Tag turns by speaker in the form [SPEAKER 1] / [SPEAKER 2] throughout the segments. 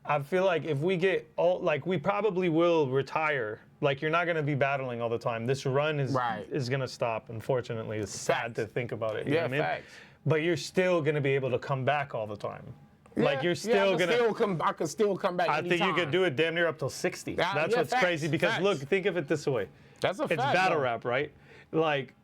[SPEAKER 1] I feel like if we get old, like we probably will retire. Like you're not gonna be battling all the time. This run is gonna stop. Unfortunately, it's sad to think about it. You know what I mean?
[SPEAKER 2] Facts.
[SPEAKER 1] But you're still gonna be able to come back all the time. Like you're still
[SPEAKER 2] I can still come back.
[SPEAKER 1] I think you could do it damn near up till 60. That's what's crazy because look, think of it this way.
[SPEAKER 2] That's a fact.
[SPEAKER 1] It's battle rap, right? Like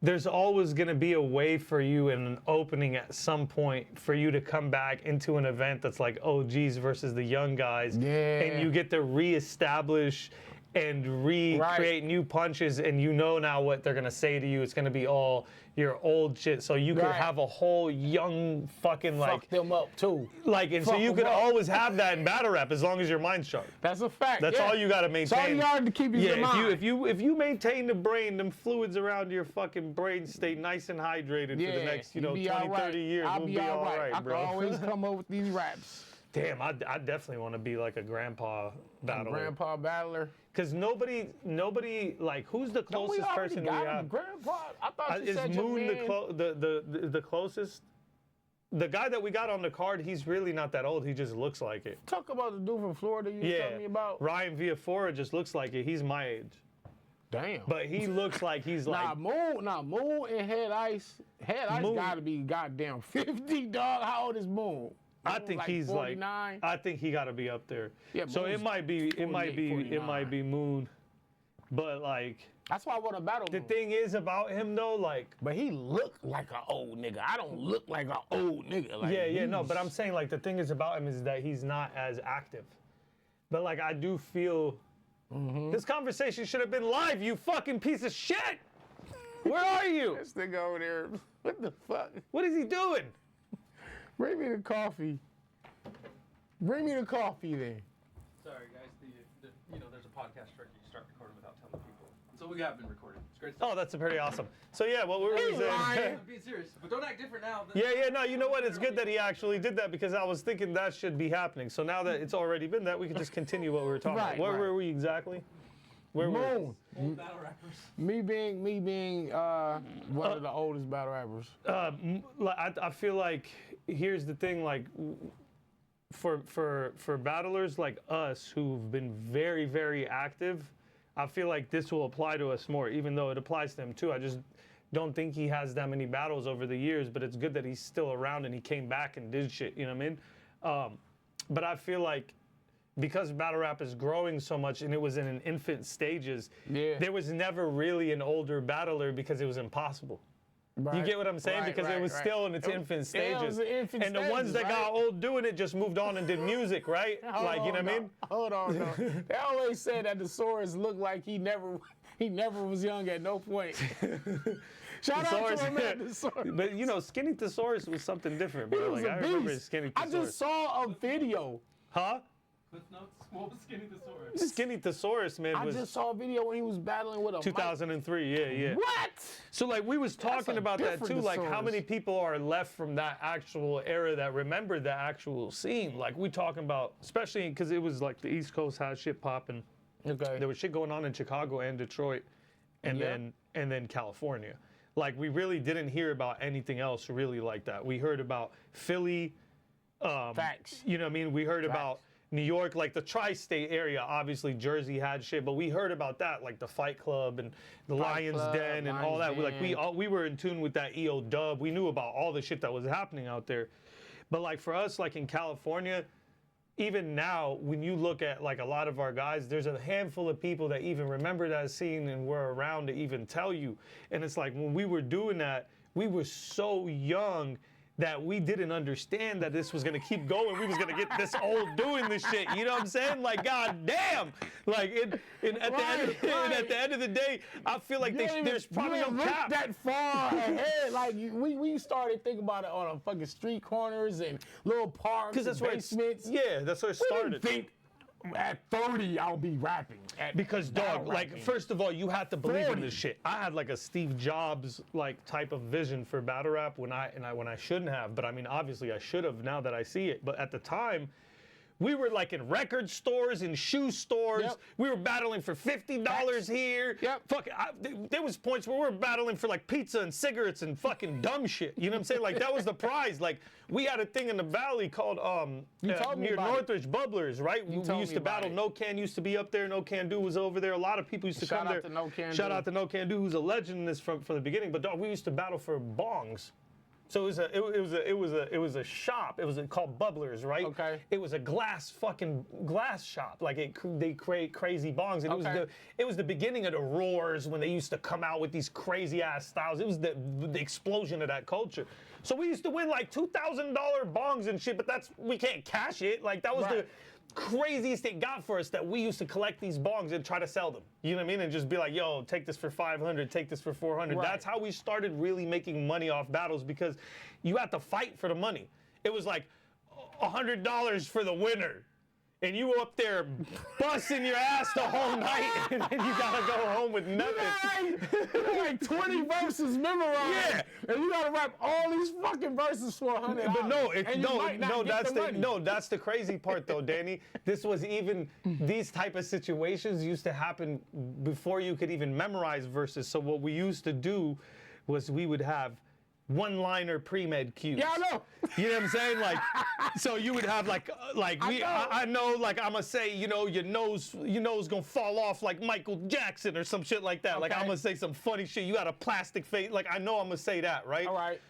[SPEAKER 1] there's always going to be a way for you in an opening at some point for you to come back into an event that's like OGs versus the young guys.
[SPEAKER 2] Yeah.
[SPEAKER 1] And you get to reestablish and recreate new punches, and you know now what they're going to say to you. It's going to be all your old shit. So you could have a whole young fucking like...
[SPEAKER 2] Fuck them up too.
[SPEAKER 1] Like, and so you could always have that in battle rap as long as your mind's sharp.
[SPEAKER 2] That's a fact.
[SPEAKER 1] That's all you got to maintain.
[SPEAKER 2] That's all you got to keep your mind.
[SPEAKER 1] If you maintain the brain, them fluids around your fucking brain stay nice and hydrated for the next, 20, 30 years.
[SPEAKER 2] I'll
[SPEAKER 1] be all right, bro.
[SPEAKER 2] I can always come up with these raps.
[SPEAKER 1] Damn, I definitely want to be like a grandpa battler.
[SPEAKER 2] Grandpa battler.
[SPEAKER 1] Because nobody, like, who's the closest person we have?
[SPEAKER 2] Grandpa? I thought you said
[SPEAKER 1] Moon
[SPEAKER 2] the
[SPEAKER 1] closest? The guy that we got on the card, he's really not that old. He just looks like it.
[SPEAKER 2] Talk about the dude from Florida you were telling me about.
[SPEAKER 1] Ryan Villafora just looks like it. He's my age.
[SPEAKER 2] Damn.
[SPEAKER 1] But he looks like he's like...
[SPEAKER 2] Moon and Head Ice. Head Ice got to be goddamn 50, dog. How old is Moon?
[SPEAKER 1] I think he's
[SPEAKER 2] 49?
[SPEAKER 1] like, I think he got to be up there.
[SPEAKER 2] Yeah,
[SPEAKER 1] so it might be
[SPEAKER 2] 49.
[SPEAKER 1] Moon, but like.
[SPEAKER 2] That's why I want to battle.
[SPEAKER 1] The thing is about him though, like.
[SPEAKER 2] But he look like an old nigga. I don't look like an old nigga. Like,
[SPEAKER 1] no. But I'm saying like the thing is about him is that he's not as active. But like I do feel, this conversation should have been live. You fucking piece of shit. Where are you?
[SPEAKER 2] This nigga over there. What the fuck?
[SPEAKER 1] What is he doing?
[SPEAKER 2] Bring me the coffee. Bring me the coffee then.
[SPEAKER 3] Sorry, guys. There's a podcast trick. You start recording without telling people. So we have been recording. It's great.
[SPEAKER 1] Oh, that's pretty awesome. So yeah, what we were saying.
[SPEAKER 3] I'm being serious, but don't act different now.
[SPEAKER 1] No, you know what? It's good that he actually did that because I was thinking that should be happening. So now that it's already been that, we can just continue what we were talking about. Where were we exactly? Where were we?
[SPEAKER 3] Old battle rappers.
[SPEAKER 2] Me being one of the oldest battle rappers.
[SPEAKER 1] I feel like here's the thing, like for battlers like us who've been very, very active, I feel like this will apply to us more, even though it applies to them too. I just don't think he has that many battles over the years, but it's good that he's still around and he came back and did shit, you know what I mean? But I feel like because battle rap is growing so much and it was in an infant stages, there was never really an older battler because it was impossible. You get what I'm saying? Because it was still in its infant stages. And the ones that got old doing it just moved on and did music, right? You know what I mean?
[SPEAKER 2] Hold on, no. They always said that the Soros looked like he never was young at no point. Shout out to him, man, Thesaurus.
[SPEAKER 1] But Skinny Thesaurus was something different, bro.
[SPEAKER 2] He was
[SPEAKER 1] I remember Skinny Thesaurus.
[SPEAKER 2] I just saw a video.
[SPEAKER 1] Huh?
[SPEAKER 3] Cliff Notes? What was Skinny Thesaurus?
[SPEAKER 1] Skinny Thesaurus, man, was...
[SPEAKER 2] I just saw a video when he was battling with a
[SPEAKER 1] 2003, yeah.
[SPEAKER 2] What?
[SPEAKER 1] So, like, we was talking about that, too. Like, how many people are left from that actual era that remember the actual scene? Like, we talking about, especially because it was, like, the East Coast had shit popping.
[SPEAKER 2] Okay.
[SPEAKER 1] There was shit going on in Chicago and Detroit and then California. Like, we really didn't hear about anything else really like that. We heard about Philly.
[SPEAKER 2] Facts.
[SPEAKER 1] You know what I mean? We heard about New York, like the tri-state area. Obviously, Jersey had shit, but we heard about that, like the Fight Club and the Lions Den and all that. We were in tune with that EO dub. We knew about all the shit that was happening out there. But like for us, like in California, even now, when you look at like a lot of our guys, there's a handful of people that even remember that scene and were around to even tell you. And it's like when we were doing that, we were so young that we didn't understand that this was gonna keep going. We was gonna get this old doing this shit. You know what I'm saying? Like, god damn. Like, at the end of the day, I feel like there's probably no cap.
[SPEAKER 2] That far ahead. Like, we started thinking about it on fucking street corners and little parks and basements.
[SPEAKER 1] That's where it started.
[SPEAKER 2] We didn't think at 30 I'll be rapping.
[SPEAKER 1] Because dog, like first of all, you had to believe in this shit. I had like a Steve Jobs like type of vision for battle rap when I shouldn't have, but I mean obviously I should have now that I see it. But at the time, we were like in record stores, in shoe stores.
[SPEAKER 2] Yep.
[SPEAKER 1] We were battling for $50 here.
[SPEAKER 2] Yep.
[SPEAKER 1] Fuck, there was points where we were battling for like pizza and cigarettes and fucking dumb shit. You know what I'm saying? Like that was the prize. Like we had a thing in the valley called near Northridge Bubblers, right? We used to battle. No Can used to be up there. No Can Do was over there. A lot of people used to come there. Shout out to No Can Do, who's a legend in this from the beginning. But dog, we used to battle for bongs. So it was a shop. It was called Bubblers, right?
[SPEAKER 2] Okay.
[SPEAKER 1] It was a glass shop. Like they create crazy bongs, and it was the beginning of the roars when they used to come out with these crazy ass styles. It was the explosion of that culture. So we used to win like $2,000 bongs and shit, but we can't cash it. Like that was the craziest it got for us, that we used to collect these bongs and try to sell them. You know what I mean? And just be like, yo, take this for 500, take this for 400.
[SPEAKER 2] Right.
[SPEAKER 1] That's how we started really making money off battles, because you had to fight for the money. It was like $100 for the winner. And you were up there busting your ass the whole night, and then you gotta go home with nothing.
[SPEAKER 2] You got like 20 verses memorized.
[SPEAKER 1] Yeah.
[SPEAKER 2] And you gotta rap all these fucking verses for $100.
[SPEAKER 1] But that's the crazy part though, Danny. This was even, these type of situations used to happen before you could even memorize verses. So what we used to do was we would have one-liner pre-med cues.
[SPEAKER 2] Yeah, I know.
[SPEAKER 1] You know what I'm saying? Like, so you would have I know, like I'm gonna say, you know, your nose gonna fall off like Michael Jackson or some shit like that.
[SPEAKER 2] Okay.
[SPEAKER 1] Like I'm gonna say some funny shit. You got a plastic face. Like I know I'm gonna say that, right?
[SPEAKER 2] All right.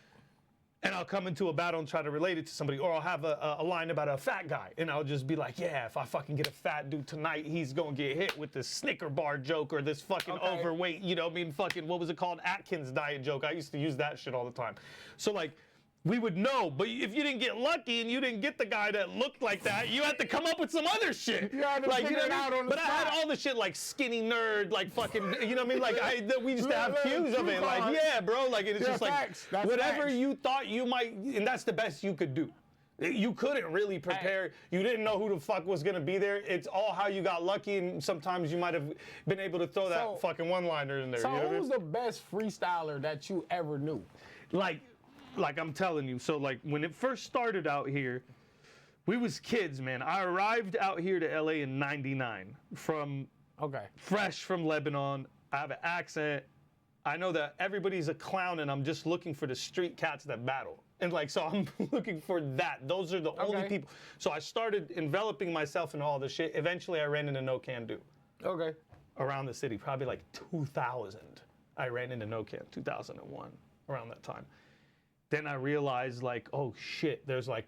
[SPEAKER 1] And I'll come into a battle and try to relate it to somebody, or I'll have a line about a fat guy, and I'll just be like, yeah, if I fucking get a fat dude tonight, he's gonna get hit with this Snicker bar joke or this fucking overweight, you know what I mean, fucking, what was it called, Atkins diet joke. I used to use that shit all the time. So like, we would know, but if you didn't get lucky and you didn't get the guy that looked like that, you had to come up with some other shit.
[SPEAKER 2] You had to figure it out on the
[SPEAKER 1] But
[SPEAKER 2] spot.
[SPEAKER 1] I had all the shit like skinny nerd, like fucking, you know what I mean? Like we used to have cues of it. Like, yeah, bro. Like it's just like whatever you thought you might, and that's the best you could do. You couldn't really prepare. You didn't know who the fuck was gonna be there. It's all how you got lucky, and sometimes you might have been able to throw that fucking one-liner in there.
[SPEAKER 2] So
[SPEAKER 1] you know
[SPEAKER 2] who was the best freestyler that you ever knew?
[SPEAKER 1] Like I'm telling you, so like when it first started out here, we was kids, man. I arrived out here to LA in '99 fresh from Lebanon. I have an accent. I know that everybody's a clown, and I'm just looking for the street cats that battle. And like, so I'm looking for that. Those are the only people. So I started enveloping myself in all this shit. Eventually I ran into No Can Do.
[SPEAKER 2] Okay.
[SPEAKER 1] Around the city, probably like 2000. I ran into No Can, 2001, around that time. Then I realized like, oh shit, there's like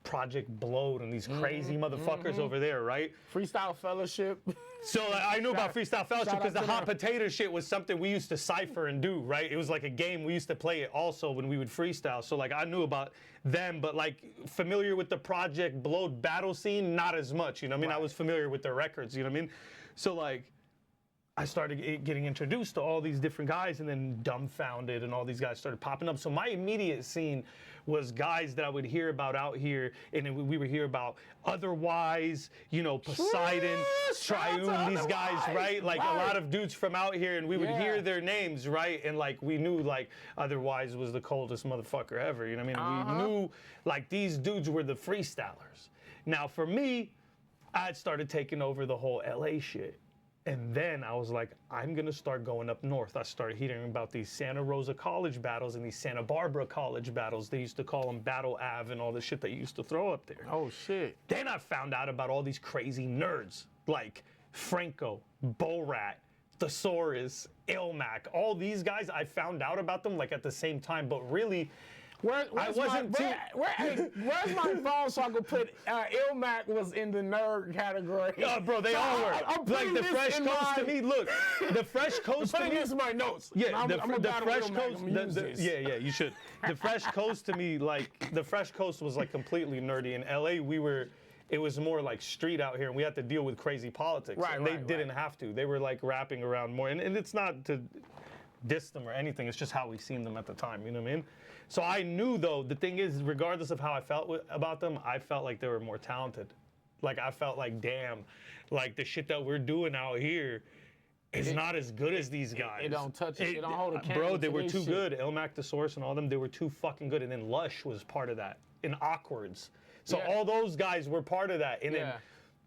[SPEAKER 1] Project Blowed and these crazy motherfuckers over there, right?
[SPEAKER 2] Freestyle Fellowship.
[SPEAKER 1] So I knew about Freestyle Fellowship because the hot potato shit was something we used to cipher and do, right? It was like a game. We used to play it also when we would freestyle. So like I knew about them, but like familiar with the Project Blowed battle scene, not as much, you know what I mean? I was familiar with their records, you know what I mean? So like, I started getting introduced to all these different guys, and then Dumbfounded and all these guys started popping up. So my immediate scene was guys that I would hear about out here, and then we would hear about Otherwise, you know, Poseidon, Triune, these guys, right? Like a lot of dudes from out here, and we would hear their names, right? And like we knew like Otherwise was the coldest motherfucker ever, you know what I mean? We knew like these dudes were the freestylers. Now for me, I had started taking over the whole LA shit. And then I was like, I'm gonna start going up north. I started hearing about these Santa Rosa College battles and these Santa Barbara College battles. They used to call them Battle Ave and all the shit they used to throw up there.
[SPEAKER 2] Oh shit.
[SPEAKER 1] Then I found out about all these crazy nerds like Franco, Borat, Thesaurus, Ilmac. All these guys, I found out about them like at the same time, but really,
[SPEAKER 2] where's my phone so I could put Ilmac was in the nerd category?
[SPEAKER 1] Oh, bro, they all were. Like the Fresh Coast to me, look, the Fresh Coast to me.
[SPEAKER 2] Putting this in my notes.
[SPEAKER 1] Yeah, the Fresh Coast. Yeah, you should. The Fresh Coast to me, like the Fresh Coast was like completely nerdy. In LA, it was more like street out here, and we had to deal with crazy politics.
[SPEAKER 2] Right,
[SPEAKER 1] and they didn't have to. They were like rapping around more, and it's not to diss them or anything. It's just how we seen them at the time. You know what I mean? So I knew, though, the thing is, regardless of how I felt about them, I felt like they were more talented. Like, I felt like, damn, like, the shit that we're doing out here is not as good as these guys.
[SPEAKER 2] It don't touch it. It don't hold a candle.
[SPEAKER 1] Bro, they were too good. Ilmac, the Source, and all them, they were too fucking good. And then Lush was part of that. And Awkwards. So all those guys were part of that. And then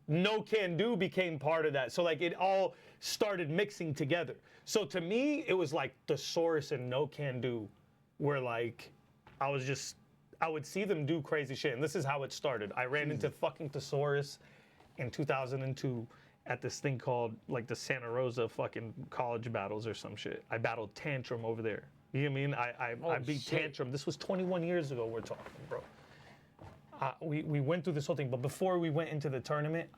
[SPEAKER 1] No Can Do became part of that. So like it all started mixing together. So to me, it was like Thesaurus and No Can Do were like, I would see them do crazy shit. And this is how it started. I ran into fucking Thesaurus in 2002 at this thing called like the Santa Rosa fucking college battles or some shit. I battled Tantrum over there. You know what I mean? I beat Tantrum. This was 21 years ago we're talking, bro. We went through this whole thing, but before we went into the tournament,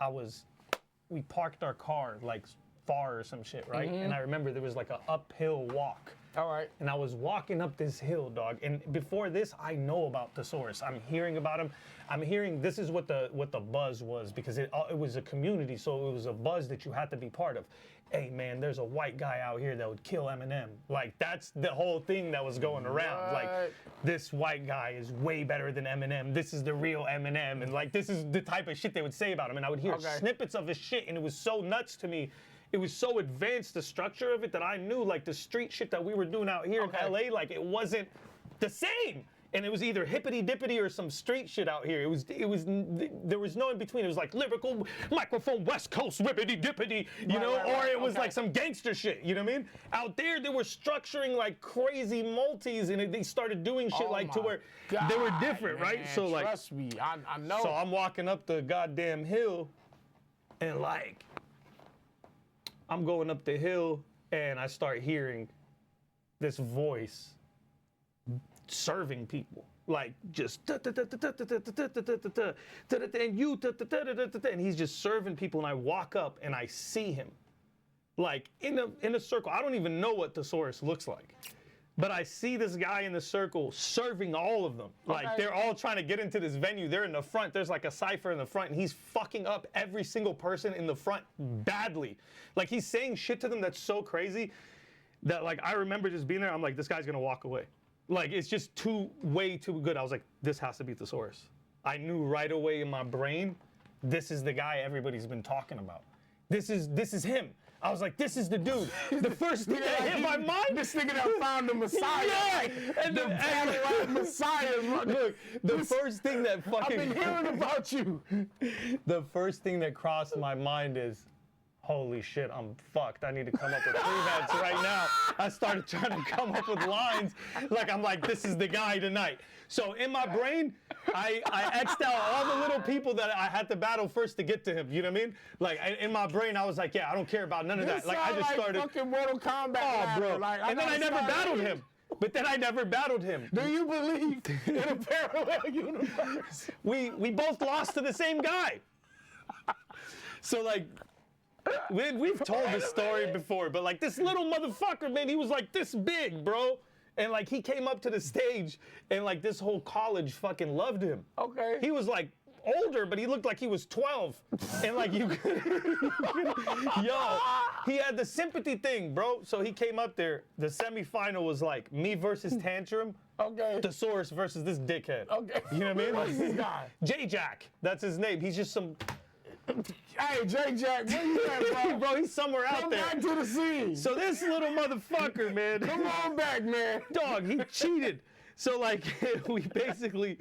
[SPEAKER 1] we parked our car like far or some shit, right? And I remember there was like a uphill walk.
[SPEAKER 2] All right.
[SPEAKER 1] And I was walking up this hill, dog. And before this, I know about Thesaurus. I'm hearing about him. I'm hearing this is what the buzz was, because it was a community, so it was a buzz that you had to be part of. Hey man, there's a white guy out here that would kill Eminem. Like that's the whole thing that was going around. Like this white guy is way better than Eminem. This is the real Eminem, and like this is the type of shit they would say about him. And I would hear snippets of his shit, and it was so nuts to me. It was so advanced, the structure of it, that I knew like the street shit that we were doing out here in LA, like it wasn't the same. And it was either hippity dippity or some street shit out here. There was no in between. It was like lyrical microphone West Coast rippity dippity, you know, or it was like some gangster shit, you know what I mean? Out there, they were structuring like crazy multis, and they started doing shit like to where they were different, right? So like,
[SPEAKER 2] trust me, I know.
[SPEAKER 1] So I'm walking up the goddamn hill, and like, I'm going up the hill, and I start hearing this voice serving people, like just and you and he's just serving people, and I walk up and I see him like in a circle. I don't even know what Thesaurus looks like, but I see this guy in the circle serving all of them. Like they're all trying to get into this venue. They're in the front. There's like a cipher in the front, and he's fucking up every single person in the front badly. Like he's saying shit to them that's so crazy that like I remember just being there. I'm like, this guy's gonna walk away. Like it's just way too good. I was like, this has to be Thesaurus. I knew right away in my brain, this is the guy everybody's been talking about. This is him. I was like, this is the dude. The first thing that hit my mind.
[SPEAKER 2] This nigga that found the Messiah.
[SPEAKER 1] Yeah. And
[SPEAKER 2] the Messiah.
[SPEAKER 1] Look, the first thing that fucking.
[SPEAKER 2] I've been hearing about you.
[SPEAKER 1] The first thing that crossed my mind is, holy shit, I'm fucked. I need to come up with 3 hats right now. I started trying to come up with lines. Like, I'm like, this is the guy tonight. So in my brain, I X'd out all the little people that I had to battle first to get to him. You know what I mean? Like, in my brain, I was like, yeah, I don't care about none of that. Like, I just started.
[SPEAKER 2] Fucking Mortal Kombat.
[SPEAKER 1] Oh, bro.
[SPEAKER 2] Like,
[SPEAKER 1] and then I never battled him. But then I never battled him.
[SPEAKER 2] Do you believe in a parallel universe?
[SPEAKER 1] We both lost to the same guy. So, like, we've told this story before, but like this little motherfucker, man, he was like this big, bro. And like he came up to the stage, and like this whole college fucking loved him.
[SPEAKER 2] Okay.
[SPEAKER 1] He was like older, but he looked like he was 12. And like yo, he had the sympathy thing, bro. So he came up there. The semifinal was like me versus Tantrum.
[SPEAKER 2] Okay.
[SPEAKER 1] Thesaurus versus this dickhead.
[SPEAKER 2] Okay.
[SPEAKER 1] You know what I mean?
[SPEAKER 2] What's this guy?
[SPEAKER 1] J-Jack. That's his name. He's just some.
[SPEAKER 2] Hey, J-Jack, where you at, bro?
[SPEAKER 1] Bro, he's somewhere out there.
[SPEAKER 2] Come back to the scene.
[SPEAKER 1] So this little motherfucker, man.
[SPEAKER 2] Come on back, man.
[SPEAKER 1] Dog, he cheated. So like we basically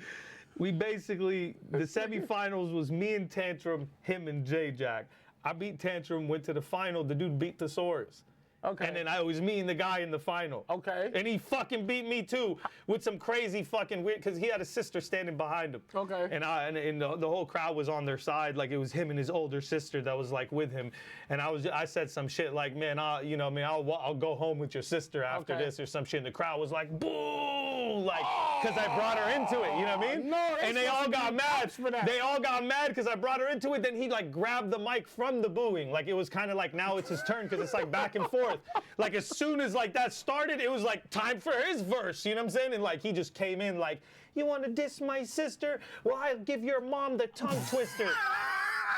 [SPEAKER 1] the semifinals was me and Tantrum, him and J-Jack. I beat Tantrum, went to the final. The dude beat Thesaurus. Okay. And then it was me and the guy in the final.
[SPEAKER 2] Okay.
[SPEAKER 1] And he fucking beat me too with some crazy fucking weird, because he had a sister standing behind him.
[SPEAKER 2] Okay.
[SPEAKER 1] And the whole crowd was on their side, like it was him and his older sister that was like with him. And I said some shit like, man, I'll go home with your sister after this or some shit. And the crowd was like, boo, like, because I brought her into it. You know what I mean?
[SPEAKER 2] No,
[SPEAKER 1] and they all got mad. They all got mad because I brought her into it. Then he like grabbed the mic from the booing. Like it was kind of like now it's his turn because it's like back and forth. Like as soon as like that started, it was like time for his verse, you know what I'm saying? And like he just came in like, you want to diss my sister? Well, I'll give your mom the tongue twister.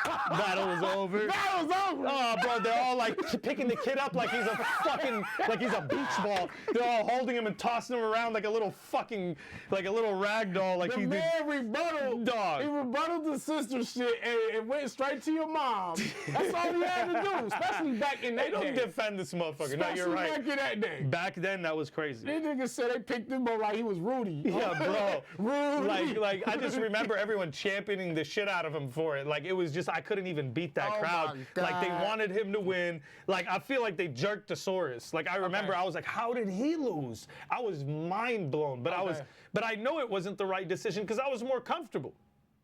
[SPEAKER 1] Battle was over.
[SPEAKER 2] That was over.
[SPEAKER 1] Oh, bro, they're all like picking the kid up like he's a fucking, like he's a beach ball. They're all holding him and tossing him around like a little fucking, like a little rag doll. Like
[SPEAKER 2] The man rebutted.
[SPEAKER 1] Dog.
[SPEAKER 2] He rebutted the sister shit and went straight to your mom. That's all he had to do, especially back in that
[SPEAKER 1] They don't
[SPEAKER 2] day.
[SPEAKER 1] defend this motherfucker. No, you're
[SPEAKER 2] Especially
[SPEAKER 1] right.
[SPEAKER 2] back in that day.
[SPEAKER 1] Back then, that was crazy.
[SPEAKER 2] These niggas said they picked him up like he was Rudy.
[SPEAKER 1] Yeah, bro.
[SPEAKER 2] Rudy.
[SPEAKER 1] Like I just remember everyone championing the shit out of him for it. Like it was just I couldn't even beat that
[SPEAKER 2] Oh
[SPEAKER 1] crowd.
[SPEAKER 2] my
[SPEAKER 1] Like they
[SPEAKER 2] God.
[SPEAKER 1] wanted him to win. Like I feel like they jerked Dizaster. Like I remember
[SPEAKER 2] Okay.
[SPEAKER 1] I was like, how did he lose? I was mind blown. But
[SPEAKER 2] Okay.
[SPEAKER 1] but I know it wasn't the right decision because I was more comfortable.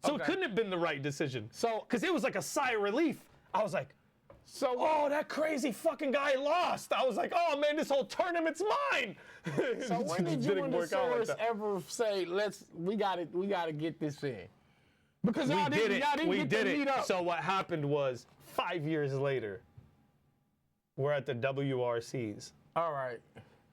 [SPEAKER 1] So it
[SPEAKER 2] Okay.
[SPEAKER 1] couldn't have been the right decision.
[SPEAKER 2] So-
[SPEAKER 1] because it was like a sigh of relief. I was like,
[SPEAKER 2] So
[SPEAKER 1] oh, that crazy fucking guy lost. I was like, oh man, this whole tournament's mine.
[SPEAKER 2] So when did you and Dizaster ever say, we gotta get this in? Because y'all didn't get to meet up.
[SPEAKER 1] So what happened was 5 years later, we're at the WRCs.
[SPEAKER 2] All right.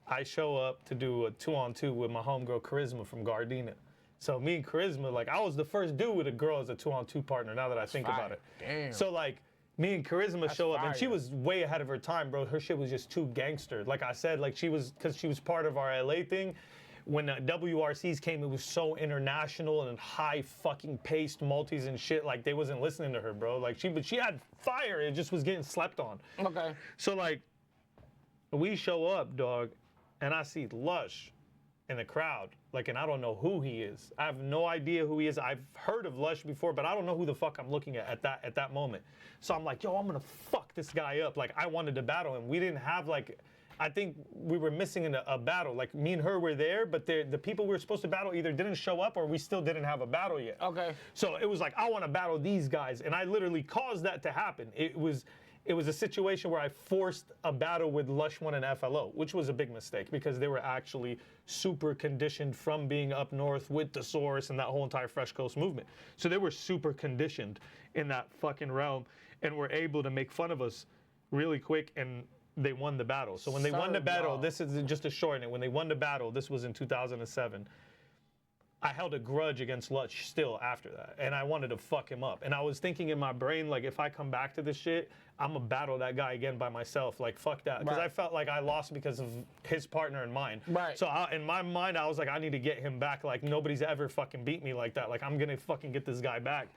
[SPEAKER 1] I show up to do a 2-on-2 with my homegirl Charisma from Gardena. So me and Charisma, like I was the first dude with a girl as a 2-on-2 partner now that I think about it.
[SPEAKER 2] Damn.
[SPEAKER 1] So like me and Charisma show up and she
[SPEAKER 2] fire.
[SPEAKER 1] was way ahead of her time, bro. Her shit was just too gangster. Like I said, like because she was part of our LA thing. When the WRCs came, it was so international and high fucking paced multis and shit. Like they wasn't listening to her, bro. Like but she had fire. It just was getting slept on.
[SPEAKER 2] Okay.
[SPEAKER 1] So like, we show up, dog, and I see Lush in the crowd. Like, and I don't know who he is. I have no idea who he is. I've heard of Lush before, but I don't know who the fuck I'm looking at that moment. So I'm like, yo, I'm gonna fuck this guy up. Like, I wanted to battle him. We didn't have like. I think we were missing a battle. Like me and her were there, but the people we were supposed to battle either didn't show up or we still didn't have a battle yet.
[SPEAKER 2] Okay.
[SPEAKER 1] So it was like, I want to battle these guys. And I literally caused that to happen. It was a situation where I forced a battle with Lush 1 and FLO, which was a big mistake because they were actually super conditioned from being up north with the Source and that whole entire Fresh Coast movement. So they were super conditioned in that fucking realm and were able to make fun of us really quick, and they won the battle. So when they won the battle, this is just to shorten it, when they won the battle, this was in 2007, I held a grudge against Lush still after that, and I wanted to fuck him up. And I was thinking in my brain, like, if I come back to this shit, I'm gonna battle that guy again by myself. Like, fuck that. Because I felt like I lost because of his partner and mine.
[SPEAKER 2] Right.
[SPEAKER 1] So in my mind, I was like, I need to get him back. Like, nobody's ever fucking beat me like that. Like, I'm gonna fucking get this guy back.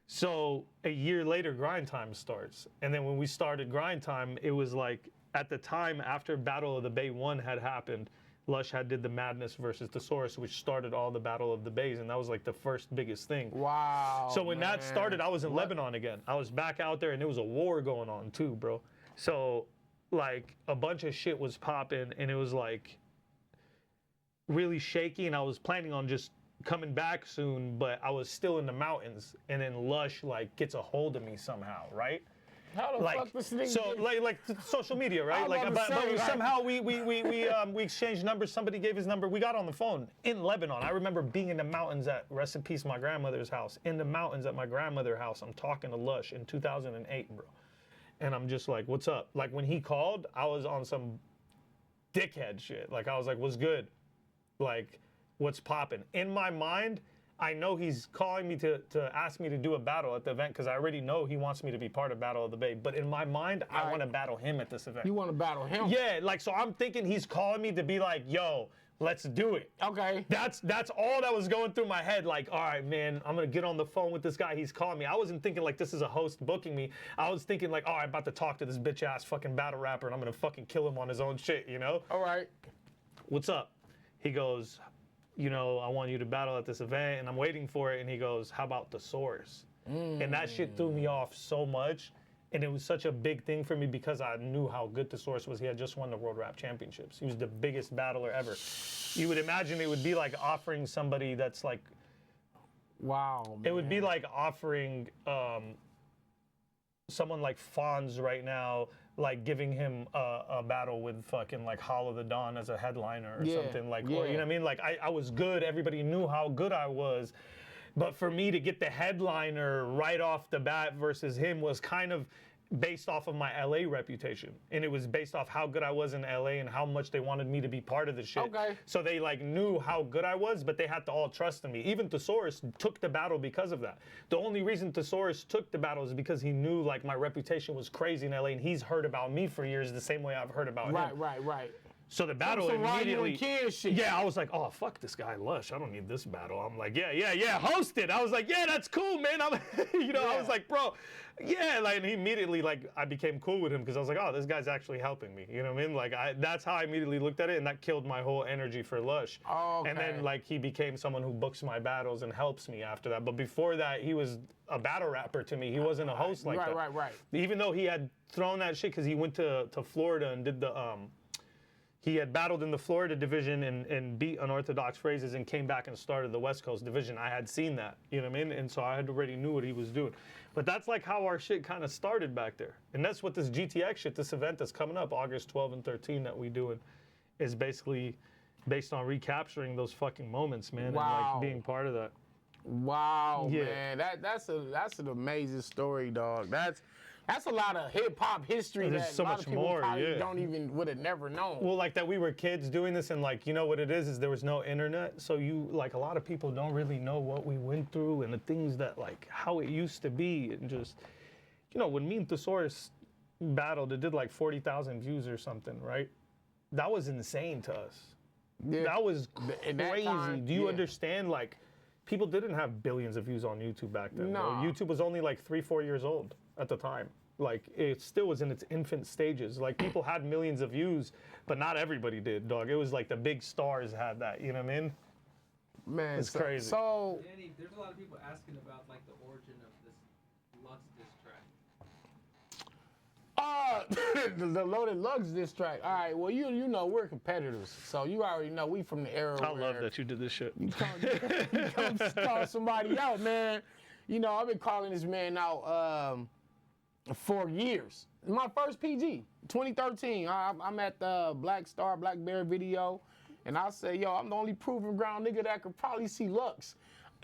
[SPEAKER 1] So a year later, Grind Time starts. And then when we started Grind Time, it was like, at the time, after Battle of the Bay 1 had happened, Lush did the Madness versus the Source, which started all the Battle of the Bays, and that was like the first biggest thing.
[SPEAKER 2] Wow.
[SPEAKER 1] So when that started, I was in Lebanon again. I was back out there, and there was a war going on too, bro. So like a bunch of shit was popping, and it was like really shaky, and I was planning on just coming back soon, but I was still in the mountains, and then Lush like gets a hold of me somehow, right?
[SPEAKER 2] How the
[SPEAKER 1] Like
[SPEAKER 2] fuck this nigga?
[SPEAKER 1] so, like social media, right?
[SPEAKER 2] I'm
[SPEAKER 1] Like,
[SPEAKER 2] about to
[SPEAKER 1] but
[SPEAKER 2] say, like-
[SPEAKER 1] somehow we exchanged numbers. Somebody gave his number. We got on the phone in Lebanon. I remember being in the mountains at rest in peace my grandmother's house. In the mountains at my grandmother's house, I'm talking to Lush in 2008, bro. And I'm just like, what's up? Like when he called, I was on some dickhead shit. Like I was like, what's good? Like, what's popping? In my mind, I know he's calling me to ask me to do a battle at the event because I already know he wants me to be part of Battle of the Bay. But in my mind, I want to battle him at this event.
[SPEAKER 2] You want to battle him?
[SPEAKER 1] Yeah, like, so I'm thinking he's calling me to be like, yo, let's do it.
[SPEAKER 2] Okay.
[SPEAKER 1] That's all that was going through my head. Like, all right, man, I'm going to get on the phone with this guy. He's calling me. I wasn't thinking like this is a host booking me. I was thinking like, oh, I'm about to talk to this bitch ass fucking battle rapper and I'm going to fucking kill him on his own shit, you know?
[SPEAKER 2] All right.
[SPEAKER 1] What's up? He goes, you know, I want you to battle at this event, and I'm waiting for it. And he goes, how about the Source? And that shit threw me off so much. And it was such a big thing for me because I knew how good the Source was. He had just won the World Rap Championships. He was the biggest battler ever. You would imagine it would be like offering somebody that's like,
[SPEAKER 2] wow, man.
[SPEAKER 1] it would be like offering someone like Fonz right now, like giving him a battle with fucking like Hollow the Dawn as a headliner or something like, or, you know what I mean? Like I was good. Everybody knew how good I was. But for me to get the headliner right off the bat versus him was kind of, based off of my LA reputation, and it was based off how good I was in LA and how much they wanted me to be part of the shit.
[SPEAKER 2] Okay.
[SPEAKER 1] So they like knew how good I was, but they had to all trust in me. Even Thesaurus took the battle because of that. The only reason Thesaurus took the battle is because he knew like my reputation was crazy in LA, and he's heard about me for years the same way I've heard about him.
[SPEAKER 2] Right.
[SPEAKER 1] So the battle
[SPEAKER 2] Some
[SPEAKER 1] immediately.
[SPEAKER 2] kid shit.
[SPEAKER 1] Yeah, I was like, oh fuck this guy Lush. I don't need this battle. I'm like, yeah, host it. I was like, yeah, that's cool, man. I was like, bro, yeah, like, and he immediately like I became cool with him because I was like, oh, this guy's actually helping me. You know what I mean? Like that's how I immediately looked at it, and that killed my whole energy for Lush.
[SPEAKER 2] Oh, okay.
[SPEAKER 1] And then like he became someone who books my battles and helps me after that. But before that, he was a battle rapper to me. He wasn't a host like that.
[SPEAKER 2] Right.
[SPEAKER 1] Even though he had thrown that shit because he went to Florida and did the he had battled in the Florida division and beat Unorthodox Phrases and came back and started the West Coast division. I had seen that, you know what I mean? And so I had already knew what he was doing. But that's like how our shit kind of started back there. And that's what this GTX shit, this event that's coming up August 12 and 13 that we doing is basically based on recapturing those fucking moments, man.
[SPEAKER 2] Wow.
[SPEAKER 1] And like being part of that.
[SPEAKER 2] Wow,
[SPEAKER 1] Yeah.
[SPEAKER 2] man. That's an amazing story, dog. That's a lot of hip hop history
[SPEAKER 1] There's
[SPEAKER 2] that
[SPEAKER 1] so
[SPEAKER 2] a lot
[SPEAKER 1] much
[SPEAKER 2] of people
[SPEAKER 1] more,
[SPEAKER 2] probably
[SPEAKER 1] yeah.
[SPEAKER 2] don't even would have never known.
[SPEAKER 1] Well, like that we were kids doing this, and like, you know what it is there was no internet, so you, like, a lot of people don't really know what we went through and the things that, like, how it used to be, and just, you know, when me and Thesaurus battled, it did like 40,000 views or something, right? That was insane to us.
[SPEAKER 2] Yeah.
[SPEAKER 1] That was
[SPEAKER 2] In that
[SPEAKER 1] crazy.
[SPEAKER 2] time,
[SPEAKER 1] Do you
[SPEAKER 2] yeah.
[SPEAKER 1] understand, like, people didn't have billions of views on YouTube back then.
[SPEAKER 2] No.
[SPEAKER 1] Bro. YouTube was only like 3-4 years old at the time. Like, it still was in its infant stages. Like, people had millions of views, but not everybody did, dog. It was like the big stars had that, you know what I mean?
[SPEAKER 2] Man,
[SPEAKER 1] It's crazy.
[SPEAKER 2] So,
[SPEAKER 3] Danny, there's a lot of people asking about like the origin of this Lux diss track.
[SPEAKER 2] the Loaded Lux diss track. All right, well, you know we're competitors, so you already know we from the era
[SPEAKER 1] I
[SPEAKER 2] where
[SPEAKER 1] love that you did this shit.
[SPEAKER 2] you come call somebody out, man. You know, I've been calling this man out for years. My first PG, 2013. I'm at the Black Star, Black Bear video, and I say, yo, I'm the only proven ground nigga that could probably see Lux.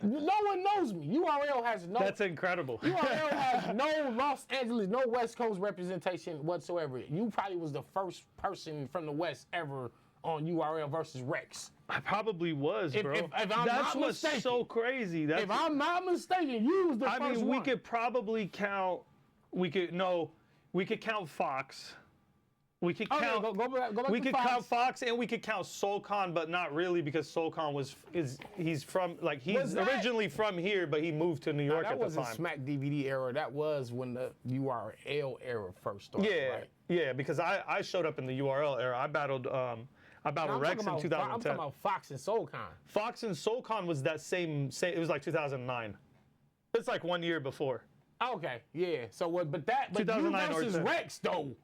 [SPEAKER 2] No one knows me. URL has no.
[SPEAKER 1] That's incredible.
[SPEAKER 2] URL has no Los Angeles, no West Coast representation whatsoever. You probably was the first person from the West ever on URL versus Rex.
[SPEAKER 1] I probably was, bro.
[SPEAKER 2] if I'm
[SPEAKER 1] That's
[SPEAKER 2] not
[SPEAKER 1] what's
[SPEAKER 2] mistaken.
[SPEAKER 1] so crazy. That's,
[SPEAKER 2] If I'm not mistaken, you was the
[SPEAKER 1] I
[SPEAKER 2] first
[SPEAKER 1] mean, we
[SPEAKER 2] one.
[SPEAKER 1] could probably count. We could count Fox. We could
[SPEAKER 2] Okay,
[SPEAKER 1] count.
[SPEAKER 2] go back
[SPEAKER 1] We
[SPEAKER 2] to
[SPEAKER 1] could
[SPEAKER 2] Fox.
[SPEAKER 1] count Fox, and we could count Solcon, but not really because Solcon he's from, like, he's
[SPEAKER 2] Was that-
[SPEAKER 1] originally from here, but he moved to New York
[SPEAKER 2] that
[SPEAKER 1] at the
[SPEAKER 2] wasn't
[SPEAKER 1] time.
[SPEAKER 2] Smack DVD era. That was when the URL era first started.
[SPEAKER 1] Yeah,
[SPEAKER 2] right?
[SPEAKER 1] yeah, because I showed up in the URL era. I battled
[SPEAKER 2] Now,
[SPEAKER 1] Rex in
[SPEAKER 2] I'm
[SPEAKER 1] 2010.
[SPEAKER 2] talking about Fox and Soulcon.
[SPEAKER 1] Fox and Solcon was that same. It was like 2009. It's like 1 year before.
[SPEAKER 2] Okay, yeah. So what? But you
[SPEAKER 1] 2009 or
[SPEAKER 2] versus
[SPEAKER 1] 10.
[SPEAKER 2] Rex though,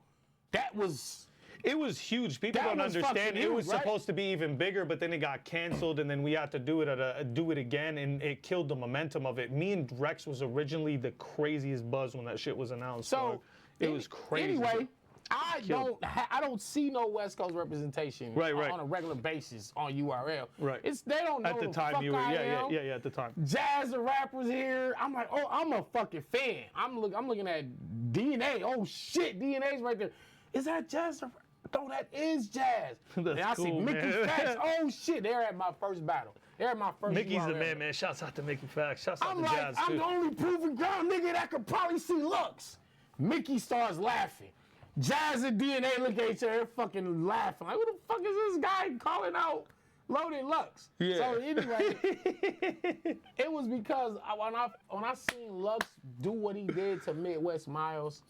[SPEAKER 2] that was.
[SPEAKER 1] It was huge. People
[SPEAKER 2] That
[SPEAKER 1] don't
[SPEAKER 2] was
[SPEAKER 1] understand.
[SPEAKER 2] fucking
[SPEAKER 1] It was
[SPEAKER 2] huge, right?
[SPEAKER 1] supposed to be even bigger, but then it got canceled, and then we had to do it again, and it killed the momentum of it. Me and Rex was originally the craziest buzz when that shit was announced.
[SPEAKER 2] So
[SPEAKER 1] it was crazy.
[SPEAKER 2] Anyway, I
[SPEAKER 1] Killed.
[SPEAKER 2] don't see no West Coast representation
[SPEAKER 1] Right.
[SPEAKER 2] on a regular basis on URL.
[SPEAKER 1] Right.
[SPEAKER 2] They don't know
[SPEAKER 1] At the
[SPEAKER 2] the
[SPEAKER 1] time,
[SPEAKER 2] fuck
[SPEAKER 1] you were,
[SPEAKER 2] I
[SPEAKER 1] yeah,
[SPEAKER 2] am.
[SPEAKER 1] at the time.
[SPEAKER 2] Jazz the rappers here. I'm like, oh, I'm a fucking fan. I'm looking at DNA. Oh shit, DNA's right there. Is that Jazz? No, that is Jazz.
[SPEAKER 1] That's
[SPEAKER 2] and I see
[SPEAKER 1] cool,
[SPEAKER 2] Mickey
[SPEAKER 1] man.
[SPEAKER 2] Facts. Oh shit, they're at my first battle. They're at my first.
[SPEAKER 1] Mickey's the
[SPEAKER 2] URL.
[SPEAKER 1] man. Shouts out to Mickey Facts. Shouts out
[SPEAKER 2] I'm
[SPEAKER 1] to
[SPEAKER 2] like,
[SPEAKER 1] Jazz
[SPEAKER 2] I'm
[SPEAKER 1] too.
[SPEAKER 2] the only proven ground nigga that could probably see Lux. Mickey starts laughing. Jazz and DNA look at each other, fucking laughing. Like, who the fuck is this guy calling out Loaded Lux?
[SPEAKER 1] Yeah.
[SPEAKER 2] So anyway, it was because when I seen Lux do what he did to Midwest Miles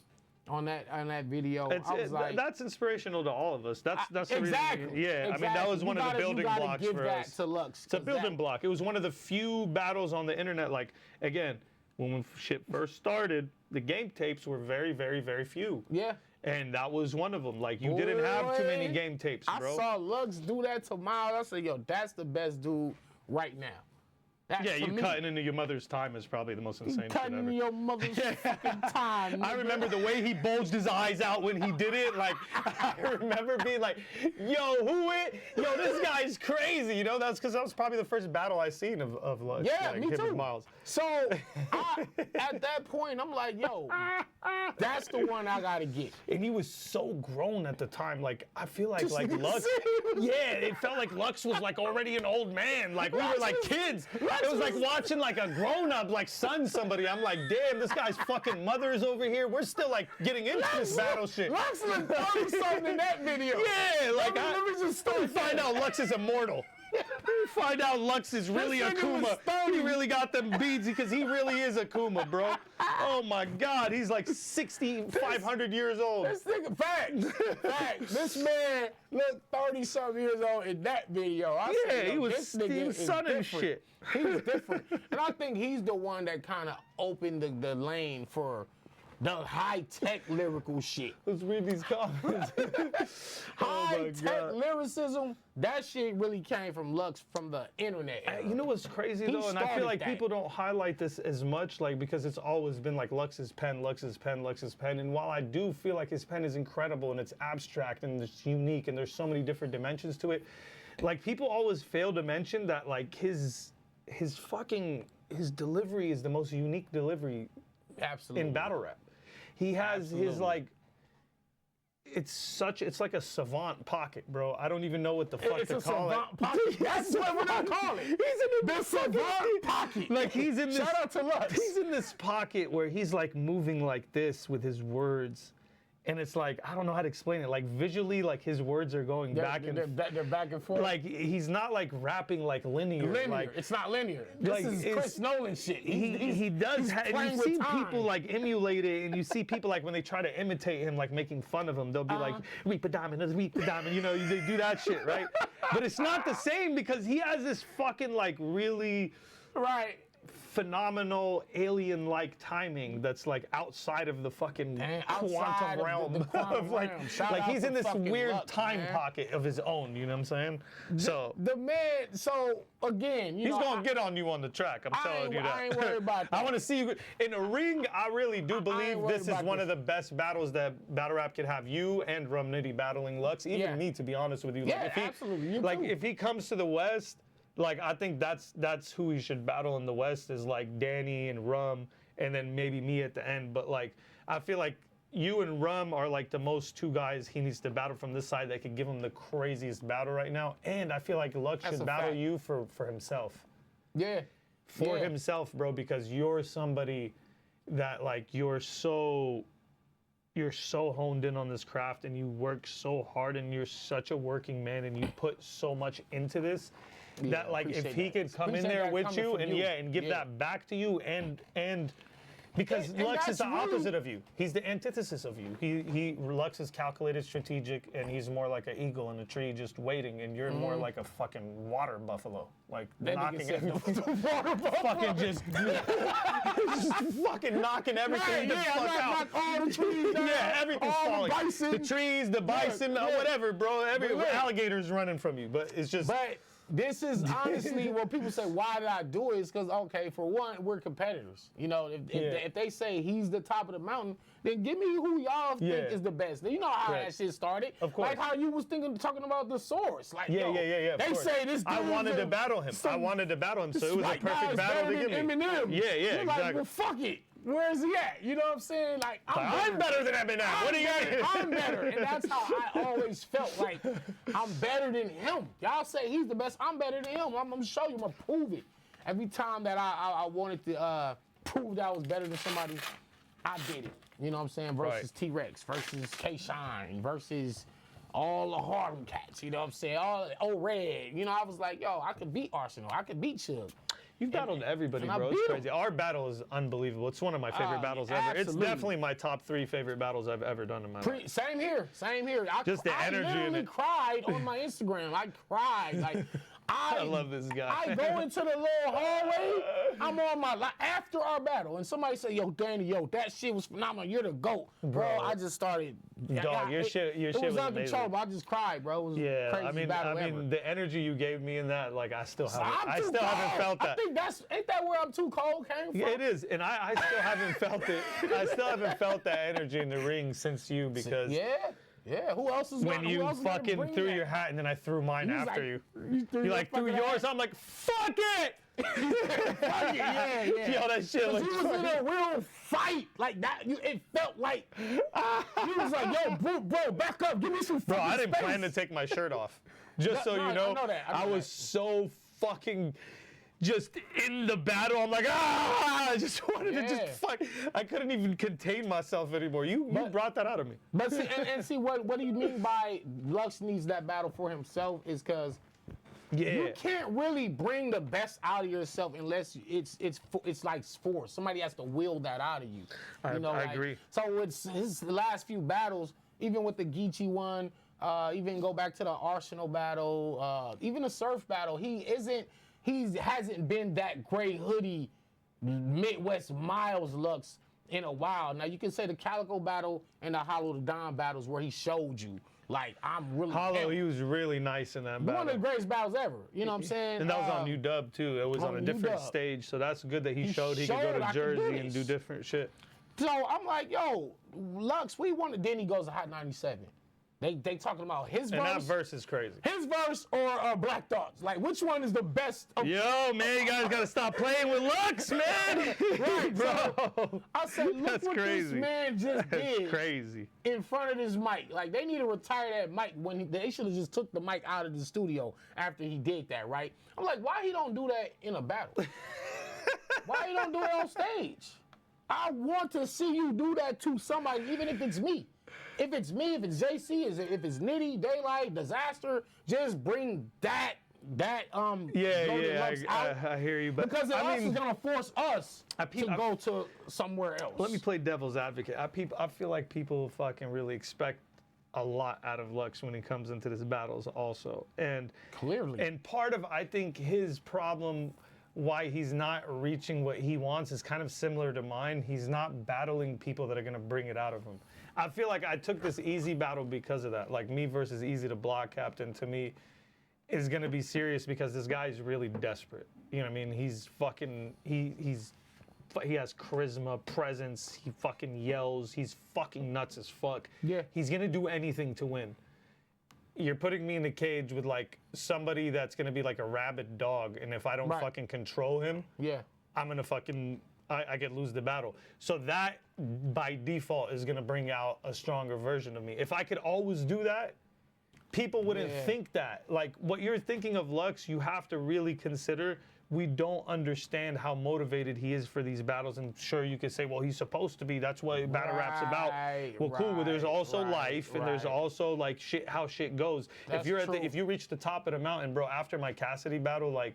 [SPEAKER 2] on that video, I was like,
[SPEAKER 1] that's inspirational to all of us. That's the
[SPEAKER 2] exactly.
[SPEAKER 1] reason. Yeah,
[SPEAKER 2] exactly.
[SPEAKER 1] I mean, that was one of the building
[SPEAKER 2] you gotta
[SPEAKER 1] blocks
[SPEAKER 2] give
[SPEAKER 1] for
[SPEAKER 2] that
[SPEAKER 1] us.
[SPEAKER 2] to Lux.
[SPEAKER 1] It's a building block. It was one of the few battles on the internet. Like, again, when shit first started, the game tapes were very, very, very few.
[SPEAKER 2] Yeah.
[SPEAKER 1] And that was one of them. Like, you didn't have too many game tapes, bro.
[SPEAKER 2] I saw Lux do that to Miles. I said, yo, that's the best dude right now.
[SPEAKER 1] Yeah, you cutting into your mother's time is probably the most insane shit
[SPEAKER 2] Cutting
[SPEAKER 1] ever.
[SPEAKER 2] into your mother's fucking time.
[SPEAKER 1] I
[SPEAKER 2] nigga.
[SPEAKER 1] remember the way he bulged his eyes out when he did it. Like, I remember being like, yo, yo, this guy's crazy. You know, that's because that was probably the first battle I seen of Lux.
[SPEAKER 2] Yeah,
[SPEAKER 1] like,
[SPEAKER 2] me
[SPEAKER 1] him
[SPEAKER 2] too.
[SPEAKER 1] and Miles.
[SPEAKER 2] So at that point, I'm like, yo, that's the one I gotta get.
[SPEAKER 1] And he was so grown at the time. Like, I feel like
[SPEAKER 2] This nigga
[SPEAKER 1] Lux.
[SPEAKER 2] serious.
[SPEAKER 1] Yeah, it felt like Lux was like already an old man. Like we were
[SPEAKER 2] Lux
[SPEAKER 1] like
[SPEAKER 2] was-
[SPEAKER 1] kids.
[SPEAKER 2] Lux
[SPEAKER 1] It was like
[SPEAKER 2] was-
[SPEAKER 1] watching like a grown up like son somebody. I'm like, damn, this guy's fucking mother's over here. We're still like getting into this battle shit.
[SPEAKER 2] Lux looked 30-something in that video.
[SPEAKER 1] Yeah, like
[SPEAKER 2] let me just
[SPEAKER 1] we
[SPEAKER 2] start
[SPEAKER 1] find out Lux is immortal. We find out Lux is really
[SPEAKER 2] This nigga was
[SPEAKER 1] Akuma.
[SPEAKER 2] 30.
[SPEAKER 1] He really got them beads because he really is Akuma, bro. Oh my God, he's like 500 years old.
[SPEAKER 2] This nigga, facts. This man looked 30-something years old in that video. I
[SPEAKER 1] Yeah,
[SPEAKER 2] said, yo,
[SPEAKER 1] he was
[SPEAKER 2] this nigga is
[SPEAKER 1] son and
[SPEAKER 2] different.
[SPEAKER 1] shit.
[SPEAKER 2] He was different. And I think he's the one that kind of opened the lane for the high-tech lyrical shit.
[SPEAKER 1] Let's read these comments. Oh my
[SPEAKER 2] High-tech
[SPEAKER 1] God.
[SPEAKER 2] lyricism, that shit really came from Lux, from the internet era.
[SPEAKER 1] You know what's crazy
[SPEAKER 2] He
[SPEAKER 1] though, and I feel
[SPEAKER 2] started
[SPEAKER 1] like
[SPEAKER 2] that.
[SPEAKER 1] people don't highlight this as much, like because it's always been like Lux's pen, Lux's pen, Lux's pen. And while I do feel like his pen is incredible and it's abstract and it's unique and there's so many different dimensions to it, like people always fail to mention that like his delivery is the most unique delivery
[SPEAKER 2] Absolutely.
[SPEAKER 1] in battle rap. He has his
[SPEAKER 2] Absolutely.
[SPEAKER 1] like. It's like a savant pocket, bro. I don't even know what the fuck
[SPEAKER 2] It's
[SPEAKER 1] to
[SPEAKER 2] a
[SPEAKER 1] call
[SPEAKER 2] savant
[SPEAKER 1] it.
[SPEAKER 2] pocket. That's what we're gonna call it.
[SPEAKER 1] He's in
[SPEAKER 2] The savant pocket.
[SPEAKER 1] Like he's in this.
[SPEAKER 2] Shout out to Lux.
[SPEAKER 1] He's in this pocket where he's like moving like this with his words, and it's like I don't know how to explain it. Like visually, like his words are going back and
[SPEAKER 2] they're back and forth.
[SPEAKER 1] like he's not like rapping like linear.
[SPEAKER 2] linear.
[SPEAKER 1] Like
[SPEAKER 2] It's not linear. This
[SPEAKER 1] like,
[SPEAKER 2] is
[SPEAKER 1] it's-
[SPEAKER 2] Chris Nolan shit.
[SPEAKER 1] he does. And
[SPEAKER 2] playing
[SPEAKER 1] you
[SPEAKER 2] with
[SPEAKER 1] see
[SPEAKER 2] time.
[SPEAKER 1] people like emulate it, and you see people like when they try to imitate him, like making fun of him, they'll be like, "Reap a diamond, reap a diamond." You know, they do that shit, right? But it's not the same because he has this fucking like really
[SPEAKER 2] right.
[SPEAKER 1] phenomenal alien-like timing that's like outside of the fucking
[SPEAKER 2] And outside
[SPEAKER 1] quantum
[SPEAKER 2] of
[SPEAKER 1] realm
[SPEAKER 2] the quantum
[SPEAKER 1] like
[SPEAKER 2] realm. Shout
[SPEAKER 1] like
[SPEAKER 2] out
[SPEAKER 1] he's
[SPEAKER 2] to
[SPEAKER 1] in this
[SPEAKER 2] fucking
[SPEAKER 1] weird
[SPEAKER 2] Lux,
[SPEAKER 1] time
[SPEAKER 2] man.
[SPEAKER 1] pocket of his own. You know what I'm saying? So
[SPEAKER 2] The man. So again, you
[SPEAKER 1] he's
[SPEAKER 2] know,
[SPEAKER 1] gonna get on you on the track. I'm telling you that.
[SPEAKER 2] I ain't worried about
[SPEAKER 1] I
[SPEAKER 2] that.
[SPEAKER 1] want to see you in a ring. I really do believe
[SPEAKER 2] worried
[SPEAKER 1] this is
[SPEAKER 2] about
[SPEAKER 1] one of
[SPEAKER 2] this.
[SPEAKER 1] the best battles that battle rap could have. You and Rum Nitty battling Lux. Even
[SPEAKER 2] Yeah.
[SPEAKER 1] me, to be honest with you.
[SPEAKER 2] Yeah,
[SPEAKER 1] like if he,
[SPEAKER 2] absolutely. You
[SPEAKER 1] like
[SPEAKER 2] too.
[SPEAKER 1] if he comes to the West, like I think that's who he should battle in the West is like Danny and Rum, and then maybe me at the end. But like I feel like you and Rum are like the most two guys he needs to battle from this side that could give him the craziest battle right now. And I feel like Lux
[SPEAKER 2] That's
[SPEAKER 1] should
[SPEAKER 2] a
[SPEAKER 1] battle
[SPEAKER 2] fact.
[SPEAKER 1] you for himself.
[SPEAKER 2] Yeah.
[SPEAKER 1] For
[SPEAKER 2] Yeah.
[SPEAKER 1] himself, bro, because you're somebody that like you're so honed in on this craft and you work so hard and you're such a working man and you put so much into this that like if
[SPEAKER 2] appreciate
[SPEAKER 1] he
[SPEAKER 2] that.
[SPEAKER 1] could come in
[SPEAKER 2] Appreciate
[SPEAKER 1] there
[SPEAKER 2] that
[SPEAKER 1] with
[SPEAKER 2] coming
[SPEAKER 1] you
[SPEAKER 2] from
[SPEAKER 1] and
[SPEAKER 2] you.
[SPEAKER 1] and give
[SPEAKER 2] Yeah.
[SPEAKER 1] that back to you and because
[SPEAKER 2] And
[SPEAKER 1] Lux is the
[SPEAKER 2] that's really-
[SPEAKER 1] opposite of you. He's the antithesis of you. Lux is calculated, strategic, and he's more like an eagle in a tree just waiting, and you're more like a fucking water buffalo, like
[SPEAKER 2] Mm-hmm. That nigga
[SPEAKER 1] knocking
[SPEAKER 2] said
[SPEAKER 1] everything.
[SPEAKER 2] the water buffalo.
[SPEAKER 1] Fucking just fucking knocking everything
[SPEAKER 2] Right,
[SPEAKER 1] the
[SPEAKER 2] yeah,
[SPEAKER 1] fuck out.
[SPEAKER 2] knock all the trees down,
[SPEAKER 1] Yeah, everything's
[SPEAKER 2] all
[SPEAKER 1] falling.
[SPEAKER 2] the bison.
[SPEAKER 1] The trees, the bison,
[SPEAKER 2] yeah.
[SPEAKER 1] whatever, bro. Every
[SPEAKER 2] But look.
[SPEAKER 1] alligator's running from you, but it's just.
[SPEAKER 2] But this is honestly when people say, why did I do it? It's because, okay, for one, we're competitors. You know, if they say he's the top of the mountain, then give me who y'all think
[SPEAKER 1] Yeah.
[SPEAKER 2] is the best. You know how
[SPEAKER 1] Right.
[SPEAKER 2] that shit started.
[SPEAKER 1] Of course.
[SPEAKER 2] Like how you was talking about the source. Like,
[SPEAKER 1] Yeah,
[SPEAKER 2] yo,
[SPEAKER 1] yeah. of
[SPEAKER 2] They
[SPEAKER 1] course.
[SPEAKER 2] say this
[SPEAKER 1] I
[SPEAKER 2] dude's
[SPEAKER 1] wanted to battle him. I
[SPEAKER 2] some-
[SPEAKER 1] wanted to battle him, so
[SPEAKER 2] this
[SPEAKER 1] it was a
[SPEAKER 2] white
[SPEAKER 1] perfect
[SPEAKER 2] guy's
[SPEAKER 1] battle to
[SPEAKER 2] better
[SPEAKER 1] give me.
[SPEAKER 2] than Eminem.
[SPEAKER 1] Yeah,
[SPEAKER 2] You're
[SPEAKER 1] exactly.
[SPEAKER 2] like, well, fuck it. Where is he at? You know what I'm saying? Like,
[SPEAKER 1] I'm better than Eminem. What do you got?
[SPEAKER 2] I'm better. And that's how I always felt like I'm better than him. Y'all say he's the best. I'm better than him. I'm gonna show you. I'm gonna prove it. Every time that I wanted to prove that I was better than somebody, I did it. You know what I'm saying? Versus
[SPEAKER 1] Right.
[SPEAKER 2] T-Rex, versus K-Shine, versus all the Harlem cats. You know what I'm saying? All O-Red. You know, I was like, yo, I could beat Arsenal. I could beat Suge.
[SPEAKER 1] You've battled everybody,
[SPEAKER 2] and I
[SPEAKER 1] bro. It's
[SPEAKER 2] beat him.
[SPEAKER 1] crazy. Our battle is unbelievable. It's one of my favorite
[SPEAKER 2] Oh,
[SPEAKER 1] battles
[SPEAKER 2] yeah,
[SPEAKER 1] ever. It's
[SPEAKER 2] absolutely.
[SPEAKER 1] definitely my top 3 favorite battles I've ever done in my life.
[SPEAKER 2] Same here. I
[SPEAKER 1] Just the energy in
[SPEAKER 2] literally
[SPEAKER 1] it.
[SPEAKER 2] cried on my Instagram. I cried. Like,
[SPEAKER 1] I love this guy.
[SPEAKER 2] I go into the little hallway. I'm on my after our battle, and somebody say, "Yo, Danny, that shit was phenomenal. You're the GOAT, bro." I just started.
[SPEAKER 1] Dog, your shit was amazing.
[SPEAKER 2] Uncontrollable. I just cried, bro. It was crazy battle ever.
[SPEAKER 1] The energy you gave me in that, like, I still haven't felt that.
[SPEAKER 2] I think ain't that where I'm too cold came from?
[SPEAKER 1] Yeah, it is, and I still haven't felt it. I still haven't felt that energy in the ring since you, because
[SPEAKER 2] yeah. Who else is
[SPEAKER 1] when you fucking threw your hat and then I threw mine after you. You like threw yours. I'm like, fuck it.
[SPEAKER 2] Fuck it, yeah.
[SPEAKER 1] Yo, that shit looks
[SPEAKER 2] he was in a real fight like that. It felt like he was like, "Yo, bro, back up, give me some."
[SPEAKER 1] Bro, I didn't plan to take my shirt off. Just so you know, I was so fucking just in the battle. I'm like, I just wanted to just fuck. I couldn't even contain myself anymore. You brought that out of me.
[SPEAKER 2] But see, and see what do you mean by Lux needs that battle for himself is because.
[SPEAKER 1] Yeah.
[SPEAKER 2] You can't really bring the best out of yourself unless it's like force. Somebody has to will that out of you.
[SPEAKER 1] I agree.
[SPEAKER 2] So it's his last few battles, even with the Geechee one, even go back to the Arsenal battle, even the Surf battle, he hasn't been that gray hoodie Midwest Miles Lux in a while. Now you can say the Calico battle and the Hollow the Don battles where he showed you. Like, I'm really...
[SPEAKER 1] Hollow, he was really nice in that battle.
[SPEAKER 2] One of the greatest battles ever. You know what I'm saying?
[SPEAKER 1] And that was on UW, too. It was on a different stage, so that's good that he showed he could go to Jersey and do different shit.
[SPEAKER 2] So I'm like, yo, Lux, we wanted... Then he goes to Hot 97. They talking about his verse.
[SPEAKER 1] And that verse is crazy.
[SPEAKER 2] His verse or Black Thoughts. Like, which one is the best?
[SPEAKER 1] Yo, man, you guys got to stop playing with Lux, man.
[SPEAKER 2] Right,
[SPEAKER 1] bro.
[SPEAKER 2] So I said, look what this man just did.
[SPEAKER 1] That's crazy.
[SPEAKER 2] In front of this mic. Like, they need to retire that mic. They should have just took the mic out of the studio after he did that, right? I'm like, why he don't do that in a battle? Why he don't do it on stage? I want to see you do that to somebody, even if it's me. If it's me, if it's JC, if it's Nitty, Daylight, Disaster, just bring that Loaded Lux out.
[SPEAKER 1] I hear you, but
[SPEAKER 2] because us is gonna force us to go to somewhere else.
[SPEAKER 1] Let me play devil's advocate. I feel like people fucking really expect a lot out of Lux when he comes into these battles also, and
[SPEAKER 2] clearly,
[SPEAKER 1] and part of I think his problem why he's not reaching what he wants is kind of similar to mine. He's not battling people that are gonna bring it out of him. I feel like I took this Eazy battle because of that. Like me versus Eazy the Block Captain, to me, is gonna be serious because this guy's really desperate. You know what I mean? He's fucking, he has charisma, presence, he fucking yells, he's fucking nuts as fuck.
[SPEAKER 2] Yeah.
[SPEAKER 1] He's gonna do anything to win. You're putting me in the cage with like somebody that's gonna be like a rabid dog, and if I don't fucking control him, I'm gonna fucking, I could lose the battle. So that, by default, is gonna bring out a stronger version of me. If I could always do that, people wouldn't think that. Like, what you're thinking of Lux, you have to really consider, we don't understand how motivated he is for these battles. And sure, you could say, well, he's supposed to be, that's what battle rap's about. Well, cool, well, there's also life, and there's also, like, how shit goes.
[SPEAKER 2] That's
[SPEAKER 1] if you reach the top of the mountain, bro, after my Cassidy battle, like,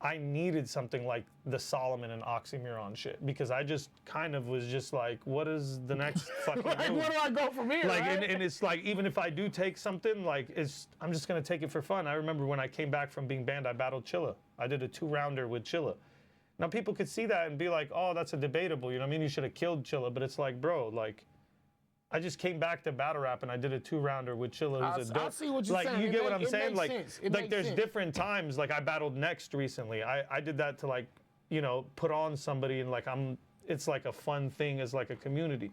[SPEAKER 1] I needed something like the Solomon and Oxymoron shit, because I just kind of was just like, what is the next fucking move?
[SPEAKER 2] Where do I go from here?
[SPEAKER 1] Like, and it's like, even if I do take something, like, I'm just gonna take it for fun. I remember when I came back from being banned, I battled Chilla. I did a 2-rounder with Chilla. Now people could see that and be like, oh, that's a debatable. You know what I mean? You should have killed Chilla, but it's like, bro, like, I just came back to battle rap and I did a 2-rounder with Chilla, who's a dope.
[SPEAKER 2] I see what you're
[SPEAKER 1] like,
[SPEAKER 2] saying.
[SPEAKER 1] You get what I'm saying?
[SPEAKER 2] Like,
[SPEAKER 1] there's different times. Like, I battled Next recently. I did that to, like, you know, put on somebody, and like it's like a fun thing as like a community.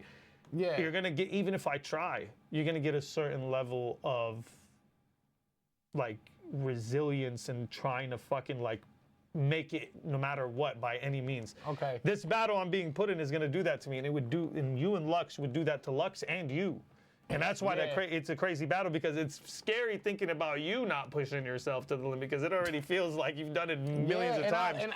[SPEAKER 2] Yeah.
[SPEAKER 1] You're gonna get, even if I try, you're gonna get a certain level of like resilience and trying to fucking like make it no matter what by any means.
[SPEAKER 2] Okay.
[SPEAKER 1] This battle I'm being put in is gonna do that to me, and it would do, and you and Lux would do that to Lux and you. And that's why it's a crazy battle, because it's scary thinking about you not pushing yourself to the limit, because it already feels like you've done it millions of times.
[SPEAKER 2] And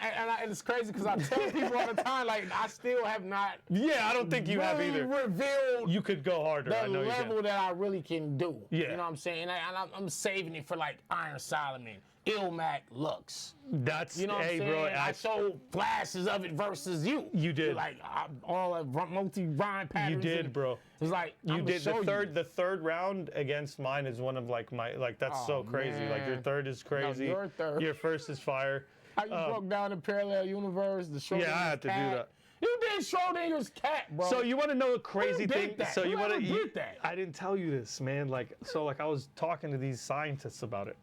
[SPEAKER 2] it's crazy because I tell people all the time, like, I still have not.
[SPEAKER 1] Yeah, I don't think you have either.
[SPEAKER 2] Revealed
[SPEAKER 1] you could go harder. I know
[SPEAKER 2] the level that I really can do.
[SPEAKER 1] Yeah.
[SPEAKER 2] You know what I'm saying? And I'm saving it for like Iron Solomon, Ilmac Lux.
[SPEAKER 1] That's,
[SPEAKER 2] You know what I'm
[SPEAKER 1] hey,
[SPEAKER 2] saying?
[SPEAKER 1] bro.
[SPEAKER 2] I showed flashes of it versus you.
[SPEAKER 1] You did.
[SPEAKER 2] Like all the multi-rhyme patterns.
[SPEAKER 1] You did, bro.
[SPEAKER 2] It's like
[SPEAKER 1] You did the third round against mine is one of like my that's so crazy. Like your third is crazy.
[SPEAKER 2] No, your third.
[SPEAKER 1] Your first is fire.
[SPEAKER 2] How you broke down the parallel universe, the Schrodinger's
[SPEAKER 1] Yeah, I had to do
[SPEAKER 2] cat.
[SPEAKER 1] that.
[SPEAKER 2] You did Schrodinger's cat, bro.
[SPEAKER 1] So you want to know a crazy thing?
[SPEAKER 2] That?
[SPEAKER 1] So you want to
[SPEAKER 2] did that?
[SPEAKER 1] I didn't tell you this, man. Like I was talking to these scientists about it,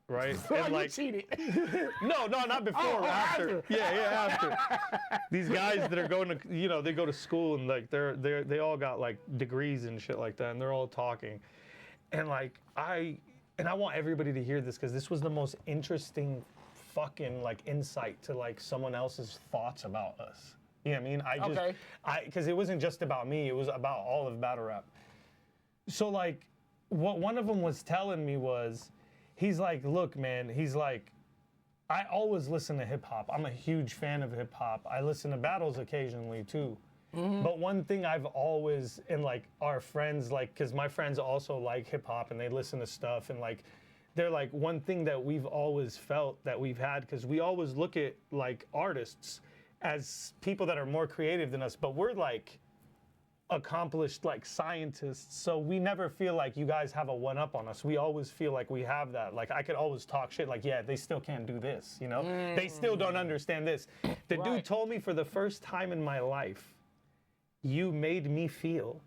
[SPEAKER 1] right?
[SPEAKER 2] And you cheated.
[SPEAKER 1] No, not before. After. Yeah, after. These guys that are going to, they go to school and like they all got like degrees and shit like that, and they're all talking, and like I want everybody to hear this because this was the most interesting fucking like insight to like someone else's thoughts about us. You know what I mean? Because it wasn't just about me, it was about all of battle rap. So like, what one of them was telling me was, he's like, look, man, he's like, I always listen to hip hop. I'm a huge fan of hip hop. I listen to battles occasionally too. But one thing I've always, and like our friends, like, because my friends also like hip hop and they listen to stuff, and like, they're like, one thing that we've always felt that we've had, because we always look at like artists as people that are more creative than us, but we're like accomplished like scientists, so we never feel like you guys have a one up on us. We always feel like we have that. Like I could always talk shit like, yeah, they still can't do this, they still don't understand this. The dude told me for the first time in my life, you made me feel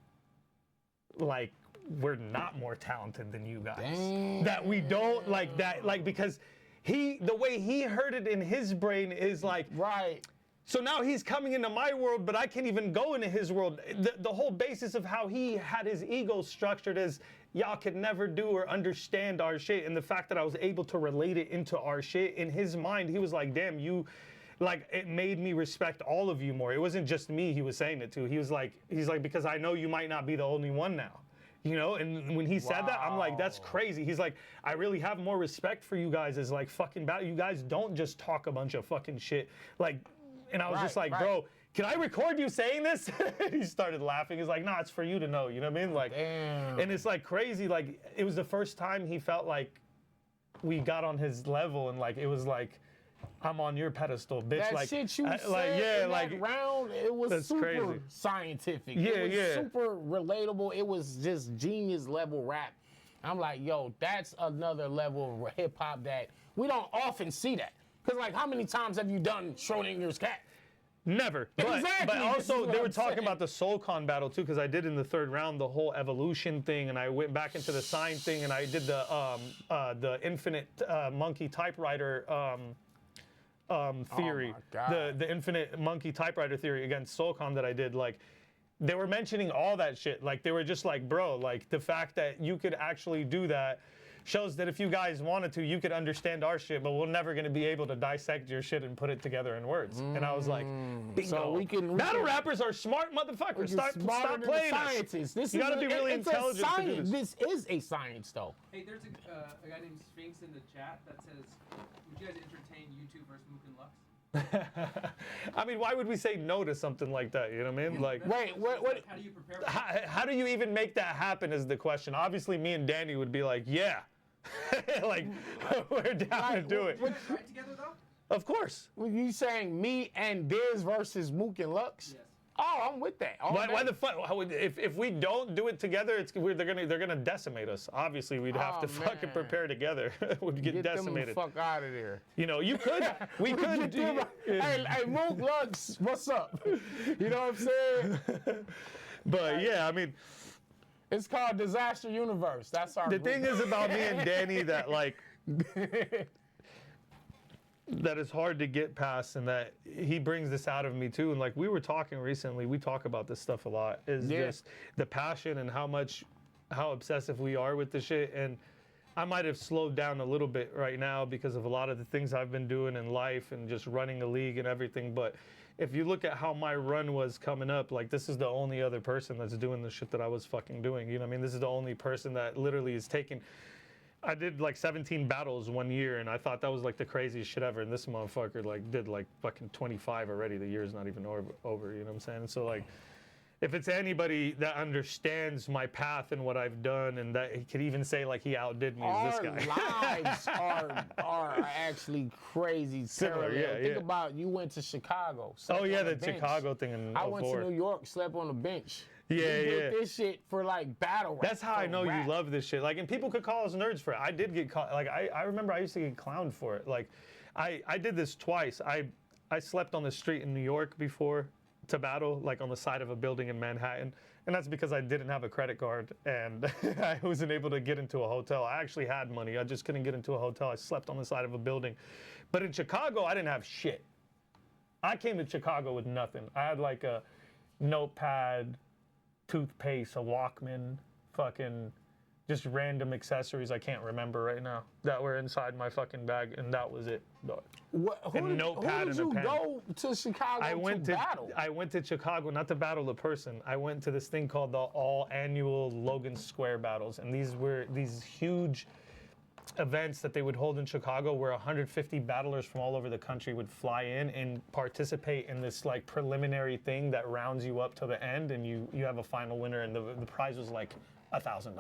[SPEAKER 1] like we're not more talented than you guys.
[SPEAKER 2] Damn.
[SPEAKER 1] That we don't like that, like, because the way he heard it in his brain is like,
[SPEAKER 2] Right.
[SPEAKER 1] so now he's coming into my world, but I can't even go into his world. The whole basis of how he had his ego structured is y'all could never do or understand our shit. And the fact that I was able to relate it into our shit, in his mind, he was like, damn, like, it made me respect all of you more. It wasn't just me he was saying it to. He's like, because I know you might not be the only one now. And when he said that, I'm like, that's crazy. He's like, I really have more respect for you guys as like fucking battle. You guys don't just talk a bunch of fucking shit. Like, and I was just like, bro, can I record you saying this? He started laughing. He's like, nah, it's for you to know. You know what I mean? Like,
[SPEAKER 2] Damn.
[SPEAKER 1] and it's like crazy. Like, it was the first time he felt like we got on his level, and like, it was like, I'm on your pedestal, bitch.
[SPEAKER 2] That
[SPEAKER 1] like,
[SPEAKER 2] shit you said
[SPEAKER 1] like, yeah,
[SPEAKER 2] in
[SPEAKER 1] like
[SPEAKER 2] that round, it was super
[SPEAKER 1] crazy.
[SPEAKER 2] scientific.
[SPEAKER 1] Yeah,
[SPEAKER 2] it was
[SPEAKER 1] yeah.
[SPEAKER 2] super relatable. It was just genius level rap. I'm like, yo, that's another level of hip hop that we don't often see that. Because like, how many times have you done Schrodinger's cat?
[SPEAKER 1] Never.
[SPEAKER 2] Exactly.
[SPEAKER 1] But also, they were
[SPEAKER 2] I'm
[SPEAKER 1] talking
[SPEAKER 2] saying.
[SPEAKER 1] about the SoulCon battle too, because I did in the third round the whole evolution thing, and I went back into the sign thing, and I did the infinite monkey typewriter theory,
[SPEAKER 2] my God.
[SPEAKER 1] the infinite monkey typewriter theory against SoulCon that I did. Like, they were mentioning all that shit. Like, they were just like, bro, like the fact that you could actually do that shows that if you guys wanted to, you could understand our shit, but we're never going to be able to dissect your shit and put it together in words. And I was like, bingo.
[SPEAKER 2] So we can
[SPEAKER 1] Battle rappers are smart motherfuckers. Stop playing us.
[SPEAKER 2] Scientists.
[SPEAKER 1] You got to be really intelligent to do this.
[SPEAKER 2] This is a science, though.
[SPEAKER 3] Hey, there's a guy named Sphinx in the chat that says, would you guys entertain YouTube versus Mook and Lux?
[SPEAKER 1] I mean, why would we say no to something like that? You know what I mean? Like,
[SPEAKER 2] Wait, what?
[SPEAKER 3] How do you prepare for
[SPEAKER 1] how do you even make that happen is the question. Obviously, me and Danny would be like, yeah. Like, we're down to do it.
[SPEAKER 3] You guys write together, though?
[SPEAKER 1] Of course.
[SPEAKER 2] Were you saying me and Diz versus Mook and Lux?
[SPEAKER 3] Yes.
[SPEAKER 2] Oh, I'm with that.
[SPEAKER 1] Why the fuck? If we don't do it together, they're gonna decimate us. Obviously, we'd have to fucking
[SPEAKER 2] man.
[SPEAKER 1] prepare together. We'd get decimated.
[SPEAKER 2] Them the fuck out of there.
[SPEAKER 1] You know, you could. We could.
[SPEAKER 2] Hey, Mook Lux, what's up? You know what I'm saying?
[SPEAKER 1] But yeah, I mean,
[SPEAKER 2] It's called Dizaster Universe. That's our
[SPEAKER 1] the
[SPEAKER 2] group.
[SPEAKER 1] thing is about me and Danny that like. That is hard to get past, and that he brings this out of me too. And like we were talking recently, we talk about this stuff a lot, is just the passion and how obsessive we are with the shit. And I might have slowed down a little bit right now because of a lot of the things I've been doing in life and just running a league and everything. But if you look at how my run was coming up, like this is the only other person that's doing the shit that I was fucking doing. You know what I mean? This is the only person that literally is taking. I did like 17 battles one year, and I thought that was like the craziest shit ever. And this motherfucker like did like fucking 25 already. The year's not even over. You know what I'm saying? So like, if it's anybody that understands my path and what I've done, and that he could even say like he outdid me, is this guy.
[SPEAKER 2] Our lives are actually crazy.
[SPEAKER 1] Similar,
[SPEAKER 2] parallel.
[SPEAKER 1] yeah,
[SPEAKER 2] Think
[SPEAKER 1] yeah.
[SPEAKER 2] about you went to Chicago.
[SPEAKER 1] Oh yeah,
[SPEAKER 2] slept on
[SPEAKER 1] the
[SPEAKER 2] a bench.
[SPEAKER 1] Chicago thing in
[SPEAKER 2] I went to
[SPEAKER 1] 04.
[SPEAKER 2] New York, slept on a bench.
[SPEAKER 1] Yeah,
[SPEAKER 2] we
[SPEAKER 1] yeah.
[SPEAKER 2] did this shit for like battle rap.
[SPEAKER 1] That's how I
[SPEAKER 2] for
[SPEAKER 1] know
[SPEAKER 2] rap.
[SPEAKER 1] you love this shit. Like, and people could call us nerds for it. I did get caught. Like, I remember I used to get clowned for it. Like, I did this twice. I slept on the street in New York before to battle, like on the side of a building in Manhattan. And that's because I didn't have a credit card and I wasn't able to get into a hotel. I actually had money. I just couldn't get into a hotel. I slept on the side of a building. But in Chicago, I didn't have shit. I came to Chicago with nothing. I had like a notepad, toothpaste, a Walkman, fucking just random accessories I can't remember right now that were inside my fucking bag, and that was it.
[SPEAKER 2] Who did you go to Chicago to battle?
[SPEAKER 1] I went to Chicago not to battle a person. I went to this thing called the all annual Logan Square battles, and these were these huge events that they would hold in Chicago where 150 battlers from all over the country would fly in and participate in this like preliminary thing that rounds you up to the end, and you have a final winner, and the prize was like $1,000.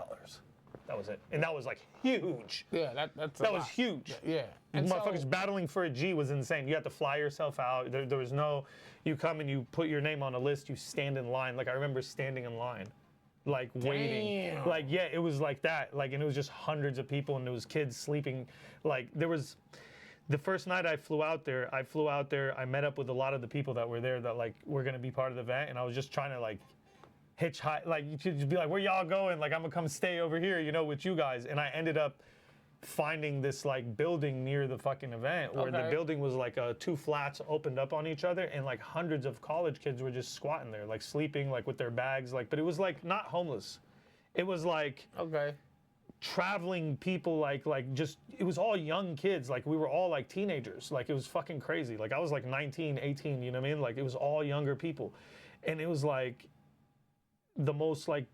[SPEAKER 1] That was it, and that was like huge.
[SPEAKER 2] Yeah,
[SPEAKER 1] that was huge.
[SPEAKER 2] Yeah,
[SPEAKER 1] and motherfuckers battling for a G was insane. You had to fly yourself out. There was no, you come and you put your name on a list. You stand in line. Like I remember standing in line, like waiting.
[SPEAKER 2] Damn.
[SPEAKER 1] Like yeah, it was like that. Like and it was just hundreds of people, and there was kids sleeping. Like there was. The first night I flew out there, I met up with a lot of the people that were there that like were gonna be part of the event, and I was just trying to like hitchhike, like you should just be like, where y'all going? Like I'm gonna come stay over here, you know, with you guys. And I ended up finding this like building near the fucking event where the building was like two flats opened up on each other, and like hundreds of college kids were just squatting there, like sleeping, like with their bags, like. But it was like not homeless, it was like traveling people, like just it was all young kids, like we were all like teenagers, like it was fucking crazy. Like I was like 19, 18, you know what I mean? Like it was all younger people, and it was like the most like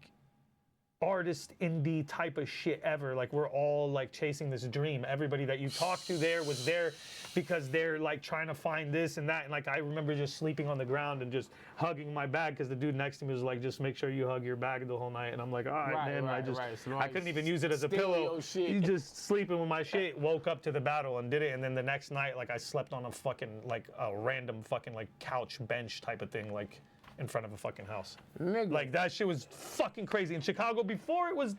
[SPEAKER 1] artist indie type of shit ever. Like we're all like chasing this dream. Everybody that you talked to there was there because they're like trying to find this and that. And like I remember just sleeping on the ground and just hugging my bag because the dude next to me was like, just make sure you hug your bag the whole night. And I'm like, all right, man. So I couldn't even use it as a pillow. You just sleeping with my shit. Woke up to the battle and did it. And then the next night, like I slept on a fucking like a random fucking like couch bench type of thing, like in front of a fucking house.
[SPEAKER 2] Nigga.
[SPEAKER 1] Like that shit was fucking crazy in Chicago before it was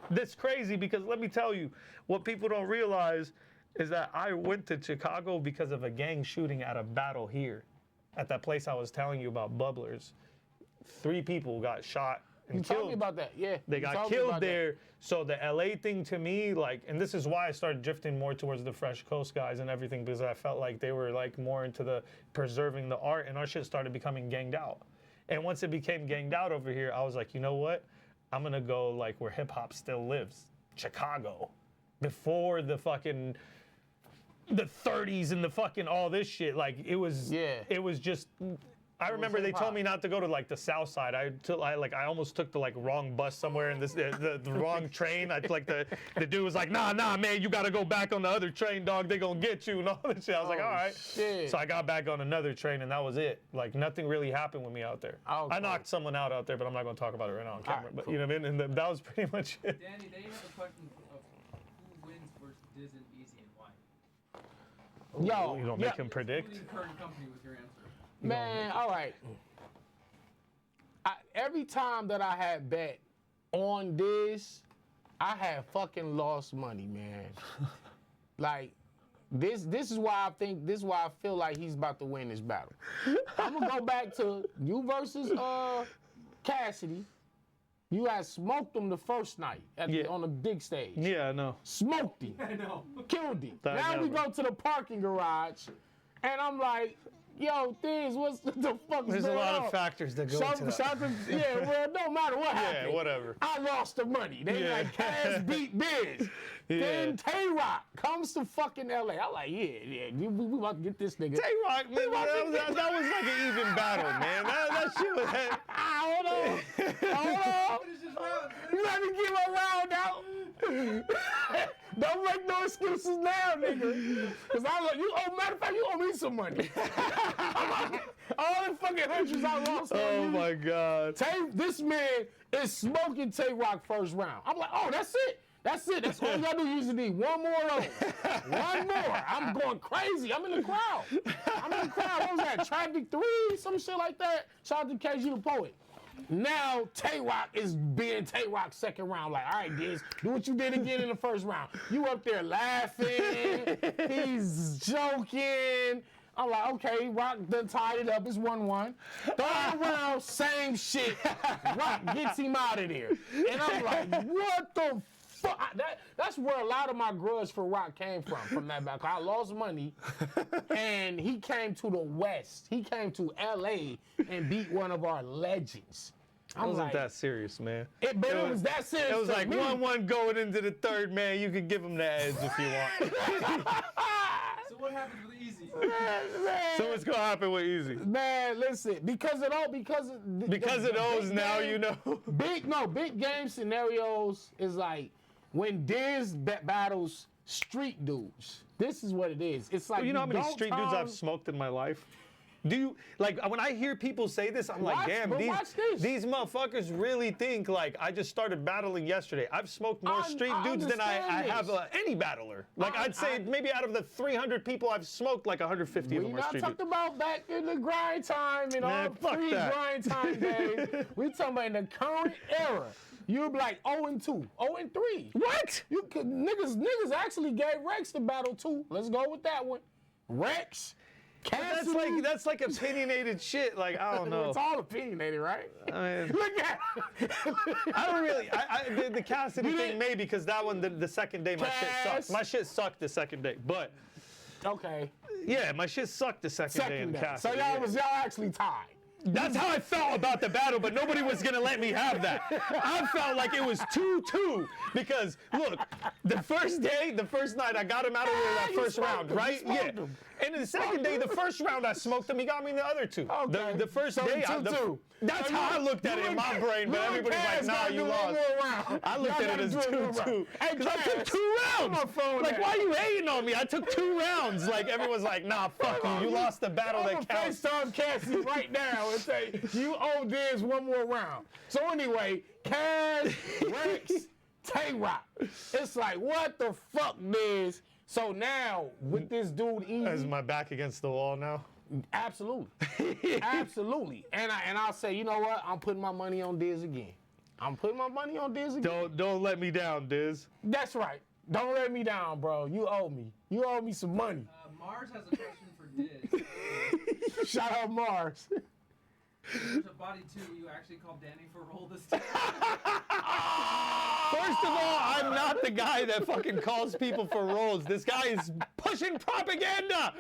[SPEAKER 1] this crazy, because let me tell you, what people don't realize is that I went to Chicago because of a gang shooting at a battle here at that place I was telling you about, Bubblers. 3 people got shot and killed.
[SPEAKER 2] Told me about that, yeah.
[SPEAKER 1] They got killed there. So the LA thing to me, like, and this is why I started drifting more towards the Fresh Coast guys and everything, because I felt like they were like more into the preserving the art, and our shit started becoming ganged out. And once it became ganged out over here, I was like, you know what? I'm gonna go like where hip hop still lives, Chicago, before the fucking the 30s and the fucking all this shit. Like it was, it was just. I remember they told me not to go to like the south side. I almost took the like wrong bus somewhere and the wrong train. The dude was like, nah, man, you gotta go back on the other train, dog. They gonna get you and all this shit. I was like, all right.
[SPEAKER 2] Shit.
[SPEAKER 1] So I got back on another train and that was it. Like nothing really happened with me out there. I knocked someone out there, but I'm not gonna talk about it right now on camera. But you know what I mean? And that was pretty much it.
[SPEAKER 3] Danny, they have a question of who wins versus Diz and Eazy and why.
[SPEAKER 2] Yo,
[SPEAKER 1] you don't make him predict.
[SPEAKER 3] Current company with your answer.
[SPEAKER 2] Man, all right. Every time that I had bet on this, I had fucking lost money, man. Like, this is why I feel like he's about to win this battle. I'm gonna go back to you versus Cassidy. You had smoked him the first night on the big stage.
[SPEAKER 1] Yeah, I know.
[SPEAKER 2] Smoked him.
[SPEAKER 3] I know.
[SPEAKER 2] Killed him. Now we go to the parking garage, and I'm like, yo, Diz, what's the fuck?
[SPEAKER 1] There's a lot of factors that go into that.
[SPEAKER 2] Yeah, well, no matter what happened.
[SPEAKER 1] Yeah, whatever.
[SPEAKER 2] I lost the money. They like, Cass beat Diz. Then Tay-Rock comes to fucking LA. I'm like, yeah, we about to get this nigga.
[SPEAKER 1] Tay-Rock, man, that was like an even battle, man. That shit was...
[SPEAKER 2] Hold on. You let me get my round out. Don't make no excuses now, nigga. Cause matter of fact, you owe me some money. All the fucking hundreds I lost.
[SPEAKER 1] Oh my God.
[SPEAKER 2] This man is smoking Tay-Rock first round. I'm like, oh, that's it. That's it. That's all y'all do. Usually need one more of those. One more. I'm going crazy. I'm in the crowd. What was that? Traffic 3? Some shit like that. Shout out to KG the Poet. Now Tay-Rock is being Tay-Rock second round. Like, all right, Diz, do what you did again in the first round. You up there laughing. He's joking. I'm like, okay, Rock done tied it up. It's 1-1. Third round, same shit. Rock gets him out of there. And I'm like, what the fuck? That's where a lot of my grudge for Rock came from that back. I lost money, and he came to the West. He came to L.A. and beat one of our legends.
[SPEAKER 1] It wasn't that serious, man.
[SPEAKER 2] It was that serious.
[SPEAKER 1] It was like 1-1 going into the third, man. You could give him the edge if you want.
[SPEAKER 3] So what happens with Eazy?
[SPEAKER 2] Man,
[SPEAKER 1] So what's gonna happen with Eazy?
[SPEAKER 2] man, listen, because of
[SPEAKER 1] those now, you know.
[SPEAKER 2] Big game scenarios is like when Diz battles street dudes. This is what it is. It's like,
[SPEAKER 1] Well, you know how many street dudes I've smoked in my life? Do you, like, when I hear people say this, I'm like, damn, these motherfuckers really think, like, I just started battling yesterday. I've smoked more street dudes than I have any battler. Like, I'd say maybe out of the 300 people I've smoked, like 150 of them are street dudes.
[SPEAKER 2] We not talking about back in the grind time and all pre-grind time days. We talking about in the current era. You'd be like 0-2, 0-3.
[SPEAKER 1] What?
[SPEAKER 2] You could, niggas actually gave Rex the battle too. Let's go with that one. Rex.
[SPEAKER 1] That's like opinionated shit. Like, I don't know.
[SPEAKER 2] It's all opinionated, right?
[SPEAKER 1] I mean,
[SPEAKER 2] Look at it.
[SPEAKER 1] I don't really. The Cassidy thing, maybe, because that one, the second day, my shit sucked. My shit sucked the second day, but.
[SPEAKER 2] Okay.
[SPEAKER 1] Yeah, my shit sucked the second day in Cassidy.
[SPEAKER 2] So y'all actually tied.
[SPEAKER 1] That's how I felt about the battle, but nobody was gonna let me have that. I felt like it was 2-2 because look, the first night I got him out of there that first round, right? Yeah. And the second day, the first round I smoked him, he got me in the other two.
[SPEAKER 2] Okay.
[SPEAKER 1] The first day, that's how I looked at it in my brain, but everybody's like, nah, you lost. I looked at it as 2-2. Because I took 2 rounds. Like, why are you hating on me? I took 2 rounds. Like, everyone's like, nah, fuck you. You lost the battle that counts.
[SPEAKER 2] I'm FaceTime Cassie right now and say, you owe Diz one more round. So anyway, Cass, Rex, Tay-Rock. It's like, what the fuck, Diz? So now, with this dude Eazy.
[SPEAKER 1] Is my back against the wall now?
[SPEAKER 2] Absolutely. Absolutely. And I'll say, you know what? I'm putting my money on Diz again.
[SPEAKER 1] Don't let me down, Diz.
[SPEAKER 2] That's right. Don't let me down, bro. You owe me. You owe me some money.
[SPEAKER 3] Mars has a question for Diz.
[SPEAKER 2] Shout out Mars.
[SPEAKER 3] There's a body too. You actually called Danny for roll this time.
[SPEAKER 1] First of all, I'm not the guy that fucking calls people for rolls. This guy is pushing propaganda.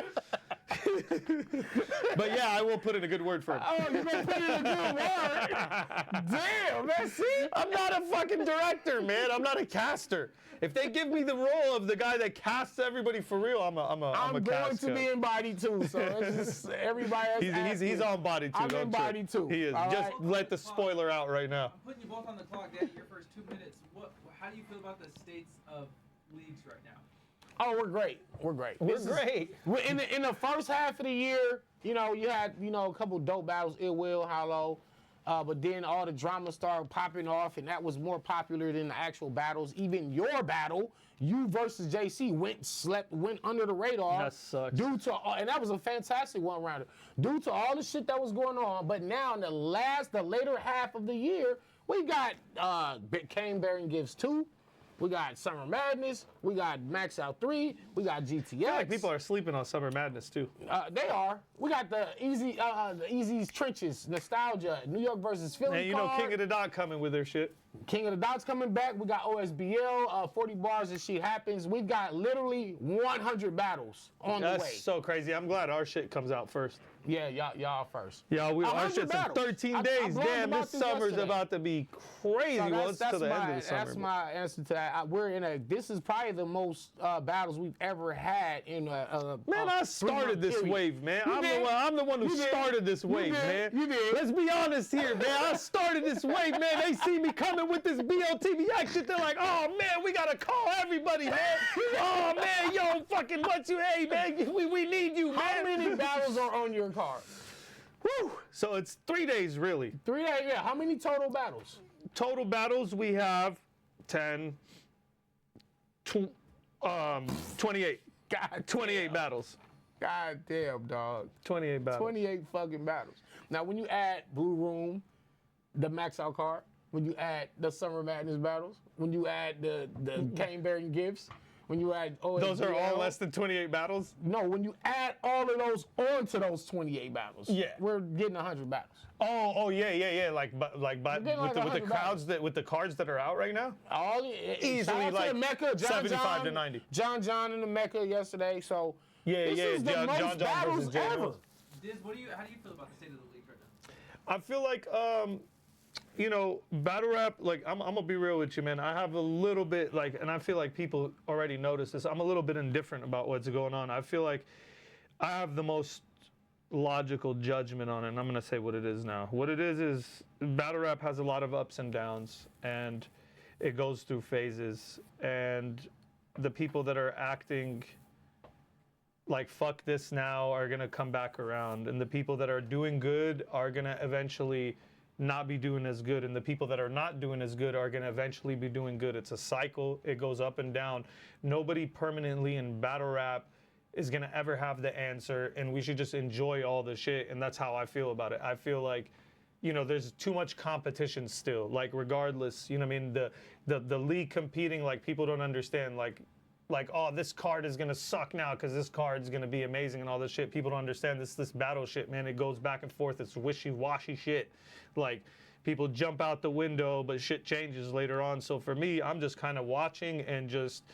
[SPEAKER 1] But yeah, I will put in a good word for him.
[SPEAKER 2] Oh, you're gonna put in a good word? Damn, that's it.
[SPEAKER 1] I'm not a fucking director, man. I'm not a caster. If they give me the role of the guy that casts everybody for real, I'm a
[SPEAKER 2] going to be in body too, so it's just everybody else.
[SPEAKER 1] He's on body too.
[SPEAKER 2] I'm in body too.
[SPEAKER 1] He is. Just let the spoiler out right now.
[SPEAKER 3] I'm putting you both on the clock, Danny. Your first 2 minutes. How do you feel about the states of leagues right now?
[SPEAKER 2] Oh, we're great. We're great. In the first half of the year, you know, you had a couple dope battles, Ill Will, Hollow. But then all the drama started popping off, and that was more popular than the actual battles. Even your battle, you versus JC, went under the radar.
[SPEAKER 1] That sucks.
[SPEAKER 2] And that was a fantastic one-rounder. Due to all the shit that was going on, but now in the later half of the year, we got Kane Baron Gives 2. We got Summer Madness. We got Max Out 3. We got GTX.
[SPEAKER 1] I feel like people are sleeping on Summer Madness too.
[SPEAKER 2] They are. We got the Eazy's Trenches, Nostalgia, New York versus Philly.
[SPEAKER 1] And you know King of the Dot coming with their shit.
[SPEAKER 2] King of the Dot's coming back. We got OSBL, 40 bars and shit happens. We've got literally 100 battles on the way.
[SPEAKER 1] That's so crazy. I'm glad our shit comes out first.
[SPEAKER 2] Yeah, y'all first.
[SPEAKER 1] Yeah, our shit's in 13 days. Damn, this summer's about to be crazy.
[SPEAKER 2] So
[SPEAKER 1] well, it's to the end of the summer.
[SPEAKER 2] That's my answer to that. This is probably the most battles we've ever had in a
[SPEAKER 1] Man, I started this wave, man. I'm the one who started this wave, man.
[SPEAKER 2] You did.
[SPEAKER 1] Let's be honest here, man. I started this wave, man. They see me coming with this BLTV action. They're like, oh, man, we got to call everybody, man. Oh, man, yo, fucking what you, hey, man, we need you, man.
[SPEAKER 2] How many battles are on your card?
[SPEAKER 1] Whew. So it's 3 days, really.
[SPEAKER 2] 3 days, yeah. How many total battles?
[SPEAKER 1] Total battles, we have 10, 28.
[SPEAKER 2] God
[SPEAKER 1] 28
[SPEAKER 2] damn.
[SPEAKER 1] battles.
[SPEAKER 2] God damn, dog.
[SPEAKER 1] 28 battles.
[SPEAKER 2] 28 fucking battles. Now, when you add Blue Room, the max out card, when you add the Summer Madness battles, when you add the Cane Bearing Gifts, when you add OSBL,
[SPEAKER 1] Those are all less than 28 battles?
[SPEAKER 2] No, when you add all of those onto those 28 battles,
[SPEAKER 1] Yeah.
[SPEAKER 2] we're getting 100 battles.
[SPEAKER 1] Oh, yeah. Like with the crowds with the cards that are out right now?
[SPEAKER 2] Easily, shout out to the Mecca,
[SPEAKER 1] 75 to 90.
[SPEAKER 2] John in the Mecca yesterday, so this
[SPEAKER 1] Yeah,
[SPEAKER 2] is the
[SPEAKER 1] John
[SPEAKER 2] most battles
[SPEAKER 1] versus Jay
[SPEAKER 2] ever.
[SPEAKER 1] Mills.
[SPEAKER 3] Diz, how do you feel about the state of the league right now?
[SPEAKER 1] I feel like, battle rap, like, I'm going to be real with you, man. I have a little bit, like, and I feel like people already notice this. I'm a little bit indifferent about what's going on. I feel like I have the most logical judgment on it, and I'm going to say what it is now. What it is battle rap has a lot of ups and downs, and it goes through phases. And the people that are acting like fuck this now are going to come back around, and the people that are doing good are going to eventually not be doing as good, and the people that are not doing as good are going to eventually be doing good. It's a cycle. It goes up and down. Nobody permanently in battle rap is going to ever have the answer, and we should just enjoy all the shit, and that's how I feel about it. I feel like, there's too much competition still. Like, regardless, what I mean? The league competing, like, people don't understand, like, oh, this card is gonna suck now because this card's gonna be amazing and all this shit. People don't understand this battle shit, man. It goes back and forth. It's wishy-washy shit. Like, people jump out the window, but shit changes later on. So for me, I'm just kind of watching and just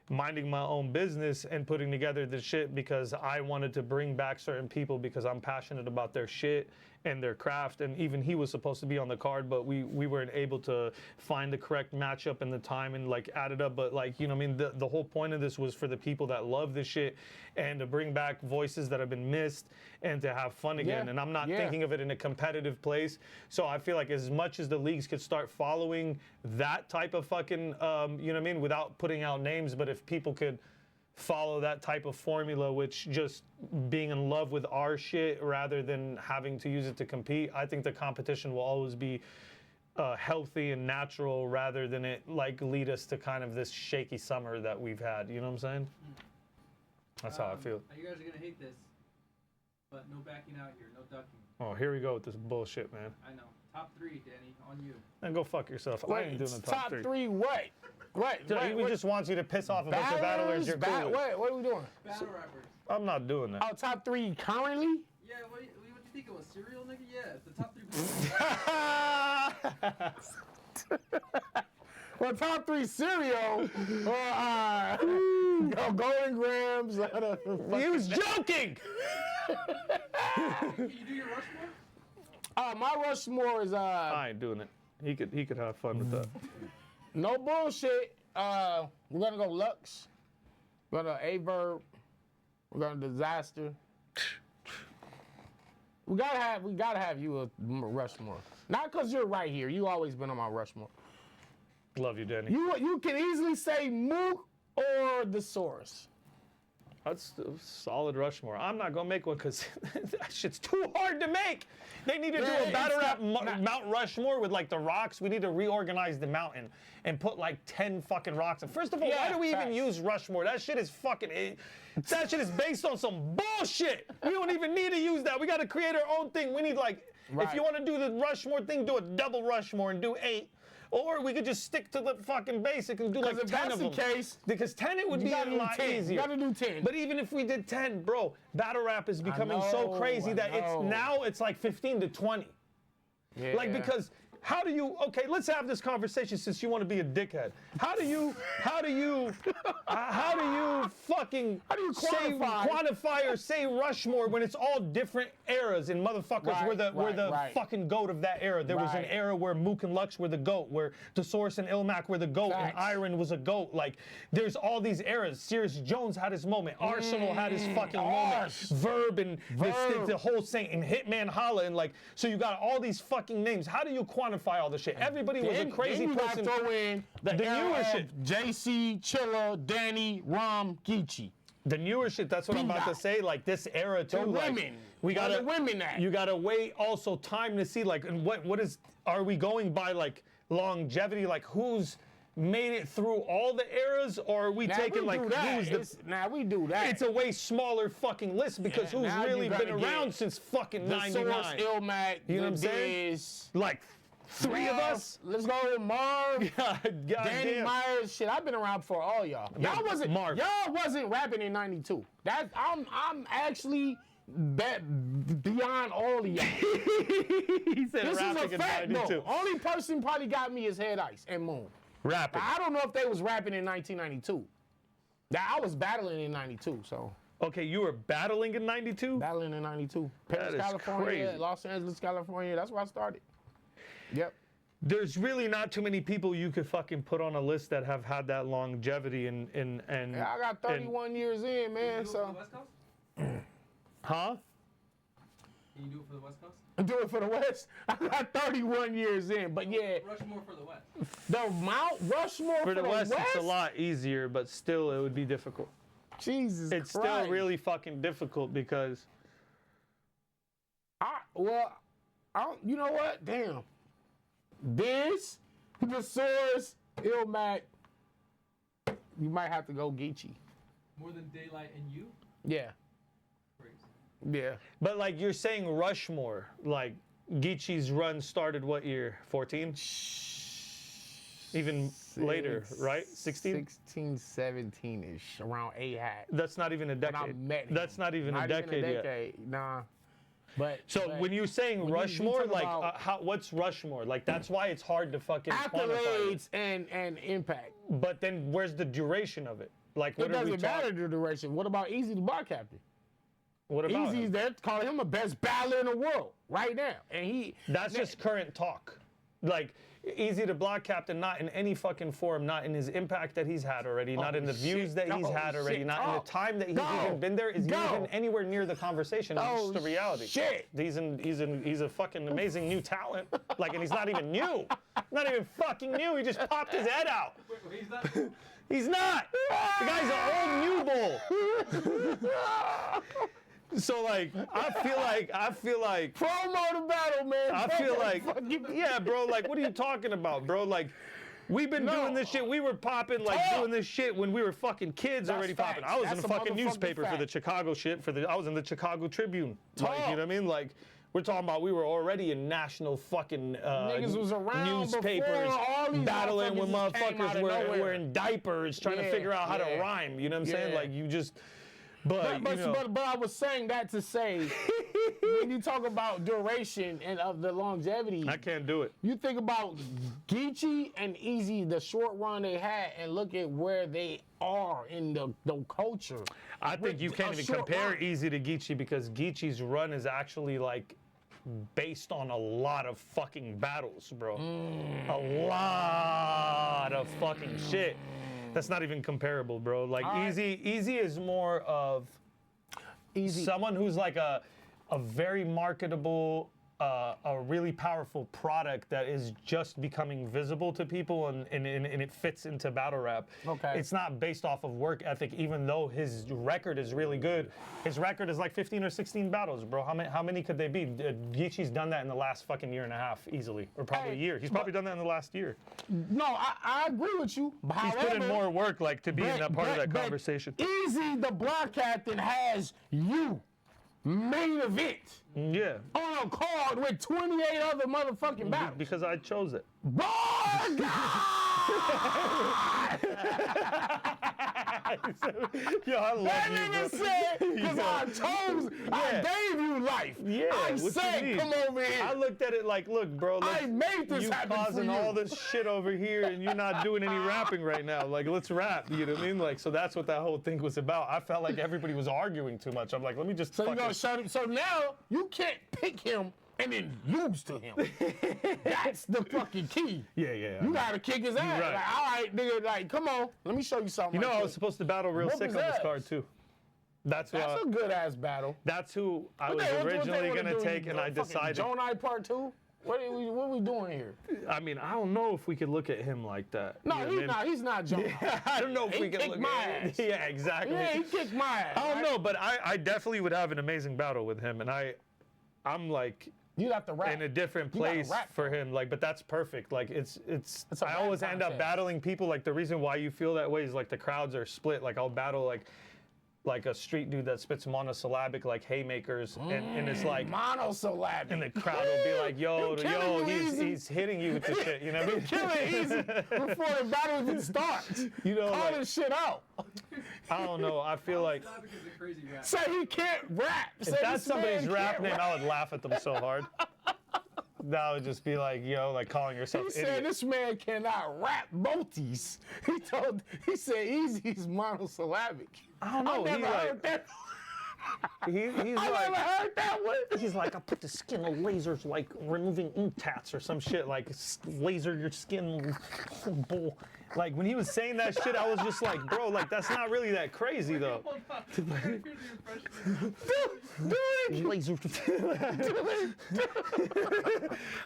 [SPEAKER 1] minding my own business and putting together the shit because I wanted to bring back certain people because I'm passionate about their shit and their craft. And even he was supposed to be on the card, but we weren't able to find the correct matchup and the time and like add it up. But like, the whole point of this was for the people that love this shit and to bring back voices that have been missed and to have fun again.
[SPEAKER 2] Yeah.
[SPEAKER 1] And I'm not thinking of it in a competitive place. So I feel like as much as the leagues could start following that type of fucking, without putting out names, but if people could follow that type of formula, which just being in love with our shit rather than having to use it to compete, I think the competition will always be healthy and natural rather than it like lead us to kind of this shaky summer that we've had. You know what I'm saying? That's how I feel.
[SPEAKER 3] You guys are going to hate this, but no backing out here, no ducking.
[SPEAKER 1] Oh, here we go with this bullshit, man.
[SPEAKER 3] I know. Top 3, Danny, on you.
[SPEAKER 1] And go fuck yourself. I ain't doing the top three.
[SPEAKER 2] Top 3 what?
[SPEAKER 1] He just wants you to piss off a bunch of battlers you're cool with.
[SPEAKER 2] What are we doing?
[SPEAKER 3] Battle rappers.
[SPEAKER 1] I'm not doing that.
[SPEAKER 2] Oh, top 3 currently?
[SPEAKER 3] Yeah, what do you think it was? Cereal, nigga? Yeah, it's the top 3.
[SPEAKER 2] Well, top 3 cereal. Golden Grams.
[SPEAKER 1] He was joking!
[SPEAKER 3] Can you do your Rushmore?
[SPEAKER 2] My Rushmore is
[SPEAKER 1] I ain't doing it. He could have fun with that.
[SPEAKER 2] no bullshit. We're gonna go Lux. We're gonna Averb. We're gonna Dizaster. We gotta have you a Rushmore. Not because you're right here. You always been on my Rushmore.
[SPEAKER 1] Love you, Danny.
[SPEAKER 2] You can easily say Mook or the Source.
[SPEAKER 1] That's a solid Rushmore. I'm not gonna make one because that shit's too hard to make. They need to do a battle rap Mount Rushmore with like the rocks. We need to reorganize the mountain and put like 10 fucking rocks. And first of all, why do we even use Rushmore? That shit is that shit is based on some bullshit. We don't even need to use that. We got to create our own thing. We need if you want to do the Rushmore thing, do a double Rushmore and do 8. Or we could just stick to the fucking basic and do like 10 of them.
[SPEAKER 2] Case,
[SPEAKER 1] because 10 it would be a lot easier.
[SPEAKER 2] You gotta do 10.
[SPEAKER 1] But even if we did 10, bro, battle rap is becoming so crazy that it's like 15 to 20.
[SPEAKER 2] Yeah.
[SPEAKER 1] Like, because how do you, okay, let's have this conversation since you want to be a dickhead. How do you fucking quantify or say Rushmore when it's all different eras and motherfuckers were the fucking GOAT of that era. There was an era where Mook and Lux were the GOAT, where DeSource and Ilmac were the GOAT, and Iron was a GOAT. Like, there's all these eras. Sirius Jones had his moment. Arsenal had his fucking moment. Verb and the whole Saint and Hitman Holla and like, so you got all these fucking names. How do you quantify all the shit? Everybody was a crazy person.
[SPEAKER 2] Throw in the
[SPEAKER 1] newer shit.
[SPEAKER 2] JC, Chilla, Danny, Rom, Geechee.
[SPEAKER 1] The newer shit, that's what I'm about to say. Like this era too.
[SPEAKER 2] The
[SPEAKER 1] like,
[SPEAKER 2] women.
[SPEAKER 1] We
[SPEAKER 2] Where
[SPEAKER 1] gotta
[SPEAKER 2] the women at?
[SPEAKER 1] You gotta wait also time to see like and what is are we going by like longevity? Like who's made it through all the eras, or are we taking like who's the
[SPEAKER 2] Now we do that.
[SPEAKER 1] it's a way smaller fucking list because who's
[SPEAKER 2] now you
[SPEAKER 1] really
[SPEAKER 2] gotta
[SPEAKER 1] been around since fucking
[SPEAKER 2] the
[SPEAKER 1] 99.
[SPEAKER 2] Source, Illmatic,
[SPEAKER 1] You know what I'm saying? Like 3 of us?
[SPEAKER 2] Let's go with Marv.
[SPEAKER 1] God
[SPEAKER 2] Danny
[SPEAKER 1] damn.
[SPEAKER 2] Myers, shit. I've been around for all y'all. Y'all wasn't rapping in '92. I'm actually beyond all of y'all.
[SPEAKER 1] He said
[SPEAKER 2] This is
[SPEAKER 1] rapping
[SPEAKER 2] a
[SPEAKER 1] in
[SPEAKER 2] fact,
[SPEAKER 1] 92.
[SPEAKER 2] though. Only person probably got me is Head Ice and Moon.
[SPEAKER 1] Rapping.
[SPEAKER 2] I don't know if they was rapping in 1992. Now I was battling in '92, so.
[SPEAKER 1] Okay, you were battling in 92?
[SPEAKER 2] Battling in '92.
[SPEAKER 1] That
[SPEAKER 2] Paris,
[SPEAKER 1] is
[SPEAKER 2] California,
[SPEAKER 1] crazy.
[SPEAKER 2] Los Angeles, California. That's where I started. Yep.
[SPEAKER 1] There's really not too many people you could fucking put on a list that have had that longevity and
[SPEAKER 2] Yeah, I got 31 years in, man.
[SPEAKER 3] Can you do it for the
[SPEAKER 2] So.
[SPEAKER 3] West Coast?
[SPEAKER 1] huh?
[SPEAKER 3] Can you do it for the West Coast?
[SPEAKER 2] Do it for the West. I got 31 years in, but yeah,
[SPEAKER 3] Rushmore for the West.
[SPEAKER 2] the Mount Rushmore
[SPEAKER 1] For the West, it's a lot easier, but still it would be difficult.
[SPEAKER 2] Jesus
[SPEAKER 1] It's
[SPEAKER 2] Christ.
[SPEAKER 1] still really fucking difficult because
[SPEAKER 2] You know what? Damn. This, the Source, Illmatic. You might have to go Geechee.
[SPEAKER 3] More than Daylight and You?
[SPEAKER 2] Yeah.
[SPEAKER 3] Crazy.
[SPEAKER 2] Yeah.
[SPEAKER 1] but like you're saying Rushmore, like Geechee's run started what year? 14? Even later, right? 16?
[SPEAKER 2] 16, 17-ish, around A-hat.
[SPEAKER 1] That's not even a
[SPEAKER 2] When I
[SPEAKER 1] decade.
[SPEAKER 2] met him.
[SPEAKER 1] That's not even a decade yet.
[SPEAKER 2] Nah. But
[SPEAKER 1] So when you're saying
[SPEAKER 2] when you
[SPEAKER 1] Rushmore,
[SPEAKER 2] talk
[SPEAKER 1] like
[SPEAKER 2] about
[SPEAKER 1] what's Rushmore? Like that's why it's hard to fucking quantify it.
[SPEAKER 2] accolades and impact.
[SPEAKER 1] But then where's the duration of it? Like what
[SPEAKER 2] It
[SPEAKER 1] are we
[SPEAKER 2] doesn't matter
[SPEAKER 1] talking?
[SPEAKER 2] the duration. What about Eazy the Block Captain?
[SPEAKER 1] What about
[SPEAKER 2] Eazy's
[SPEAKER 1] him?
[SPEAKER 2] there calling him the best battler in the world right now. And
[SPEAKER 1] That's just current talk. Like Eazy the Block Captain, not in any fucking form, not in his impact that he's had already, not in the views that he's had already, not in the time that he's even been there, is he even anywhere near the conversation. It's just the reality.
[SPEAKER 2] Shit.
[SPEAKER 1] He's a fucking amazing new talent. Like, and he's not even new. Not even fucking new. He just popped his head out.
[SPEAKER 3] Wait, he's not.
[SPEAKER 1] He's not. The guy's an old new bull. So like, I feel like
[SPEAKER 2] promo the battle, man.
[SPEAKER 1] I feel like, yeah, bro, like, what are you talking about, bro? Like, we've been doing this shit. We were popping, like, doing this shit when we were fucking kids already popping. I was in the fucking newspaper for the Chicago shit, I was in the Chicago Tribune. Like, you know what I mean? Like, we're talking about we were already in national fucking
[SPEAKER 2] Niggas was around
[SPEAKER 1] newspapers,
[SPEAKER 2] before all these
[SPEAKER 1] battling with
[SPEAKER 2] motherfuckers just came out of
[SPEAKER 1] motherfuckers
[SPEAKER 2] nowhere.
[SPEAKER 1] wearing diapers, trying to figure out how to rhyme. You know what I'm saying? Like, you just... But
[SPEAKER 2] I was saying that to say, when you talk about duration and of the longevity,
[SPEAKER 1] I can't do it.
[SPEAKER 2] you think about Geechee and Eazy, the short run they had, and look at where they are in the culture.
[SPEAKER 1] I think you can't even compare Eazy to Geechee because Geechee's run is actually like based on a lot of fucking battles, bro. A lot of fucking shit. That's not even comparable, bro. Like Eazy is more of someone who's like a very marketable, a really powerful product that is just becoming visible to people, and it fits into battle rap.
[SPEAKER 2] Okay.
[SPEAKER 1] It's not based off of work ethic, even though his record is really good. His record is like 15 or 16 battles, bro. How many could they be? Geechee's done that in the last fucking year and a half, easily, or probably a year. He's probably done that in the last year.
[SPEAKER 2] No, I agree with you.
[SPEAKER 1] He's put in more work, like, to be in that part of that conversation.
[SPEAKER 2] Eazy the Block Captain has you main event
[SPEAKER 1] Yeah.
[SPEAKER 2] on a card with 28 other motherfucking battles.
[SPEAKER 1] Because I chose it.
[SPEAKER 2] Boy,
[SPEAKER 1] Yo, I love
[SPEAKER 2] that
[SPEAKER 1] you,
[SPEAKER 2] nigga
[SPEAKER 1] bro.
[SPEAKER 2] said, because I gave you life.
[SPEAKER 1] Yeah,
[SPEAKER 2] I
[SPEAKER 1] what you
[SPEAKER 2] said,
[SPEAKER 1] mean?
[SPEAKER 2] come over here.
[SPEAKER 1] I looked at it like, look, bro,
[SPEAKER 2] I made this
[SPEAKER 1] you
[SPEAKER 2] happen for
[SPEAKER 1] causing
[SPEAKER 2] you.
[SPEAKER 1] all this shit over here, and you're not doing any rapping right now. Like, let's rap. You know what I mean? Like, so that's what that whole thing was about. I felt like everybody was arguing too much. I'm like, let me just.
[SPEAKER 2] So you gonna shut him. So now you can't pick him and then lose to him. That's the fucking key.
[SPEAKER 1] Yeah, yeah.
[SPEAKER 2] You gotta kick his ass.
[SPEAKER 1] right.
[SPEAKER 2] Like, all right, nigga, like, come on, let me show you something.
[SPEAKER 1] You know,
[SPEAKER 2] right
[SPEAKER 1] I was
[SPEAKER 2] quick.
[SPEAKER 1] supposed to battle real
[SPEAKER 2] Whoop
[SPEAKER 1] sick
[SPEAKER 2] his
[SPEAKER 1] on this
[SPEAKER 2] ass.
[SPEAKER 1] card too. That's
[SPEAKER 2] That's a good ass battle.
[SPEAKER 1] That's who I
[SPEAKER 2] What
[SPEAKER 1] was
[SPEAKER 2] they
[SPEAKER 1] originally
[SPEAKER 2] wanna
[SPEAKER 1] gonna
[SPEAKER 2] do?
[SPEAKER 1] take, and I
[SPEAKER 2] Fucking
[SPEAKER 1] decided.
[SPEAKER 2] Jonai Part 2? What are we doing here?
[SPEAKER 1] I mean, I don't know if we could look at him like that.
[SPEAKER 2] No,
[SPEAKER 1] You know what I
[SPEAKER 2] he's
[SPEAKER 1] mean?
[SPEAKER 2] not. He's not John.
[SPEAKER 1] I don't know if
[SPEAKER 2] He
[SPEAKER 1] we can
[SPEAKER 2] kicked
[SPEAKER 1] look
[SPEAKER 2] my
[SPEAKER 1] at
[SPEAKER 2] ass.
[SPEAKER 1] Yeah, exactly.
[SPEAKER 2] Yeah, he kicked my ass.
[SPEAKER 1] I don't know, but I definitely would have an amazing battle with him, and I'm like
[SPEAKER 2] You have to rap.
[SPEAKER 1] in a different
[SPEAKER 2] You gotta
[SPEAKER 1] place
[SPEAKER 2] rap,
[SPEAKER 1] for him. Like, but that's perfect. Like, it's
[SPEAKER 2] a
[SPEAKER 1] I
[SPEAKER 2] rap
[SPEAKER 1] always end up
[SPEAKER 2] contest.
[SPEAKER 1] battling people. Like, the reason why you feel that way is like the crowds are split. Like, I'll battle like a street dude that spits monosyllabic like haymakers, and it's like.
[SPEAKER 2] Monosyllabic.
[SPEAKER 1] And the crowd will be like, yo,
[SPEAKER 2] killing you, Eazy.
[SPEAKER 1] he's hitting you with the shit, you know what I mean?
[SPEAKER 2] Kill it easy before the battle even starts.
[SPEAKER 1] You know,
[SPEAKER 2] Call
[SPEAKER 1] like,
[SPEAKER 2] this shit out.
[SPEAKER 1] I don't know. I feel like
[SPEAKER 3] Slavic is a crazy rap.
[SPEAKER 2] Say he can't rap. Say
[SPEAKER 1] if that's
[SPEAKER 2] this man
[SPEAKER 1] somebody's rap
[SPEAKER 2] can't
[SPEAKER 1] name,
[SPEAKER 2] rap.
[SPEAKER 1] I would laugh at them so hard. That would just be like, yo, like calling yourself
[SPEAKER 2] He
[SPEAKER 1] idiot.
[SPEAKER 2] said this man cannot rap multis. He said Eazy's monosyllabic.
[SPEAKER 1] I don't know.
[SPEAKER 2] I never
[SPEAKER 1] He
[SPEAKER 2] heard
[SPEAKER 1] like,
[SPEAKER 2] that.
[SPEAKER 1] he's
[SPEAKER 2] I never
[SPEAKER 1] like,
[SPEAKER 2] heard that one.
[SPEAKER 1] he's like, I put the skin of lasers like removing ink tats or some shit, like laser your skin. Bull. Like when he was saying that shit, I was just like, bro, like that's not really that crazy though.
[SPEAKER 3] Hold on. Here's the impression.
[SPEAKER 1] Laser.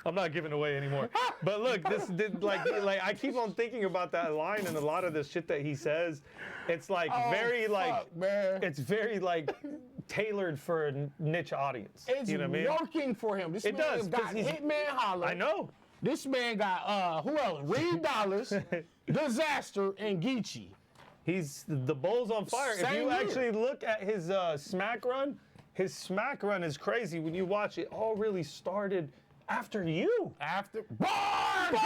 [SPEAKER 1] I'm not giving away anymore. But look, this did like I keep on thinking about that line and a lot of the shit that he says. It's like very like
[SPEAKER 2] man.
[SPEAKER 1] it's very like tailored for a niche audience.
[SPEAKER 2] It's
[SPEAKER 1] you know what I mean?
[SPEAKER 2] working for him. This
[SPEAKER 1] It
[SPEAKER 2] man
[SPEAKER 1] does,
[SPEAKER 2] got
[SPEAKER 1] 'cause he's-
[SPEAKER 2] Hitman Holler.
[SPEAKER 1] I know.
[SPEAKER 2] This man got who else? Reed Dollars, Dizaster, and Geechee.
[SPEAKER 1] He's the bull's on fire. If
[SPEAKER 2] Same
[SPEAKER 1] you
[SPEAKER 2] here.
[SPEAKER 1] actually look at his smack run, his smack run is crazy. When you watch it, all really started after you.
[SPEAKER 2] After Barga!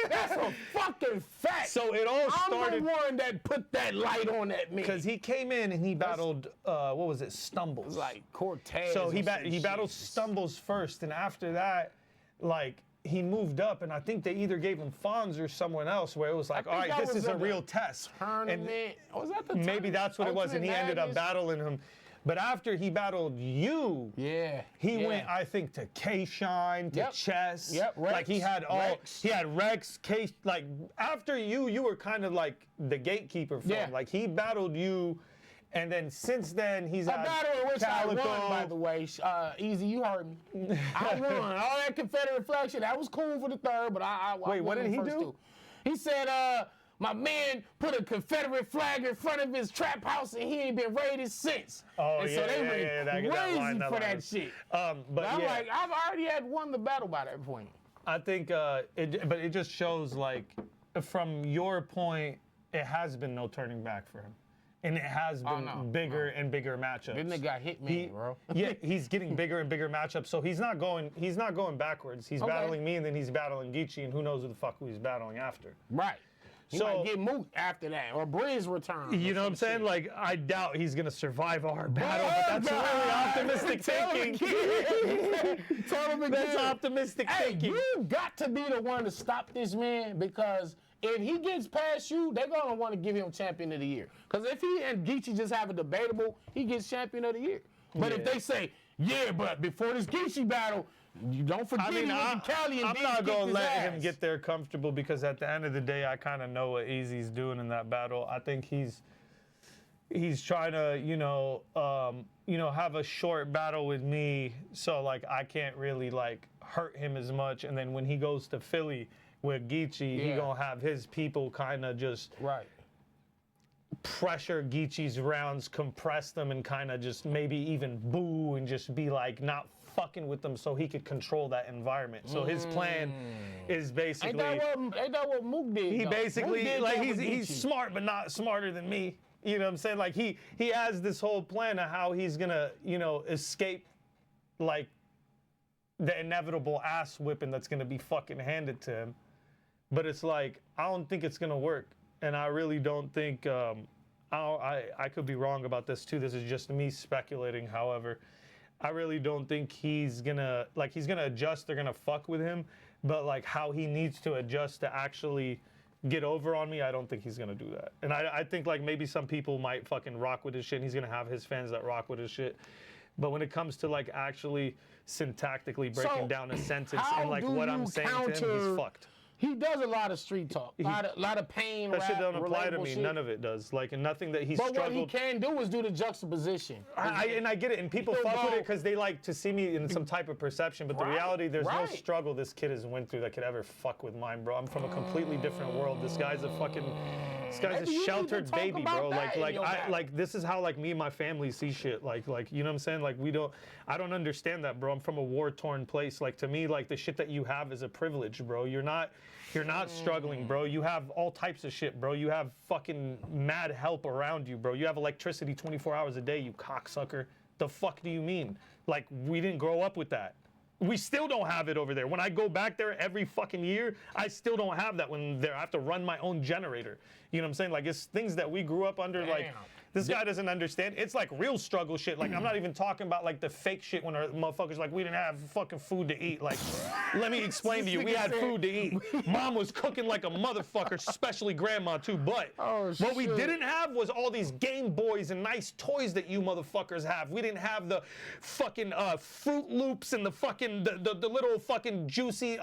[SPEAKER 2] That's a fucking fact.
[SPEAKER 1] So it all
[SPEAKER 2] I'm
[SPEAKER 1] started
[SPEAKER 2] the one that put that light on that man.
[SPEAKER 1] because he came in and he battled what was it, Stumbles.
[SPEAKER 2] like Cortez.
[SPEAKER 1] So
[SPEAKER 2] or
[SPEAKER 1] he
[SPEAKER 2] some shit.
[SPEAKER 1] battled Stumbles first, and after that, like he moved up, and I think they either gave him Fonz or someone else, where it was like,
[SPEAKER 2] think
[SPEAKER 1] all right,
[SPEAKER 2] that
[SPEAKER 1] this
[SPEAKER 2] was
[SPEAKER 1] is a
[SPEAKER 2] in the
[SPEAKER 1] real test.
[SPEAKER 2] Tournament. Was that the
[SPEAKER 1] Maybe
[SPEAKER 2] tournament?
[SPEAKER 1] that's what it was, and he ended up
[SPEAKER 2] Ultimate
[SPEAKER 1] battling him. But after he battled you,
[SPEAKER 2] Yeah.
[SPEAKER 1] he
[SPEAKER 2] yeah.
[SPEAKER 1] went, I think, to K-Shine, to
[SPEAKER 2] Yep.
[SPEAKER 1] Chess.
[SPEAKER 2] Yep,
[SPEAKER 1] Like he
[SPEAKER 2] Rex.
[SPEAKER 1] had all,
[SPEAKER 2] Rex.
[SPEAKER 1] he had Rex, K. Like after you were kind of like the gatekeeper for
[SPEAKER 2] Yeah.
[SPEAKER 1] him. Like he battled you, and then since then he's
[SPEAKER 2] A
[SPEAKER 1] had
[SPEAKER 2] battle in which
[SPEAKER 1] Calico.
[SPEAKER 2] I won, by the way. Easy, you heard me. I won. All that Confederate flag shit, that was cool for the third, but I
[SPEAKER 1] Wait, what
[SPEAKER 2] won
[SPEAKER 1] did
[SPEAKER 2] the
[SPEAKER 1] he
[SPEAKER 2] first
[SPEAKER 1] do?
[SPEAKER 2] two. He said, my man put a Confederate flag in front of his trap house and he ain't been raided since.
[SPEAKER 1] Oh,
[SPEAKER 2] and
[SPEAKER 1] yeah,
[SPEAKER 2] so they
[SPEAKER 1] yeah,
[SPEAKER 2] went
[SPEAKER 1] yeah, that
[SPEAKER 2] crazy
[SPEAKER 1] line, that
[SPEAKER 2] for
[SPEAKER 1] line.
[SPEAKER 2] that shit.
[SPEAKER 1] But
[SPEAKER 2] I'm
[SPEAKER 1] yeah,
[SPEAKER 2] like, I've already had won the battle by that point.
[SPEAKER 1] I think but it just shows like from your point, it has been no turning back for him, and it has been
[SPEAKER 2] no,
[SPEAKER 1] bigger and bigger matchups.
[SPEAKER 2] This nigga got hit me, bro.
[SPEAKER 1] Yeah, he's getting bigger and bigger matchups, so he's not going backwards. He's
[SPEAKER 2] Okay.
[SPEAKER 1] battling me, and then he's battling Geechee, and who knows who the fuck he's battling after.
[SPEAKER 2] Right. He
[SPEAKER 1] So-
[SPEAKER 2] might get moot after that, or Breeze return.
[SPEAKER 1] You know what I'm saying? Like, I doubt he's gonna survive our battle, but that's really optimistic thinking.
[SPEAKER 2] Tell him again.
[SPEAKER 1] That's optimistic
[SPEAKER 2] Hey,
[SPEAKER 1] thinking.
[SPEAKER 2] you got to be the one to stop this man, because if he gets past you, they're gonna want to give him champion of the year. Because if he and Geechee just have a debatable, he gets champion of the year. But if
[SPEAKER 1] Yeah.
[SPEAKER 2] they say, yeah, but before this Geechee battle, you don't forget
[SPEAKER 1] I mean,
[SPEAKER 2] he went to Cali and
[SPEAKER 1] I'm
[SPEAKER 2] Deez
[SPEAKER 1] not
[SPEAKER 2] kicked
[SPEAKER 1] gonna
[SPEAKER 2] his
[SPEAKER 1] let
[SPEAKER 2] ass.
[SPEAKER 1] him get there comfortable, because at the end of the day, I kind of know what Eazy's doing in that battle. I think he's trying to, have a short battle with me, so like I can't really like hurt him as much. And then when he goes to Philly with Geechee, he
[SPEAKER 2] Yeah.
[SPEAKER 1] gonna have his people kind of just
[SPEAKER 2] Right.
[SPEAKER 1] pressure Geechee's rounds, compress them, and kind of just maybe even boo and just be like not fucking with them, so he could control that environment. So his plan is
[SPEAKER 2] Ain't
[SPEAKER 1] basically
[SPEAKER 2] that what Mook did?
[SPEAKER 1] he
[SPEAKER 2] though?
[SPEAKER 1] basically
[SPEAKER 2] Mook did
[SPEAKER 1] like
[SPEAKER 2] that
[SPEAKER 1] he's
[SPEAKER 2] with
[SPEAKER 1] he's
[SPEAKER 2] Geechee.
[SPEAKER 1] smart but not smarter than me. You know what I'm saying? Like he has this whole plan of how he's gonna escape like the inevitable ass whipping that's gonna be fucking handed to him. But it's like I don't think it's gonna work, and I really don't think. I could be wrong about this too. This is just me speculating. However, I really don't think he's gonna adjust. They're gonna fuck with him, but like how he needs to adjust to actually get over on me, I don't think he's gonna do that. And I think like maybe some people might fucking rock with his shit, and he's gonna have his fans that rock with his shit. But when it comes to like actually syntactically breaking
[SPEAKER 2] So,
[SPEAKER 1] down a sentence
[SPEAKER 2] how
[SPEAKER 1] and like
[SPEAKER 2] do
[SPEAKER 1] what I'm
[SPEAKER 2] you
[SPEAKER 1] saying to him,
[SPEAKER 2] counter
[SPEAKER 1] he's fucked.
[SPEAKER 2] He does a lot of street talk, a lot of pain.
[SPEAKER 1] That
[SPEAKER 2] rap,
[SPEAKER 1] shit don't apply to me.
[SPEAKER 2] shit.
[SPEAKER 1] None of it does. Like, and nothing that he
[SPEAKER 2] But
[SPEAKER 1] struggled.
[SPEAKER 2] what he can do is do the juxtaposition.
[SPEAKER 1] And I get it, and people
[SPEAKER 2] He'll
[SPEAKER 1] fuck with
[SPEAKER 2] go-
[SPEAKER 1] it because they like to see me in some type of perception. But the
[SPEAKER 2] Right,
[SPEAKER 1] reality, there's no
[SPEAKER 2] right.
[SPEAKER 1] struggle this kid has went through that could ever fuck with mine, bro. I'm from a completely different world. This guy's
[SPEAKER 2] Maybe
[SPEAKER 1] a
[SPEAKER 2] you need to
[SPEAKER 1] sheltered
[SPEAKER 2] talk
[SPEAKER 1] baby,
[SPEAKER 2] about
[SPEAKER 1] bro.
[SPEAKER 2] that in your battle.
[SPEAKER 1] Like this is how like me and my family see shit. Like you know what I'm saying? Like I don't understand that, bro. I'm from a war-torn place. Like to me, like the shit that you have is a privilege, bro. You're not struggling, bro. You have all types of shit, bro. You have fucking mad help around you, bro. You have electricity 24 hours a day, you cocksucker. The fuck do you mean? Like, we didn't grow up with that. We still don't have it over there. When I go back there every fucking year, I still don't have that when there. I have to run my own generator. You know what I'm saying? Like, it's things that we grew up under, like, this guy doesn't understand. It's like real struggle shit. Like, I'm not even talking about like the fake shit when our motherfuckers like, we didn't have fucking food to eat. Like, let me explain to you. We had food to eat. Mom was cooking like a motherfucker, especially grandma too. But what we didn't have was all these Game Boys and nice toys that you motherfuckers have. We didn't have the fucking Fruit Loops and the fucking, the little fucking juicy,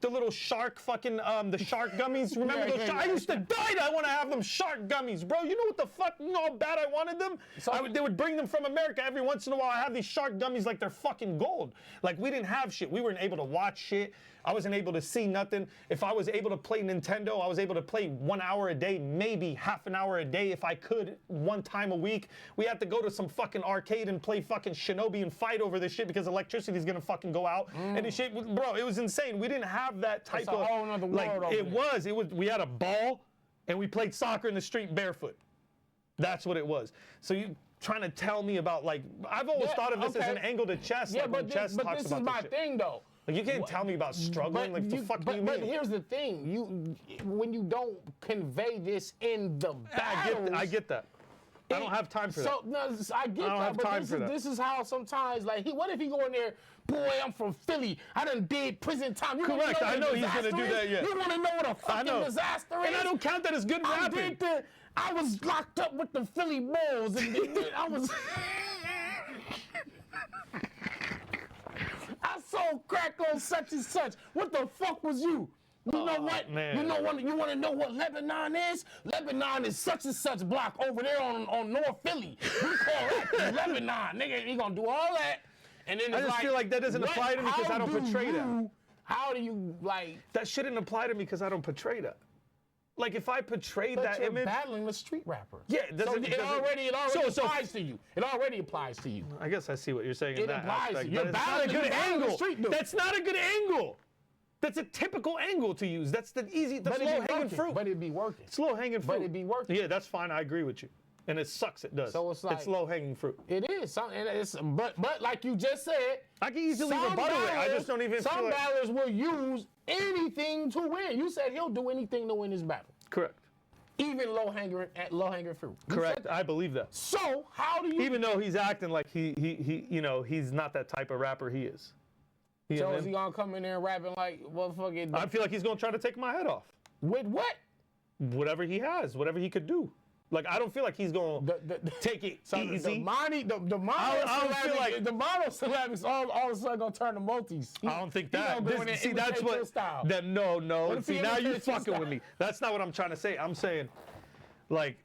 [SPEAKER 1] the little shark fucking, the shark gummies. Remember those? I used to die. I want to have them shark gummies, bro. You know what the fuck? You know how bad I wanted them? They would bring them from America every once in a while. I have these shark gummies like they're fucking gold. Like, we didn't have shit. We weren't able to watch shit. I wasn't able to see nothing. If I was able to play Nintendo, I was able to play 1 hour a day, maybe half an hour a day if I could, one time a week. We had to go to some fucking arcade and play fucking Shinobi and fight over this shit because electricity's gonna fucking go out. And this shit, bro, it was insane. We didn't have that type of,
[SPEAKER 2] a whole nother
[SPEAKER 1] like,
[SPEAKER 2] world over
[SPEAKER 1] it was, we had a ball and we played soccer in the street barefoot. That's what it was. So you trying to tell me about, like, I've always thought of this as an angle to chess.
[SPEAKER 2] Yeah,
[SPEAKER 1] like
[SPEAKER 2] but
[SPEAKER 1] when chess talks
[SPEAKER 2] this
[SPEAKER 1] about
[SPEAKER 2] is my
[SPEAKER 1] shit.
[SPEAKER 2] thing, though.
[SPEAKER 1] Like, you can't tell me about struggling. Like, the fuck do you mean?
[SPEAKER 2] But here's the thing: when you don't convey this in the battles,
[SPEAKER 1] I get that. I don't have time for that.
[SPEAKER 2] So no, I get
[SPEAKER 1] don't
[SPEAKER 2] that.
[SPEAKER 1] have
[SPEAKER 2] But
[SPEAKER 1] time for that.
[SPEAKER 2] this is how sometimes, like, what if he go in there? Boy, I'm from Philly. I done did prison time. You
[SPEAKER 1] Correct. I know he's gonna do that. Yeah.
[SPEAKER 2] You want to know what a fucking disaster is?
[SPEAKER 1] And I don't count that as good rapping.
[SPEAKER 2] I was locked up with the Philly Bulls, and I was. I sold crack on such and such. What the fuck was you? You know what?
[SPEAKER 1] Man.
[SPEAKER 2] You know what? You want to know what Lebanon is? Lebanon is such and such block over there on North Philly. We call that Lebanon. Nigga, he gonna do all that. And then
[SPEAKER 1] I just feel like that doesn't apply to me because I don't portray that.
[SPEAKER 2] How do you, like...
[SPEAKER 1] That shouldn't apply to me because I don't portray that. Like, if I portrayed that
[SPEAKER 2] you're
[SPEAKER 1] image...
[SPEAKER 2] battling the street rapper.
[SPEAKER 1] Yeah, it doesn't...
[SPEAKER 2] It already applies to you. It already applies to you.
[SPEAKER 1] I guess I see what you're saying
[SPEAKER 2] It
[SPEAKER 1] in that
[SPEAKER 2] applies to
[SPEAKER 1] aspect.
[SPEAKER 2] you.
[SPEAKER 1] But
[SPEAKER 2] You're
[SPEAKER 1] it's not a
[SPEAKER 2] battling
[SPEAKER 1] good
[SPEAKER 2] the
[SPEAKER 1] angle.
[SPEAKER 2] street dude.
[SPEAKER 1] That's not a good angle. That's a typical angle to use. That's the low-hanging fruit.
[SPEAKER 2] But it'd be working.
[SPEAKER 1] It's low-hanging fruit.
[SPEAKER 2] But it'd be working.
[SPEAKER 1] Yeah, that's fine. I agree with you. And it sucks. It does.
[SPEAKER 2] So it's like...
[SPEAKER 1] It's low-hanging fruit.
[SPEAKER 2] It is. But like you just said...
[SPEAKER 1] I can easily rebuttal it. I just don't even feel
[SPEAKER 2] Some
[SPEAKER 1] like...
[SPEAKER 2] battlers will use anything to win. You said he'll do anything to win his battle.
[SPEAKER 1] Correct.
[SPEAKER 2] Even low-hanging fruit.
[SPEAKER 1] Correct. I believe that.
[SPEAKER 2] So how do you...
[SPEAKER 1] Even though he's acting like he you know, he's not that type of rapper he is.
[SPEAKER 2] So is he gonna come in there and rapping like motherfucking...
[SPEAKER 1] I feel like he's gonna try to take my head off.
[SPEAKER 2] With what?
[SPEAKER 1] Whatever he has, whatever he could do. Like, I don't feel like he's gonna take it easy.
[SPEAKER 2] The monosyllabics all of a sudden gonna turn to multis.
[SPEAKER 1] I don't think that. See, that's what. No. See, now you fucking with me. That's not what I'm trying to say. I'm saying, like,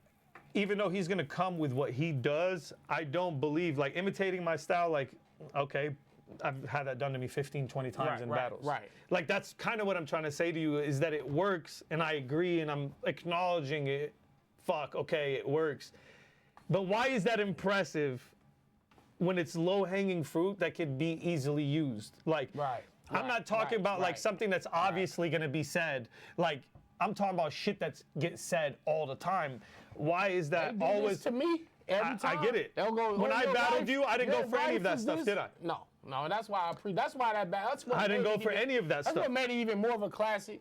[SPEAKER 1] even though he's gonna come with what he does, I don't believe, like, imitating my style, like, okay, I've had that done to me 15, 20 times in battles.
[SPEAKER 2] Right.
[SPEAKER 1] Like, that's kind of what I'm trying to say to you, is that it works, and I agree, and I'm acknowledging it. Fuck, okay, it works. But why is that impressive when it's low-hanging fruit that could be easily used? Like, I'm not talking about like something that's obviously gonna be said. Like, I'm talking about shit that gets said all the time. Why is that always
[SPEAKER 2] to me? Every time.
[SPEAKER 1] I get it.
[SPEAKER 2] They'll go,
[SPEAKER 1] when I battled you, I didn't go for any of that stuff, did I?
[SPEAKER 2] No, that's why that's why
[SPEAKER 1] I didn't go for any of that stuff.
[SPEAKER 2] That's what made it even more of a classic.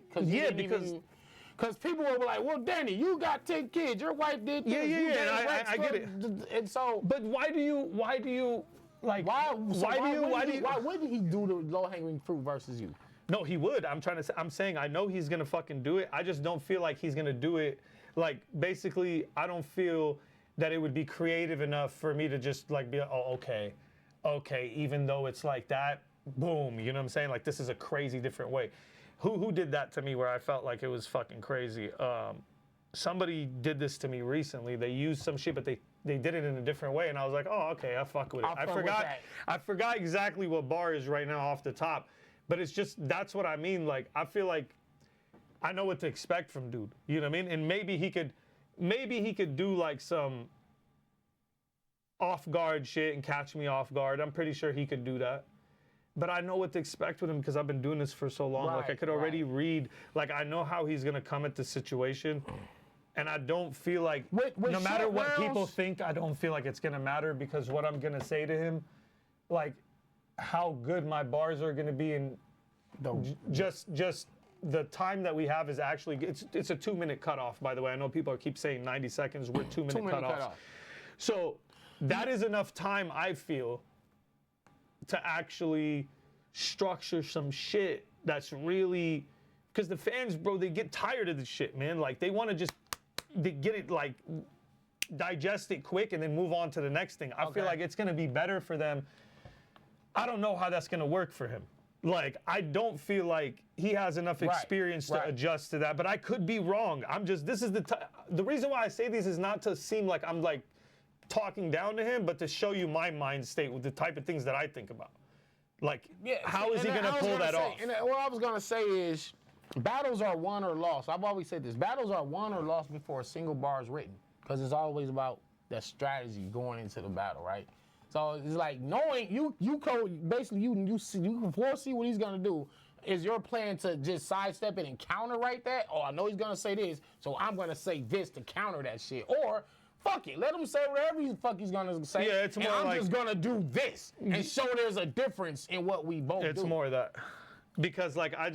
[SPEAKER 2] Because people were like, well, Danny, you got 10 kids. Your wife did this.
[SPEAKER 1] Yeah. I get it.
[SPEAKER 2] And so,
[SPEAKER 1] but why do you like? Why
[SPEAKER 2] wouldn't he do the low-hanging fruit versus you?
[SPEAKER 1] No, he would. I'm saying I know he's gonna fucking do it. I just don't feel like he's gonna do it. Like, basically, I don't feel that it would be creative enough for me to just like be, oh, okay, even though it's like that, boom, you know what I'm saying? Like, this is a crazy different way. who did that to me where I felt like it was fucking crazy. Somebody did this to me recently. They used some shit, but they did it in a different way, and I was like, oh, okay, I fuck with it. I forgot exactly what bar is right now off the top, but it's just, that's what I mean. Like, I feel like I know what to expect from dude. You know what I mean? And maybe he could do like some off guard shit and catch me off guard. I'm pretty sure he could do that. But I know what to expect with him because I've been doing this for so long. Like I could already read, like I know how he's gonna come at the situation. And I don't feel like, no matter what people think, I don't feel like it's gonna matter because what I'm gonna say to him, like how good my bars are gonna be, and just the time that we have is actually, it's a 2-minute cutoff, by the way. I know people keep saying 90 seconds, we're 2-minute cutoffs. So that is enough time, I feel, to actually structure some shit that's really, because the fans, bro, they get tired of this shit, man. Like they want to just get it, like digest it quick and then move on to the next thing. I feel like it's gonna be better for them. I don't know how that's gonna work for him. Like I don't feel like he has enough experience to adjust to that, but I could be wrong. I'm just, this is the reason why I say this is not to seem like I'm like talking down to him, but to show you my mind state with the type of things that I think about. Like, how is he going to pull that off?
[SPEAKER 2] And what I was going to say is, battles are won or lost. I've always said this. Battles are won or lost before a single bar is written, because it's always about that strategy going into the battle, right? So it's like knowing you basically you can foresee what he's going to do. Is your plan to just sidestep it and counter-right that? Oh, I know he's going to say this, so I'm going to say this to counter that shit. Or fuck it, let him say whatever the fuck he's gonna say.
[SPEAKER 1] Yeah, it's more
[SPEAKER 2] and I'm
[SPEAKER 1] like,
[SPEAKER 2] just gonna do this and show there's a difference in what we both do.
[SPEAKER 1] It's more of that, because like I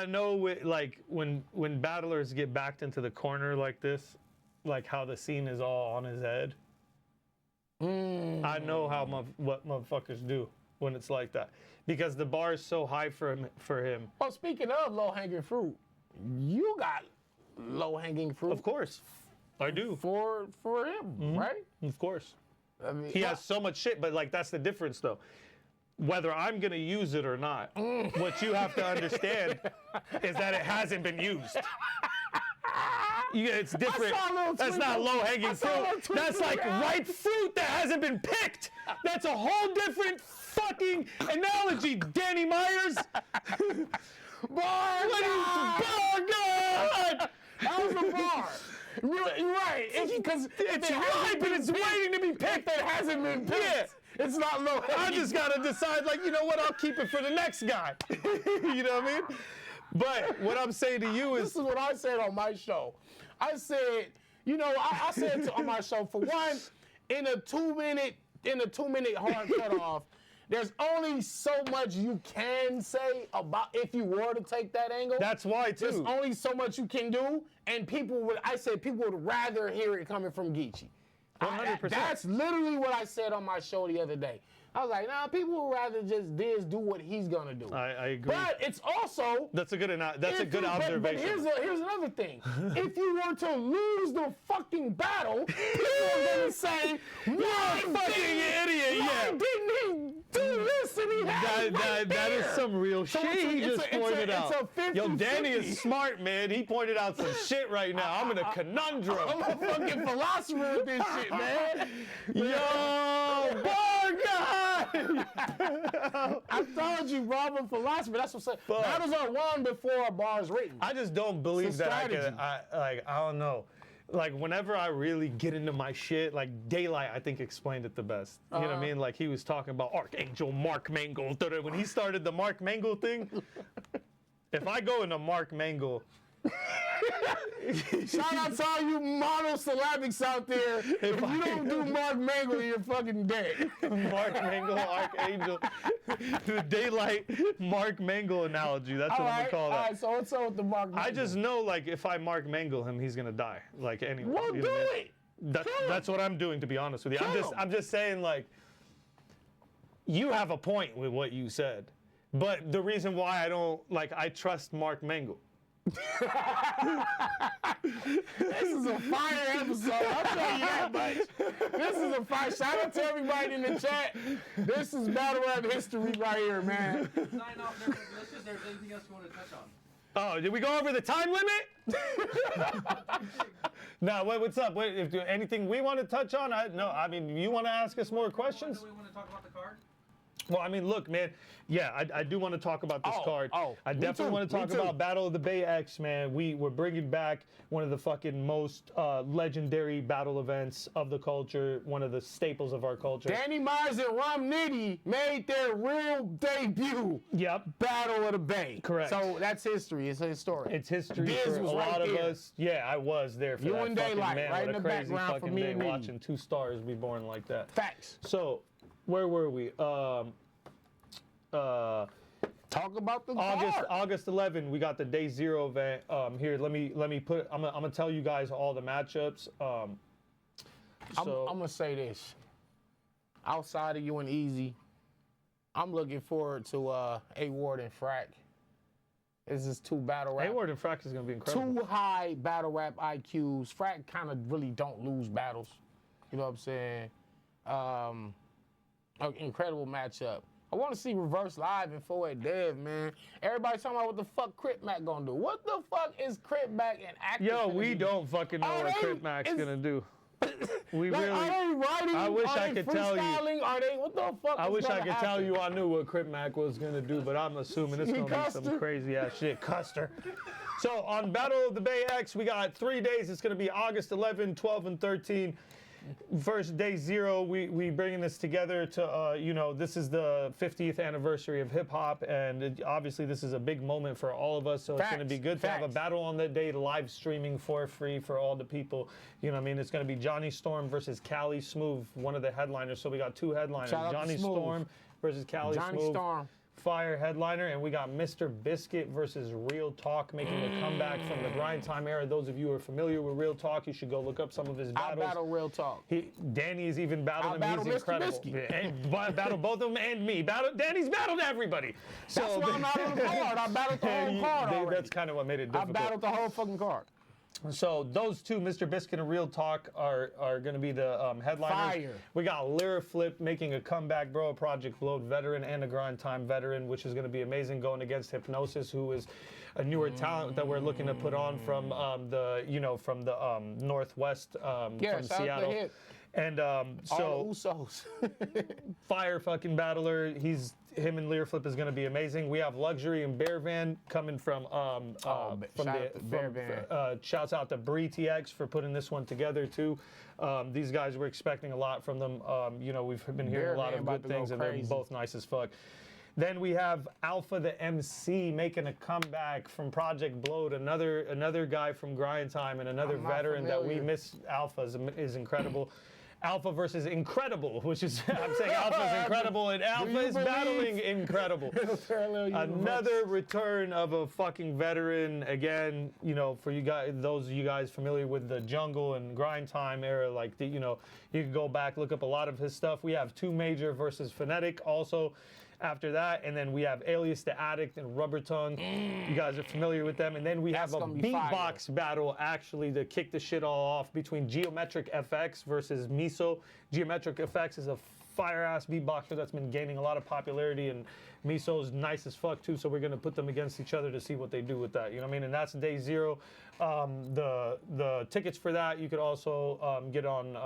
[SPEAKER 1] know like when battlers get backed into the corner like this, like how the scene is all on his head. I know how what motherfuckers do when it's like that, because the bar is so high for him.
[SPEAKER 2] Well, speaking of low hanging fruit, you got low hanging fruit.
[SPEAKER 1] Of course. I do.
[SPEAKER 2] For him, right?
[SPEAKER 1] Of course.
[SPEAKER 2] I mean,
[SPEAKER 1] he has so much shit, but like that's the difference though. Whether I'm gonna use it or not, what you have to understand is that it hasn't been used. It's different. That's not low-hanging fruit. That's like ripe fruit that hasn't been picked. That's a whole different fucking analogy, Danny Myers.
[SPEAKER 2] Bar God! That was the bar. Right, because
[SPEAKER 1] it's ripe and it's waiting to be picked.
[SPEAKER 2] That hasn't been picked. Yeah. It's not low.
[SPEAKER 1] I just gotta decide, like, you know what? I'll keep it for the next guy. You know what I mean? But what I'm saying to you is,
[SPEAKER 2] this is what I said on my show. I said, you know, I said on my show, for one, in a 2-minute hard cutoff, there's only so much you can say about if you were to take that angle.
[SPEAKER 1] That's why, too.
[SPEAKER 2] There's only so much you can do, and people would rather hear it coming from Geechee.
[SPEAKER 1] 100%.
[SPEAKER 2] That's literally what I said on my show the other day. I was like, nah, people would rather just do what he's gonna do.
[SPEAKER 1] I agree.
[SPEAKER 2] But it's also
[SPEAKER 1] that's a good observation.
[SPEAKER 2] But here's another thing. If you were to lose the fucking battle, people are gonna say, "You're a fucking idiot." Why didn't he do this? And he had
[SPEAKER 1] that is some real shit he just pointed out. Yo, Danny is smart, man. He pointed out some shit right now. I'm in a conundrum.
[SPEAKER 2] I'm a fucking philosopher with this shit, man.
[SPEAKER 1] Yo, bar guy.
[SPEAKER 2] I told you, bro, I'm a philosopher. That's what I'm saying. Battles are won before a bar is written.
[SPEAKER 1] I just don't believe that I don't know. Like, whenever I really get into my shit, like, Daylight, I think, explained it the best. You know what I mean? Like, he was talking about Archangel Mark Mangle. When he started the Mark Mangle thing, if I go into Mark Mangle...
[SPEAKER 2] Shout out to all you monosyllabics out there. If you don't do Mark Mangle, you're fucking dead.
[SPEAKER 1] Mark Mangle, Archangel. The Daylight Mark Mangle analogy. That's what I'm going to call that.
[SPEAKER 2] All right, so what's up with the Mark Mangle?
[SPEAKER 1] I just know, like, if I Mark Mangle him, he's going to die. Like, anyway.
[SPEAKER 2] Well, do it.
[SPEAKER 1] That's what I'm doing, to be honest with you. I'm just saying, like, you have a point with what you said. But the reason why I don't, like, I trust Mark Mangle.
[SPEAKER 2] This is a fire episode. I'll tell you that much. This is a fire. Shout out to everybody in the chat. This is battle rap history right here, man.
[SPEAKER 3] Sign off there for delicious. There's anything else you want to touch on?
[SPEAKER 1] Oh, did we go over the time limit? No, what's up? If anything we want to touch on? I mean, you want to ask us more questions?
[SPEAKER 3] Do we want to talk about the card?
[SPEAKER 1] Well, I mean, look, man. Yeah, I do want to talk about this card. I definitely want to talk about Battle of the Bay X, man. We're bringing back one of the fucking most legendary battle events of the culture, one of the staples of our culture.
[SPEAKER 2] Danny Myers and Rum Nitty made their real debut.
[SPEAKER 1] Yep.
[SPEAKER 2] Battle of the Bay.
[SPEAKER 1] Correct.
[SPEAKER 2] So that's history. It's historic.
[SPEAKER 1] It's history
[SPEAKER 2] Diz
[SPEAKER 1] for a
[SPEAKER 2] was right
[SPEAKER 1] lot of
[SPEAKER 2] there.
[SPEAKER 1] us. Yeah, I was there for
[SPEAKER 2] You
[SPEAKER 1] that
[SPEAKER 2] and
[SPEAKER 1] fucking
[SPEAKER 2] Daylight,
[SPEAKER 1] man.
[SPEAKER 2] right
[SPEAKER 1] What
[SPEAKER 2] in
[SPEAKER 1] a
[SPEAKER 2] the
[SPEAKER 1] crazy
[SPEAKER 2] background for
[SPEAKER 1] fucking
[SPEAKER 2] me
[SPEAKER 1] day
[SPEAKER 2] and Nitty.
[SPEAKER 1] watching two stars be born like that.
[SPEAKER 2] Facts.
[SPEAKER 1] So, where were we?
[SPEAKER 2] Talk about the
[SPEAKER 1] August 11, we got the Day Zero event. Here, let me put. I'm gonna tell you guys all the matchups.
[SPEAKER 2] I'm gonna say this. Outside of you and Eazy, I'm looking forward to A Ward and Frack. This is two battle rap.
[SPEAKER 1] Hayward and Frack is gonna be incredible.
[SPEAKER 2] Two high battle rap IQs. Frack kind of really don't lose battles. You know what I'm saying? An incredible matchup. I want to see Reverse live and 4-8 Dev, man. Everybody talking about what the fuck Crip Mac gonna do. What the fuck is Crip Mac and Active?
[SPEAKER 1] Yo, we don't fucking know what Crip Mac's gonna do. We
[SPEAKER 2] like,
[SPEAKER 1] really.
[SPEAKER 2] Are they writing?
[SPEAKER 1] I wish
[SPEAKER 2] are
[SPEAKER 1] I
[SPEAKER 2] they
[SPEAKER 1] could tell you.
[SPEAKER 2] freestyling? Are they? What the fuck?
[SPEAKER 1] I
[SPEAKER 2] is
[SPEAKER 1] wish I
[SPEAKER 2] gonna
[SPEAKER 1] could tell
[SPEAKER 2] happen?
[SPEAKER 1] you I knew what Crip Mac was gonna do, but I'm assuming it's gonna be some
[SPEAKER 2] Custer?
[SPEAKER 1] crazy ass shit. Custer. So on Battle of the Bay X, we got 3 days. It's gonna be August 11, 12, and 13. First Day Zero, we bringing this together to, this is the 50th anniversary of hip hop, and obviously this is a big moment for all of us. So it's going to be good to have a battle on that day, live streaming for free for all the people. You know what I mean? It's going to be Johnny Storm versus Cali Smooth, one of the headliners. So we got two headliners,
[SPEAKER 2] Shout out to
[SPEAKER 1] Johnny
[SPEAKER 2] Smooth.
[SPEAKER 1] Storm versus Cali
[SPEAKER 2] Johnny
[SPEAKER 1] Smooth.
[SPEAKER 2] Storm.
[SPEAKER 1] Fire headliner, and we got Mr. Biscuit versus Real Talk making a comeback from the grind time era. Those of you who are familiar with Real Talk, you should go look up some of his battles.
[SPEAKER 2] I battle Real Talk.
[SPEAKER 1] Danny's even battled him.
[SPEAKER 2] battle
[SPEAKER 1] He's
[SPEAKER 2] Mr.
[SPEAKER 1] incredible.
[SPEAKER 2] Biscuit.
[SPEAKER 1] And battled both of them and me. Danny's battled everybody. So
[SPEAKER 2] That's why I'm not on the card. I battled the whole card already.
[SPEAKER 1] That's kind of what made it
[SPEAKER 2] I
[SPEAKER 1] difficult.
[SPEAKER 2] battled the whole fucking card.
[SPEAKER 1] So those two, Mr. Biscuit and Real Talk, are going to be the headliners.
[SPEAKER 2] Fire.
[SPEAKER 1] We got Lyriflip making a comeback, bro, a Project Load veteran and a grind time veteran, which is going to be amazing, going against Hypnosis, who is a newer talent that we're looking to put on from the Northwest, from Seattle. And
[SPEAKER 2] all the Usos.
[SPEAKER 1] fire fucking battler. Him and Lyriflip is going to be amazing. We have Luxury and Bear Van coming from shouts out to Bree TX for putting this one together too. These guys, we're expecting a lot from them. We've been hearing a lot of good things, and they're both nice as fuck. Then we have Alpha the MC making a comeback from Project Bloat, another guy from Grind Time and another veteran that we miss. Alpha is incredible. Alpha versus Incredible, which is, I'm saying Alpha is incredible and Alpha is battling Incredible. Another return of a fucking veteran. Again, for you guys, those of you guys familiar with the Jungle and Grind Time era, you can go back, look up a lot of his stuff. We have Two Major versus Phonetic also after that, and then we have Alias the Addict and Rubber Tongue. You guys are familiar with them. And then we have a beatbox battle, actually, to kick the shit all off between Geometric FX versus Miso. Geometric FX is a fire-ass beatboxer that's been gaining a lot of popularity, and Miso's nice as fuck, too, so we're going to put them against each other to see what they do with that. You know what I mean? And that's Day Zero. The tickets for that, you could also get on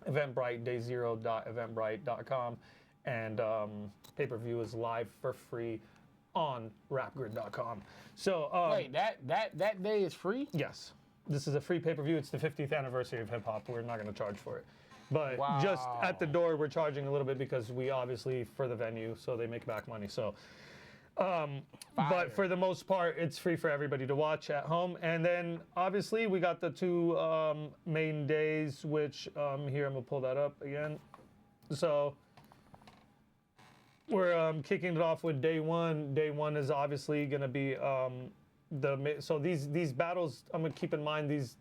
[SPEAKER 1] Eventbrite, dayzero.eventbrite.com. And pay-per-view is live for free on rapgrid.com. So
[SPEAKER 2] wait, that day is free?
[SPEAKER 1] Yes, this is a free pay-per-view. It's the 50th anniversary of hip hop. We're not going to charge for it, but just at the door we're charging a little bit because we obviously for the venue, so they make back money. So, but for the most part, it's free for everybody to watch at home. And then obviously we got the two main days, which here I'm gonna pull that up again. So. We're kicking it off with Day One. Day One is obviously going to be so these battles. I'm going to keep in mind these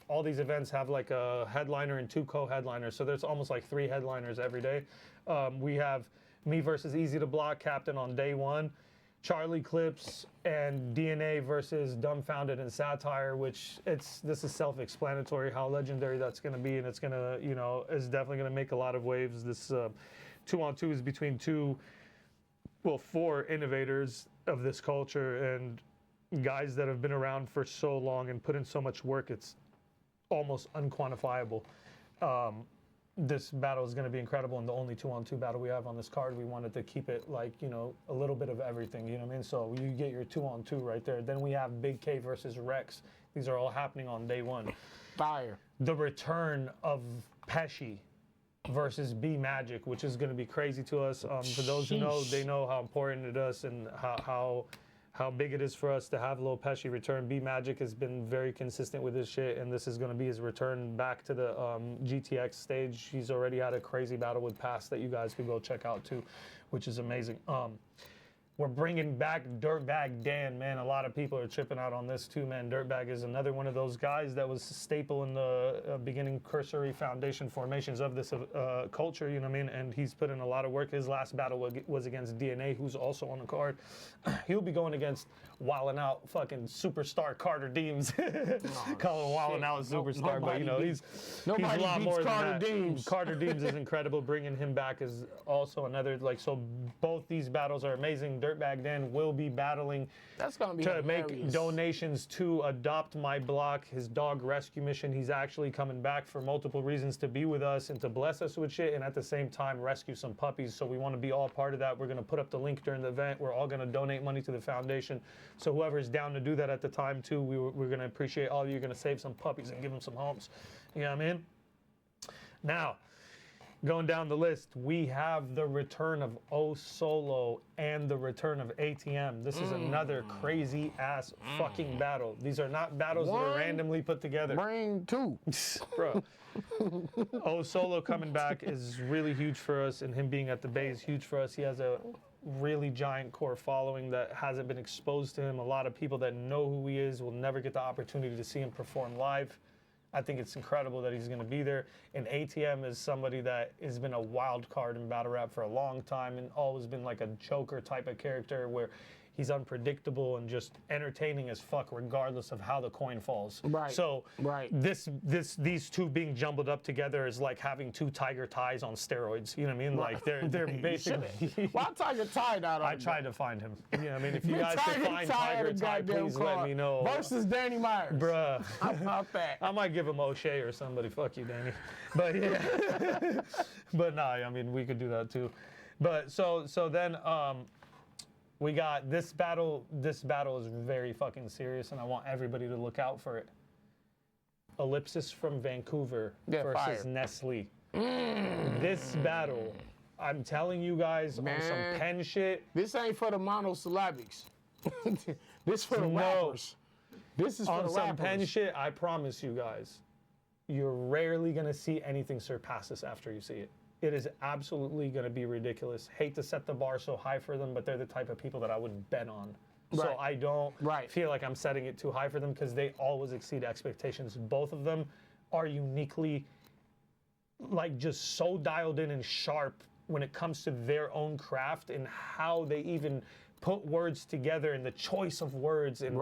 [SPEAKER 1] all these events have like a headliner and two co-headliners. So there's almost like 3 headliners every day. We have me versus Eazy the Block Captain on Day One. Charlie Clips and DNA versus Dumbfounded and Satire, which this is self-explanatory how legendary that's going to be, and it's going to, is definitely going to make a lot of waves. This 2-on-2 is between four innovators of this culture and guys that have been around for so long and put in so much work, it's almost unquantifiable. This battle is going to be incredible, and the only 2-on-2 battle we have on this card, we wanted to keep it like, a little bit of everything, you know what I mean? So you get your 2-on-2 right there. Then we have Big K versus Rex. These are all happening on day one.
[SPEAKER 2] Fire. The
[SPEAKER 1] return of Pesci versus B Magic, which is going to be crazy to us. For those who know, they know how important it is and how big it is for us to have Lil Pesci return. B Magic has been very consistent with his shit, and this is going to be his return back to the GTX stage. He's already had a crazy battle with Pass that you guys can go check out too, which is amazing. We're bringing back Dirtbag Dan, man. A lot of people are tripping out on this too, man. Dirtbag is another one of those guys that was a staple in the beginning cursory foundation formations of this culture, you know what I mean? And he's put in a lot of work. His last battle was against DNA, who's also on the card. He'll be going against Wildin' Out fucking superstar Carter Deems. Call him Wildin' Out a superstar, but he's a lot more than that. Carter Deems is incredible. Bringing him back is also another, so both these battles are amazing. Dirtbag Dan will be battling to make donations to Adopt My Block, his dog rescue mission. He's actually coming back for multiple reasons to be with us and to bless us with shit, and at the same time rescue some puppies. So we want to be all part of that. We're going to put up the link during the event. We're all going to donate money to the foundation. So whoever's down to do that at the time too, we're going to appreciate all of you. You're going to save some puppies and give them some homes. You know what I mean? Now, going down the list, we have the return of O Solo and the return of ATM. This is another crazy ass fucking battle. These are not battles that are randomly put together.
[SPEAKER 2] Bring two.
[SPEAKER 1] Bro. O Solo coming back is really huge for us, and him being at the Bay is huge for us. He has a really giant core following that hasn't been exposed to him. A lot of people that know who he is will never get the opportunity to see him perform live. I think it's incredible that he's going to be there. And ATM is somebody that has been a wild card in battle rap for a long time and always been like a Joker type of character where he's unpredictable and just entertaining as fuck regardless of how the coin falls.
[SPEAKER 2] Right.
[SPEAKER 1] So these two being jumbled up together is like having two Tiger ties on steroids. You know what I mean? Like they're basically.
[SPEAKER 2] Why Tiger tied out?
[SPEAKER 1] I tried to find him. You know what I mean? If you guys can find Tiger tie, please let me know.
[SPEAKER 2] Versus Danny Myers.
[SPEAKER 1] Bruh.
[SPEAKER 2] How about that?
[SPEAKER 1] I might give him O'Shea or somebody. Fuck you, Danny. But yeah. But nah, I mean we could do that too. But so then we got this battle. This battle is very fucking serious, and I want everybody to look out for it. Ellipsis from Vancouver versus Nestle. This battle, I'm telling you guys, on some pen shit.
[SPEAKER 2] This ain't for the monosyllabics. This for the rappers. This is for
[SPEAKER 1] on
[SPEAKER 2] the
[SPEAKER 1] some
[SPEAKER 2] rappers.
[SPEAKER 1] pen shit. I promise you guys, you're rarely gonna see anything surpass this after you see it. It is absolutely going to be ridiculous. Hate to set the bar so high for them, but they're the type of people that I would bet on. Right. So I don't feel like I'm setting it too high for them because they always exceed expectations. Both of them are uniquely, just so dialed in and sharp when it comes to their own craft and how they even put words together and the choice of words and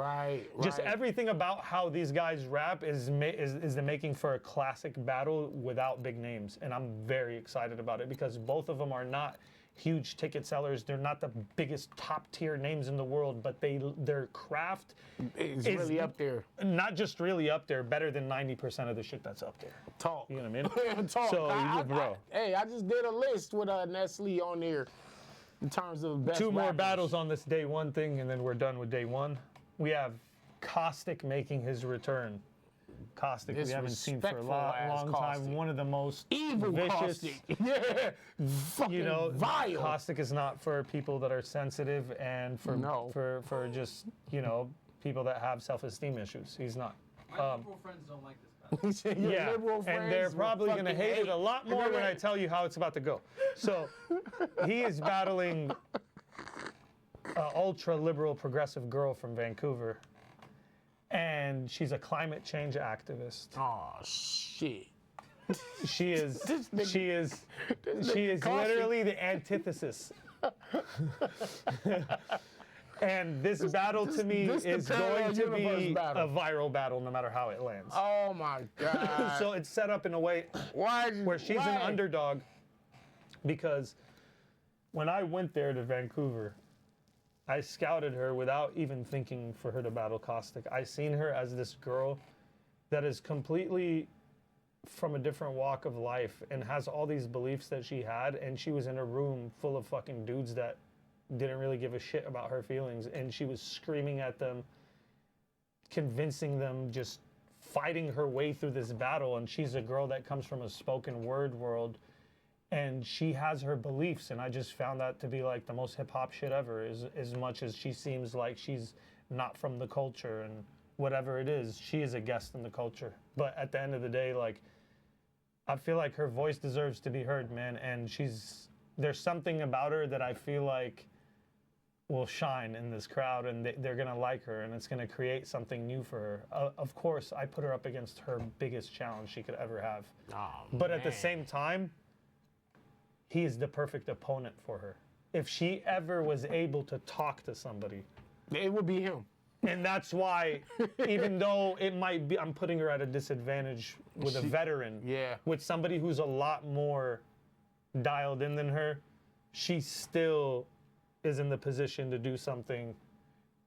[SPEAKER 1] just everything about how these guys rap is the making for a classic battle without big names. And I'm very excited about it because both of them are not huge ticket sellers. They're not the biggest top tier names in the world, but their craft is
[SPEAKER 2] really up there.
[SPEAKER 1] Not just really up there, better than 90% of the shit that's up there.
[SPEAKER 2] Talk.
[SPEAKER 1] You know what I mean?
[SPEAKER 2] Talk.
[SPEAKER 1] So,
[SPEAKER 2] I just did a list with Nestle on there. In terms of best
[SPEAKER 1] two more
[SPEAKER 2] rappers.
[SPEAKER 1] battles on this day one thing, and then we're done with day one. We have Caustic making his return. Caustic, we haven't seen for a long time. One of the most
[SPEAKER 2] evil
[SPEAKER 1] vicious.
[SPEAKER 2] Caustic. Yeah. Fucking vile.
[SPEAKER 1] Caustic is not for people that are sensitive and for just, people that have self-esteem issues. He's not.
[SPEAKER 3] My liberal friends don't like this.
[SPEAKER 1] Yeah, and they're probably going to hate it a lot more when I tell you how it's about to go. So he is battling an ultra-liberal progressive girl from Vancouver, and she's a climate change activist.
[SPEAKER 2] Oh, shit.
[SPEAKER 1] She is literally the antithesis. And this battle to me
[SPEAKER 2] this the
[SPEAKER 1] is going to be
[SPEAKER 2] Universe battle.
[SPEAKER 1] a viral battle no matter how it lands.
[SPEAKER 2] Oh my God.
[SPEAKER 1] So it's set up in a way where she's an underdog, because when I went there to Vancouver, I scouted her without even thinking for her to battle Caustic. I seen her as this girl that is completely from a different walk of life and has all these beliefs that she had, and she was in a room full of fucking dudes that didn't really give a shit about her feelings, and she was screaming at them, convincing them, just fighting her way through this battle. And she's a girl that comes from a spoken word world, and she has her beliefs, and I just found that to be like the most hip-hop shit ever, as much as she seems like she's not from the culture and whatever it is, she is a guest in the culture. But at the end of the day, like, I feel like her voice deserves to be heard, man, and there's something about her that I feel like will shine in this crowd, and they're gonna like her, and it's gonna create something new for her. Of course, I put her up against her biggest challenge she could ever have. But at the same time, he is the perfect opponent for her. If she ever was able to talk to somebody,
[SPEAKER 2] it would be him.
[SPEAKER 1] And that's why, even though it might be, I'm putting her at a disadvantage with a veteran, with somebody who's a lot more dialed in than her, she still is in the position to do something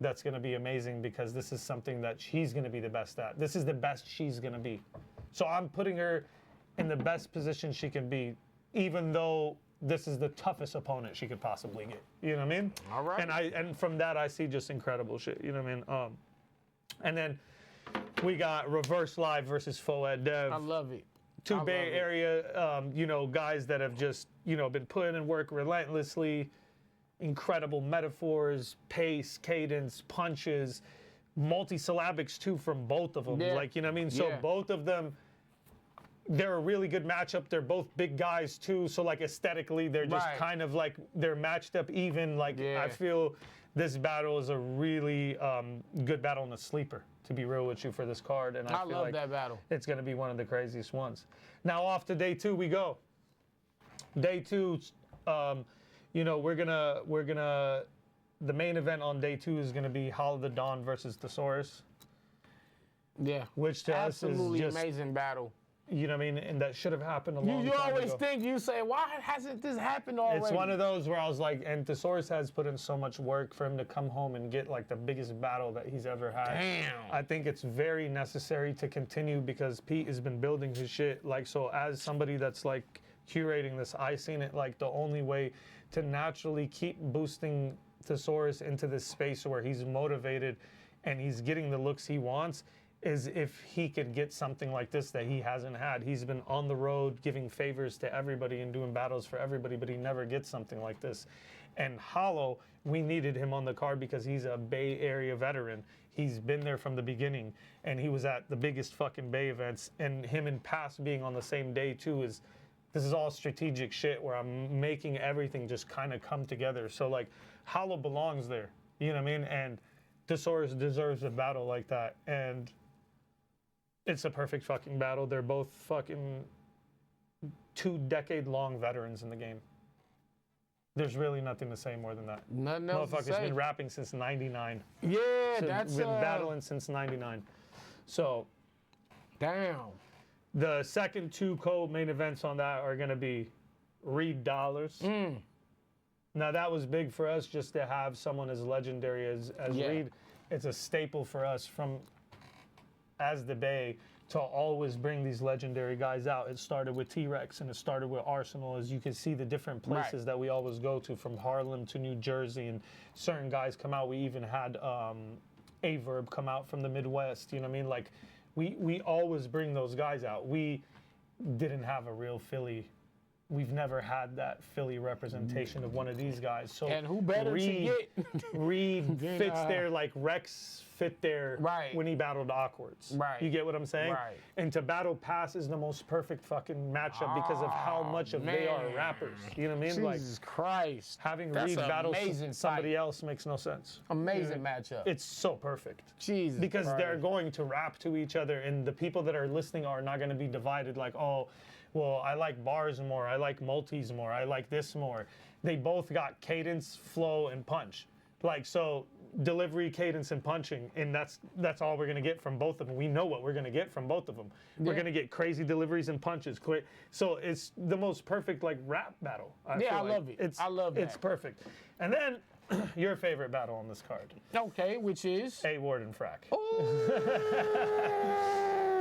[SPEAKER 1] that's going to be amazing, because this is something that she's going to be the best at. This is the best she's going to be. So I'm putting her in the best position she can be, even though this is the toughest opponent she could possibly get. You know what I mean?
[SPEAKER 2] All right.
[SPEAKER 1] And from that, I see just incredible shit. You know what I mean? And then we got Reverse Live versus Foed Dev.
[SPEAKER 2] I love it.
[SPEAKER 1] Two Bay Area, guys that have just, been putting in work relentlessly. Incredible metaphors, pace, cadence, punches, multisyllabics too from both of them.
[SPEAKER 2] Yeah.
[SPEAKER 1] Like, you know what I mean? So both of them, they're a really good matchup. They're both big guys too. So like aesthetically, they're just kind of like, they're matched up even. Like I feel this battle is a really good battle and a sleeper, to be real with you, for this card. And I feel
[SPEAKER 2] love
[SPEAKER 1] like
[SPEAKER 2] that battle.
[SPEAKER 1] It's going to be one of the craziest ones. Now off to day two we go. Day two, we're gonna the main event on day two is gonna be Hollow the Dawn versus Thesaurus.
[SPEAKER 2] Yeah.
[SPEAKER 1] Which to us is just
[SPEAKER 2] amazing battle.
[SPEAKER 1] You know what I mean? And that should have happened a long time ago.
[SPEAKER 2] You always think, you say, why hasn't this happened already?
[SPEAKER 1] It's one of those where I was like, and Thesaurus has put in so much work for him to come home and get like the biggest battle that he's ever had.
[SPEAKER 2] Damn.
[SPEAKER 1] I think it's very necessary to continue, because Pete has been building his shit. Like, so as somebody that's like curating this, I seen it like the only way to naturally keep boosting Thesaurus into this space where he's motivated and he's getting the looks he wants is if he could get something like this that he hasn't had. He's been on the road giving favors to everybody and doing battles for everybody, but he never gets something like this. And Hollow, we needed him on the card because he's a Bay Area veteran. He's been there from the beginning, and he was at the biggest fucking Bay events. And him and Pass being on the same day too this is all strategic shit where I'm making everything just kind of come together. So like Hollow belongs there, you know what I mean? And Thesaurus deserves a battle like that. And it's a perfect fucking battle. They're both fucking 2-decade-long veterans in the game. There's really nothing to say more than that.
[SPEAKER 2] Nothing else to
[SPEAKER 1] Motherfucker's
[SPEAKER 2] say.
[SPEAKER 1] been rapping since 99.
[SPEAKER 2] Yeah,
[SPEAKER 1] So
[SPEAKER 2] that's
[SPEAKER 1] been battling since 99. So
[SPEAKER 2] damn.
[SPEAKER 1] the second two co-main events on that are going to be Reed Dollars. Now that was big for us just to have someone as legendary as Reed. It's a staple for us as the Bay to always bring these legendary guys out. It started with T-Rex and it started with Arsenal. As you can see the different places that we always go to, from Harlem to New Jersey, and certain guys come out. We even had Averb come out from the Midwest. You know what I mean? Like we always bring those guys out. We didn't have a real Philly. We've never had that Philly representation of one of these guys. So
[SPEAKER 2] And who better to get?
[SPEAKER 1] Reed fits there like Rex fit there when he battled Awkwards.
[SPEAKER 2] Right.
[SPEAKER 1] You get what I'm saying?
[SPEAKER 2] Right.
[SPEAKER 1] And to battle Pass is the most perfect fucking matchup because of how much of they are rappers. You know what I mean?
[SPEAKER 2] Jesus Christ.
[SPEAKER 1] Having
[SPEAKER 2] That's
[SPEAKER 1] Reed
[SPEAKER 2] an
[SPEAKER 1] battle
[SPEAKER 2] amazing
[SPEAKER 1] somebody
[SPEAKER 2] fight.
[SPEAKER 1] else makes no sense.
[SPEAKER 2] Amazing matchup.
[SPEAKER 1] It's so perfect.
[SPEAKER 2] Jesus
[SPEAKER 1] Because
[SPEAKER 2] Christ.
[SPEAKER 1] they're going to rap to each other, and the people that are listening are not going to be divided like, oh, well, I like bars more, I like multis more, I like this more. They both got cadence, flow, and punch. Like, so delivery, cadence, and punching, and that's all we're gonna get from both of them. We know what we're gonna get from both of them. We're gonna get crazy deliveries and punches. So it's the most perfect like rap battle.
[SPEAKER 2] I love it. I love that.
[SPEAKER 1] It's perfect. And then your favorite battle on this card.
[SPEAKER 2] Okay, which is
[SPEAKER 1] A Ward and Frack.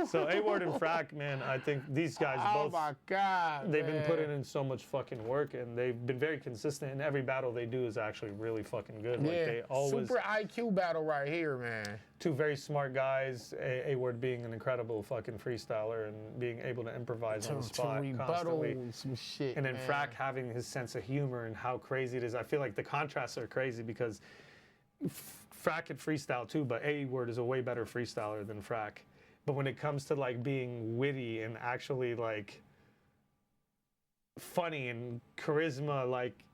[SPEAKER 1] So A Ward and Frack, man, I think these guys both.
[SPEAKER 2] Oh my God.
[SPEAKER 1] They've been putting in so much fucking work, and they've been very consistent. And every battle they do is actually really fucking good. Like they always
[SPEAKER 2] super IQ battle right here, man.
[SPEAKER 1] two very smart guys. A Ward being an incredible fucking freestyler and being able to improvise on the spot constantly.
[SPEAKER 2] Some shit,
[SPEAKER 1] And then
[SPEAKER 2] man.
[SPEAKER 1] Frack having his sense of humor and how crazy it is. I feel like the contrasts are crazy because Frack can freestyle too, but A Ward is a way better freestyler than Frack. But when it comes to like being witty and actually like funny and charisma, like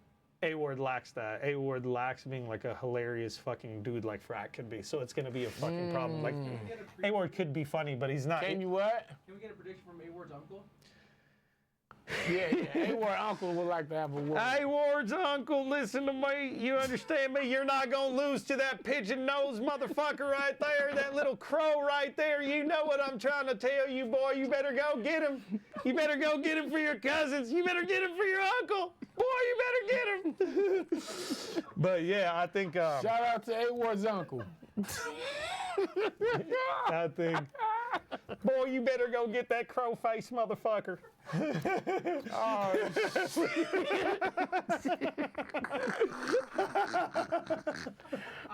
[SPEAKER 1] A Ward lacks that. A Ward lacks being like a hilarious fucking dude like Frack could be. So it's gonna be a fucking problem. Like A Ward could be funny, but he's not.
[SPEAKER 2] Can you what?
[SPEAKER 3] Can we get a prediction from A Ward's uncle?
[SPEAKER 2] Yeah. A Ward uncle would like to have a word.
[SPEAKER 1] A Ward's uncle, listen to me. You understand me? You're not gonna lose to that pigeon-nosed motherfucker right there, that little crow right there. You know what I'm trying to tell you, boy. You better go get him. You better go get him for your cousins. You better get him for your uncle. Boy, you better get him. But yeah, I think.
[SPEAKER 2] Shout out to A Ward's uncle.
[SPEAKER 1] I think. Boy, you better go get that crow-faced motherfucker.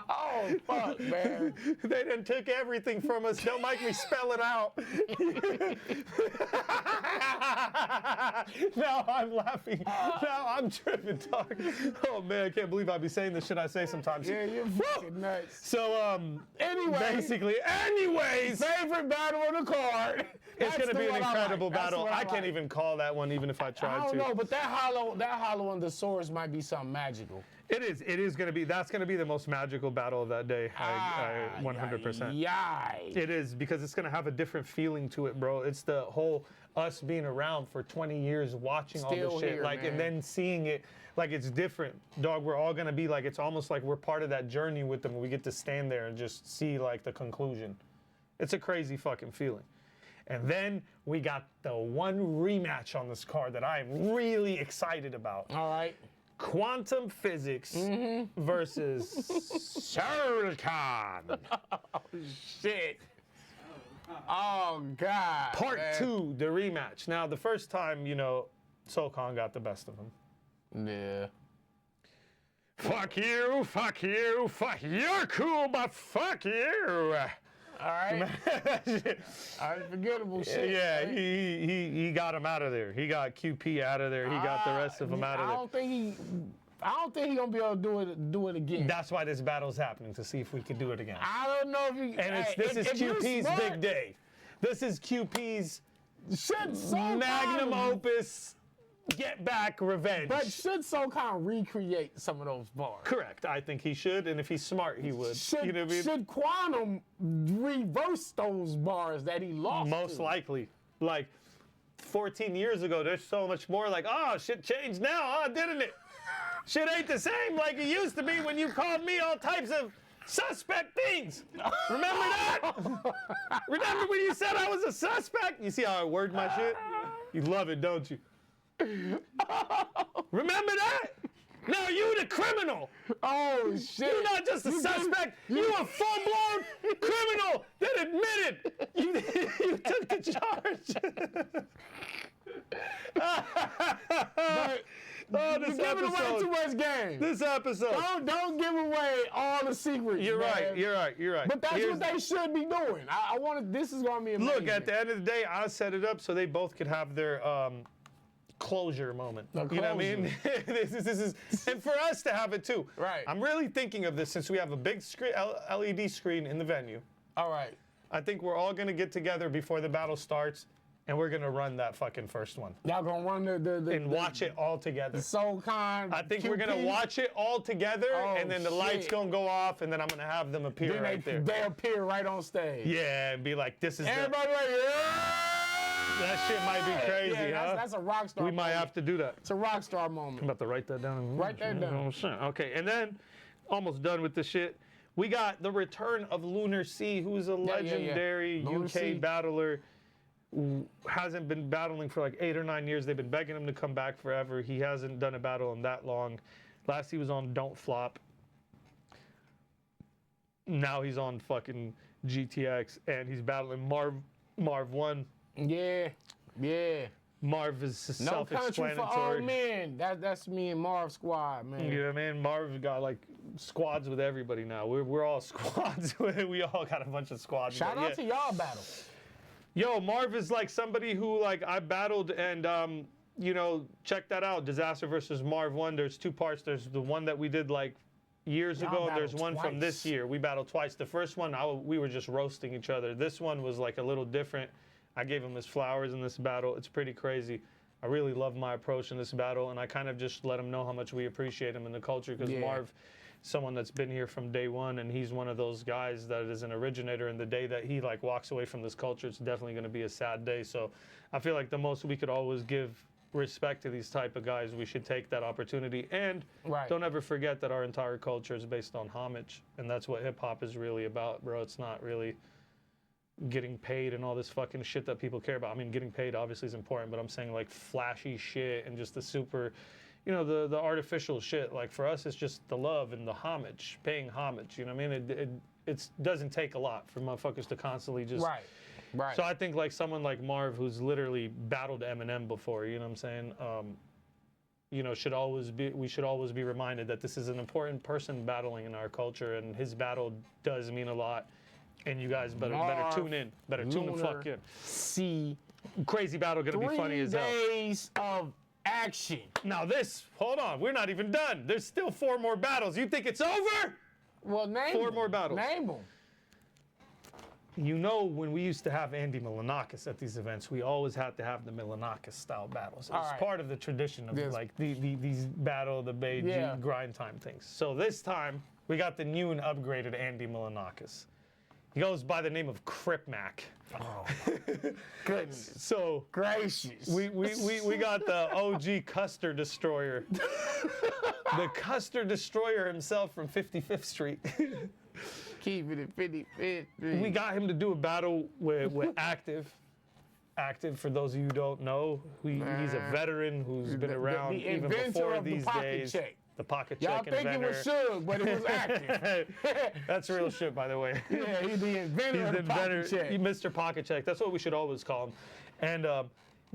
[SPEAKER 2] Oh, fuck, man.
[SPEAKER 1] They done took everything from us. Don't make me spell it out. Now I'm laughing. Now I'm tripping, dog. Oh, man, I can't believe I be saying the shit I say sometimes.
[SPEAKER 2] Yeah, you're fucking nuts.
[SPEAKER 1] So, anyways,
[SPEAKER 2] Favorite battle on the card.
[SPEAKER 1] it's going to be an incredible battle. I can't
[SPEAKER 2] like.
[SPEAKER 1] even call that one, even if I tried
[SPEAKER 2] I
[SPEAKER 1] to.
[SPEAKER 2] don't know, but that hollow on the swords might be something magical.
[SPEAKER 1] It is. It is going to be. That's going to be the most magical battle of that day. I 100%.
[SPEAKER 2] Yay.
[SPEAKER 1] It is, because it's going to have a different feeling to it, bro. It's the whole us being around for 20 years watching all
[SPEAKER 2] Still
[SPEAKER 1] this shit,
[SPEAKER 2] here,
[SPEAKER 1] like,
[SPEAKER 2] man.
[SPEAKER 1] and then seeing it, like, it's different, dog. We're all going to be like, it's almost like we're part of that journey with them. We get to stand there and just see like the conclusion. It's a crazy fucking feeling. And then we got the one rematch on this card that I'm really excited about.
[SPEAKER 2] All right.
[SPEAKER 1] Quantum Physics versus Shuriken.
[SPEAKER 2] Oh, shit. Oh, God.
[SPEAKER 1] Part
[SPEAKER 2] man.
[SPEAKER 1] 2, the rematch. Now, the first time, you know, Sokan got the best of him.
[SPEAKER 2] Yeah.
[SPEAKER 1] Fuck you, fuck you, fuck you. You're cool, but fuck you.
[SPEAKER 2] All right. Unforgettable shit.
[SPEAKER 1] Yeah,
[SPEAKER 2] man.
[SPEAKER 1] he got him out of there. He got QP out of there. He got the rest of them out of there.
[SPEAKER 2] I don't think he gonna be able to do it again.
[SPEAKER 1] That's why this battle's happening, to see if we can do it again.
[SPEAKER 2] I don't know if he.
[SPEAKER 1] And this is QP's big day. This is QP's magnum opus, get back revenge.
[SPEAKER 2] But should Sokan recreate some of those bars?
[SPEAKER 1] Correct. I think he should, and if he's smart, he would.
[SPEAKER 2] Should,
[SPEAKER 1] You know what I mean?
[SPEAKER 2] should Quantum reverse those bars that he lost?
[SPEAKER 1] Most
[SPEAKER 2] to?
[SPEAKER 1] likely. Like 14 years ago, there's so much more like, oh, shit changed now, huh, didn't it? Shit ain't the same like it used to be when you called me all types of suspect things. Remember that? Remember when you said I was a suspect? You see how I word my shit? You love it, don't you? Remember that? Now you the criminal.
[SPEAKER 2] Oh, shit.
[SPEAKER 1] You're not just a suspect. You a full-blown criminal that admitted you took the charge. Oh,
[SPEAKER 2] You're
[SPEAKER 1] this
[SPEAKER 2] giving away
[SPEAKER 1] episode.
[SPEAKER 2] too much game.
[SPEAKER 1] This episode.
[SPEAKER 2] Don't give away all the secrets.
[SPEAKER 1] You're
[SPEAKER 2] man.
[SPEAKER 1] right. You're right. You're right.
[SPEAKER 2] But that's
[SPEAKER 1] Here's-
[SPEAKER 2] what they should be doing. I want to. This is gonna be amazing.
[SPEAKER 1] Look, at the end of the day, I set it up so they both could have their closure moment.
[SPEAKER 2] The
[SPEAKER 1] You know what I mean? this is, and for us to have it too.
[SPEAKER 2] Right.
[SPEAKER 1] I'm really thinking of this since we have a big screen, LED screen in the venue.
[SPEAKER 2] All right.
[SPEAKER 1] I think we're all gonna get together before the battle starts, and we're gonna run that fucking first one
[SPEAKER 2] Y'all gonna run the
[SPEAKER 1] and watch it all together.
[SPEAKER 2] Sokan.
[SPEAKER 1] I think
[SPEAKER 2] QP.
[SPEAKER 1] we're gonna watch it all together,
[SPEAKER 2] Oh,
[SPEAKER 1] and then the lights
[SPEAKER 2] shit.
[SPEAKER 1] gonna go off, and then I'm gonna have them appear
[SPEAKER 2] Then
[SPEAKER 1] right there.
[SPEAKER 2] they appear right on stage.
[SPEAKER 1] Yeah, and be like, this is
[SPEAKER 2] Everybody like, yeah.
[SPEAKER 1] that shit might be crazy,
[SPEAKER 2] Yeah,
[SPEAKER 1] huh?
[SPEAKER 2] that's a rock star.
[SPEAKER 1] We might
[SPEAKER 2] moment.
[SPEAKER 1] have to do that.
[SPEAKER 2] It's a rock star
[SPEAKER 1] I'm
[SPEAKER 2] moment.
[SPEAKER 1] about to write that down.
[SPEAKER 2] Write that down.
[SPEAKER 1] Oh, shit. Okay, and then almost done with this shit. We got the return of Lunar C, who's a legendary
[SPEAKER 2] Lunar
[SPEAKER 1] UK
[SPEAKER 2] C.
[SPEAKER 1] battler. Hasn't been battling for like 8 or 9 years. They've been begging him to come back forever. He hasn't done a battle in that long. Last he was on Don't Flop. Now he's on fucking GTX and he's battling Marv 1.
[SPEAKER 2] Yeah.
[SPEAKER 1] Marv is
[SPEAKER 2] No country for all
[SPEAKER 1] self-explanatory.
[SPEAKER 2] men. That's me and Marv squad, man.
[SPEAKER 1] Yeah, man. Marv got like squads with everybody now. We're all squads. We all got a bunch of squads.
[SPEAKER 2] Shout out to y'all battles.
[SPEAKER 1] Yo, Marv is like somebody who like I battled and you know, check that out. Dizaster versus Marv 1. There's 2 parts. There's the one that we did like years
[SPEAKER 2] Y'all
[SPEAKER 1] ago, and there's
[SPEAKER 2] battled
[SPEAKER 1] one from this
[SPEAKER 2] twice.
[SPEAKER 1] year. We battled twice. The first one, we were just roasting each other. This one was like a little different. I gave him his flowers in this battle. It's pretty crazy. I really love my approach in this battle, and I kind of just let him know how much we appreciate him in the culture because
[SPEAKER 2] Yeah.
[SPEAKER 1] Marv, someone that's been here from day one, and he's one of those guys that is an originator. And the day that he like walks away from this culture, it's definitely going to be a sad day. So I feel like the most we could always give respect to these type of guys, we should take that opportunity. And
[SPEAKER 2] Right.
[SPEAKER 1] don't ever forget that our entire culture is based on homage, and that's what hip hop is really about, bro. It's not really getting paid and all this fucking shit that people care about. I mean, getting paid obviously is important, but I'm saying like flashy shit and just the super, you know, the artificial shit. Like for us, it's just the love and the homage, paying homage. You know what I mean? It doesn't take a lot for motherfuckers to constantly just.
[SPEAKER 2] Right.
[SPEAKER 1] So I think like someone like Marv, who's literally battled Eminem before, you know what I'm saying? You know, we should always be reminded that this is an important person battling in our culture, and his battle does mean a lot. And you guys better tune in. Better tune the fuck in.
[SPEAKER 2] See,
[SPEAKER 1] Crazy battle gonna be funny as hell.
[SPEAKER 2] 3 days of action.
[SPEAKER 1] Now hold on, we're not even done. There's still 4 more battles. You think it's over?
[SPEAKER 2] Well, name
[SPEAKER 1] 4
[SPEAKER 2] them.
[SPEAKER 1] more battles.
[SPEAKER 2] Name them.
[SPEAKER 1] You know, when we used to have Andy Milanakis at these events, we always had to have the Milanakis style battles. It's
[SPEAKER 2] right.
[SPEAKER 1] part of the tradition of
[SPEAKER 2] Yes.
[SPEAKER 1] like these battle, the Bay
[SPEAKER 2] Yeah.
[SPEAKER 1] grind time things. So this time we got the new and upgraded Andy Milanakis. He goes by the name of Crip Mac.
[SPEAKER 2] Oh, goodness
[SPEAKER 1] So
[SPEAKER 2] gracious.
[SPEAKER 1] we got the OG Custer Destroyer. The Custer Destroyer himself from 55th Street.
[SPEAKER 2] Keep it at 55th.
[SPEAKER 1] We got him to do a battle with Active. Active, for those of you who don't know, he's a veteran who's been around
[SPEAKER 2] the
[SPEAKER 1] even
[SPEAKER 2] inventor
[SPEAKER 1] before
[SPEAKER 2] of
[SPEAKER 1] these
[SPEAKER 2] the pocket
[SPEAKER 1] days.
[SPEAKER 2] check.
[SPEAKER 1] The pocket
[SPEAKER 2] Y'all
[SPEAKER 1] check
[SPEAKER 2] think
[SPEAKER 1] inventor.
[SPEAKER 2] it was Suge, but it was Active.
[SPEAKER 1] That's real shit, by the way.
[SPEAKER 2] Yeah, he's the inventor
[SPEAKER 1] He's
[SPEAKER 2] of
[SPEAKER 1] the
[SPEAKER 2] the pocket
[SPEAKER 1] inventor,
[SPEAKER 2] check.
[SPEAKER 1] Mr. Pocket Check. That's what we should always call him. And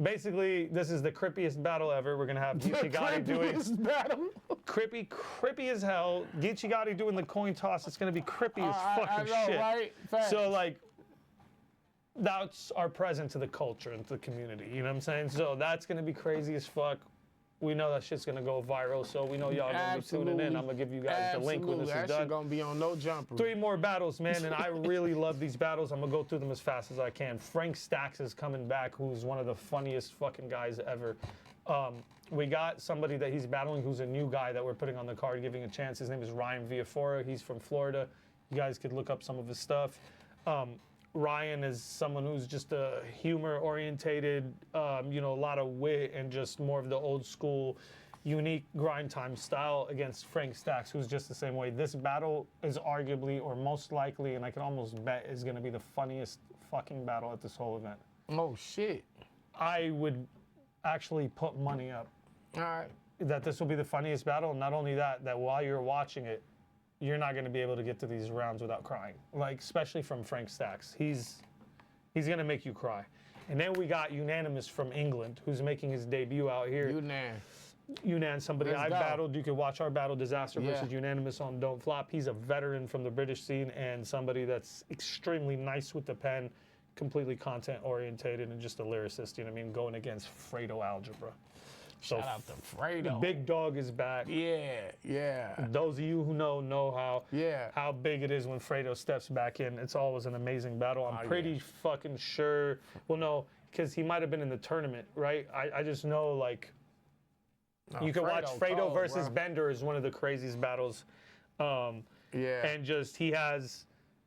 [SPEAKER 1] basically, this is the crippiest battle ever. We're gonna have Geechee Gotti doing
[SPEAKER 2] Crippiest battle.
[SPEAKER 1] crippy as hell. Geechee Gotti doing the coin toss. It's gonna be crippy as
[SPEAKER 2] I
[SPEAKER 1] fucking
[SPEAKER 2] know,
[SPEAKER 1] shit.
[SPEAKER 2] right? Facts.
[SPEAKER 1] So like, that's our present to the culture and to the community. You know what I'm saying? So that's gonna be crazy as fuck. We know that shit's gonna go viral, so we know y'all gonna be tuning in. I'm gonna give you guys the link when this is
[SPEAKER 2] that
[SPEAKER 1] done.
[SPEAKER 2] shit gonna be on no jumper.
[SPEAKER 1] 3 more battles, man, and I really love these battles. I'm gonna go through them as fast as I can. Frank Stacks is coming back, who's one of the funniest fucking guys ever. We got somebody that he's battling who's a new guy that we're putting on the card, giving a chance. His name is Ryan Villafora. He's from Florida. You guys could look up some of his stuff. Ryan is someone who's just a humor-orientated, you know, a lot of wit and just more of the old school, unique grind time style against Frank Stacks, who's just the same way. This battle is arguably, or most likely, and I can almost bet, is going to be the funniest fucking battle at this whole event.
[SPEAKER 2] Oh shit.
[SPEAKER 1] I would actually put money up
[SPEAKER 2] All right.
[SPEAKER 1] that this will be the funniest battle. And not only that, that while you're watching it, you're not going to be able to get to these rounds without crying. Like, especially from Frank Stacks. He's going to make you cry. And then we got Unanimous from England, who's making his debut out here. Unan, somebody
[SPEAKER 2] Let's
[SPEAKER 1] I
[SPEAKER 2] go.
[SPEAKER 1] battled. You could watch our battle, Dizaster
[SPEAKER 2] Yeah.
[SPEAKER 1] versus Unanimous on Don't Flop. He's a veteran from the British scene and somebody that's extremely nice with the pen, completely content orientated, and just a lyricist, you know what I mean? Going against Fredo Algebra. So
[SPEAKER 2] Shout out to Fredo.
[SPEAKER 1] Big Dog is back.
[SPEAKER 2] Yeah.
[SPEAKER 1] Those of you who know
[SPEAKER 2] Yeah.
[SPEAKER 1] how big it is when Fredo steps back in. It's always an amazing battle. I'm pretty fucking sure. Well, no, because he might have been in the tournament, right? I just know, like, you can watch Fredo versus
[SPEAKER 2] bro.
[SPEAKER 1] Bender is one of the craziest battles.
[SPEAKER 2] Yeah.
[SPEAKER 1] And just, he has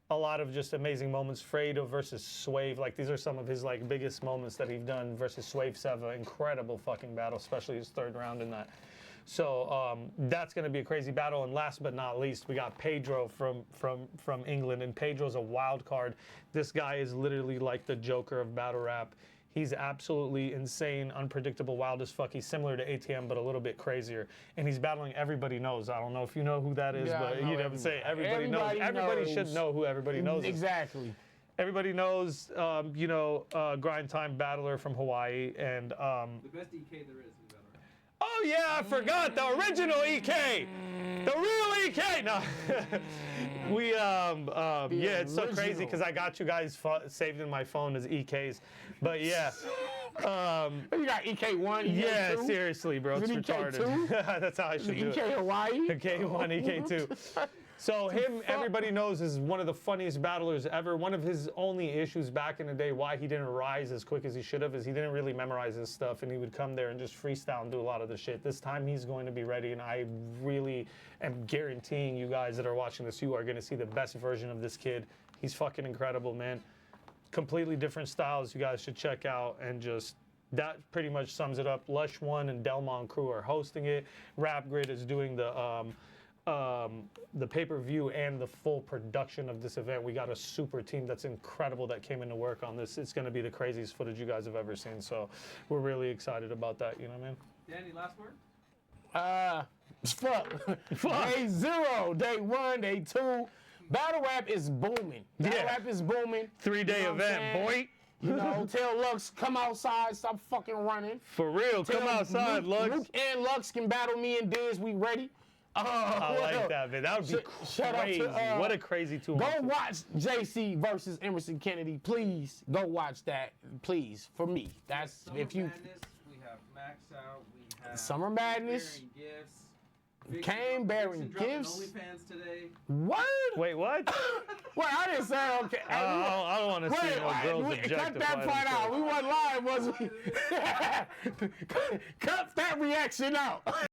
[SPEAKER 1] a lot of just amazing moments. Fredo versus Swave, like, these are some of his, like, biggest moments that he's done versus Swave Seva. Incredible fucking battle, especially his 3rd round in that. So that's going to be a crazy battle. And last but not least, we got Pedro from England, and Pedro's a wild card. This guy is literally like the Joker of battle rap. He's absolutely insane, unpredictable, wild as fuck. He's similar to ATM, but a little bit crazier. And he's battling Everybody Knows. I don't know if you know who that is,
[SPEAKER 2] Yeah,
[SPEAKER 1] but you never say Everybody Knows.
[SPEAKER 2] Everybody
[SPEAKER 1] Everybody should
[SPEAKER 2] knows.
[SPEAKER 1] know who Everybody Knows is.
[SPEAKER 2] Exactly.
[SPEAKER 1] Everybody knows, grind time battler from Hawaii. And
[SPEAKER 3] The best EK there is in battle rap.
[SPEAKER 1] oh yeah, I forgot the original EK, the real EK. No, we yeah, it's so crazy
[SPEAKER 2] original.
[SPEAKER 1] because I got you guys saved in my phone as EKs, but yeah.
[SPEAKER 2] You got EK1, EK2?
[SPEAKER 1] Yeah, seriously, bro, it's
[SPEAKER 2] Is it
[SPEAKER 1] retarded. That's how I should do
[SPEAKER 2] EK
[SPEAKER 1] it.
[SPEAKER 2] Hawaii?
[SPEAKER 1] EK1, EK2. So him, Everybody Knows, is one of the funniest battlers ever. One of his only issues back in the day, why he didn't rise as quick as he should have, is he didn't really memorize his stuff, and he would come there and just freestyle and do a lot of the shit. This time he's going to be ready, and I really am guaranteeing you guys that are watching this, you are going to see the best version of this kid. He's fucking incredible, man. Completely different styles you guys should check out, and just that pretty much sums it up. Lush One and Delmont Crew are hosting it. Rap Grid is doing the pay-per-view and the full production of this event. We got a super team that's incredible that came into work on this. It's going to be the craziest footage you guys have ever seen, so we're really excited about that, you know what I mean?
[SPEAKER 3] Danny, last word?
[SPEAKER 2] Fuck. Day 0, day 1, day 2. Battle rap is booming. Battle rap is booming.
[SPEAKER 1] 3-day event, boy.
[SPEAKER 2] You know, tell Lux, come outside, stop fucking running.
[SPEAKER 1] For real, come
[SPEAKER 2] Tell
[SPEAKER 1] outside, Lux.
[SPEAKER 2] Luke and Lux can battle me and Diz, we ready.
[SPEAKER 1] I like that, man. That would be
[SPEAKER 2] Shout out
[SPEAKER 1] crazy.
[SPEAKER 2] to,
[SPEAKER 1] What a crazy 2
[SPEAKER 2] Go
[SPEAKER 1] months.
[SPEAKER 2] watch JC versus Emerson Kennedy, please. Go watch that, please. For me, that's
[SPEAKER 3] Summer
[SPEAKER 2] if you.
[SPEAKER 3] Madness, we have Max Out, we have
[SPEAKER 2] Summer Madness.
[SPEAKER 3] Bearing Gifts.
[SPEAKER 2] Kane bearing
[SPEAKER 3] Vixen dropping
[SPEAKER 2] gifts.
[SPEAKER 3] OnlyFans today.
[SPEAKER 2] What?
[SPEAKER 1] Wait, what?
[SPEAKER 2] Wait, I didn't say okay.
[SPEAKER 1] I don't want to see no girls
[SPEAKER 2] cut that
[SPEAKER 1] objectify
[SPEAKER 2] part out.
[SPEAKER 1] themselves.
[SPEAKER 2] We wasn't live, was we? Cut that reaction out.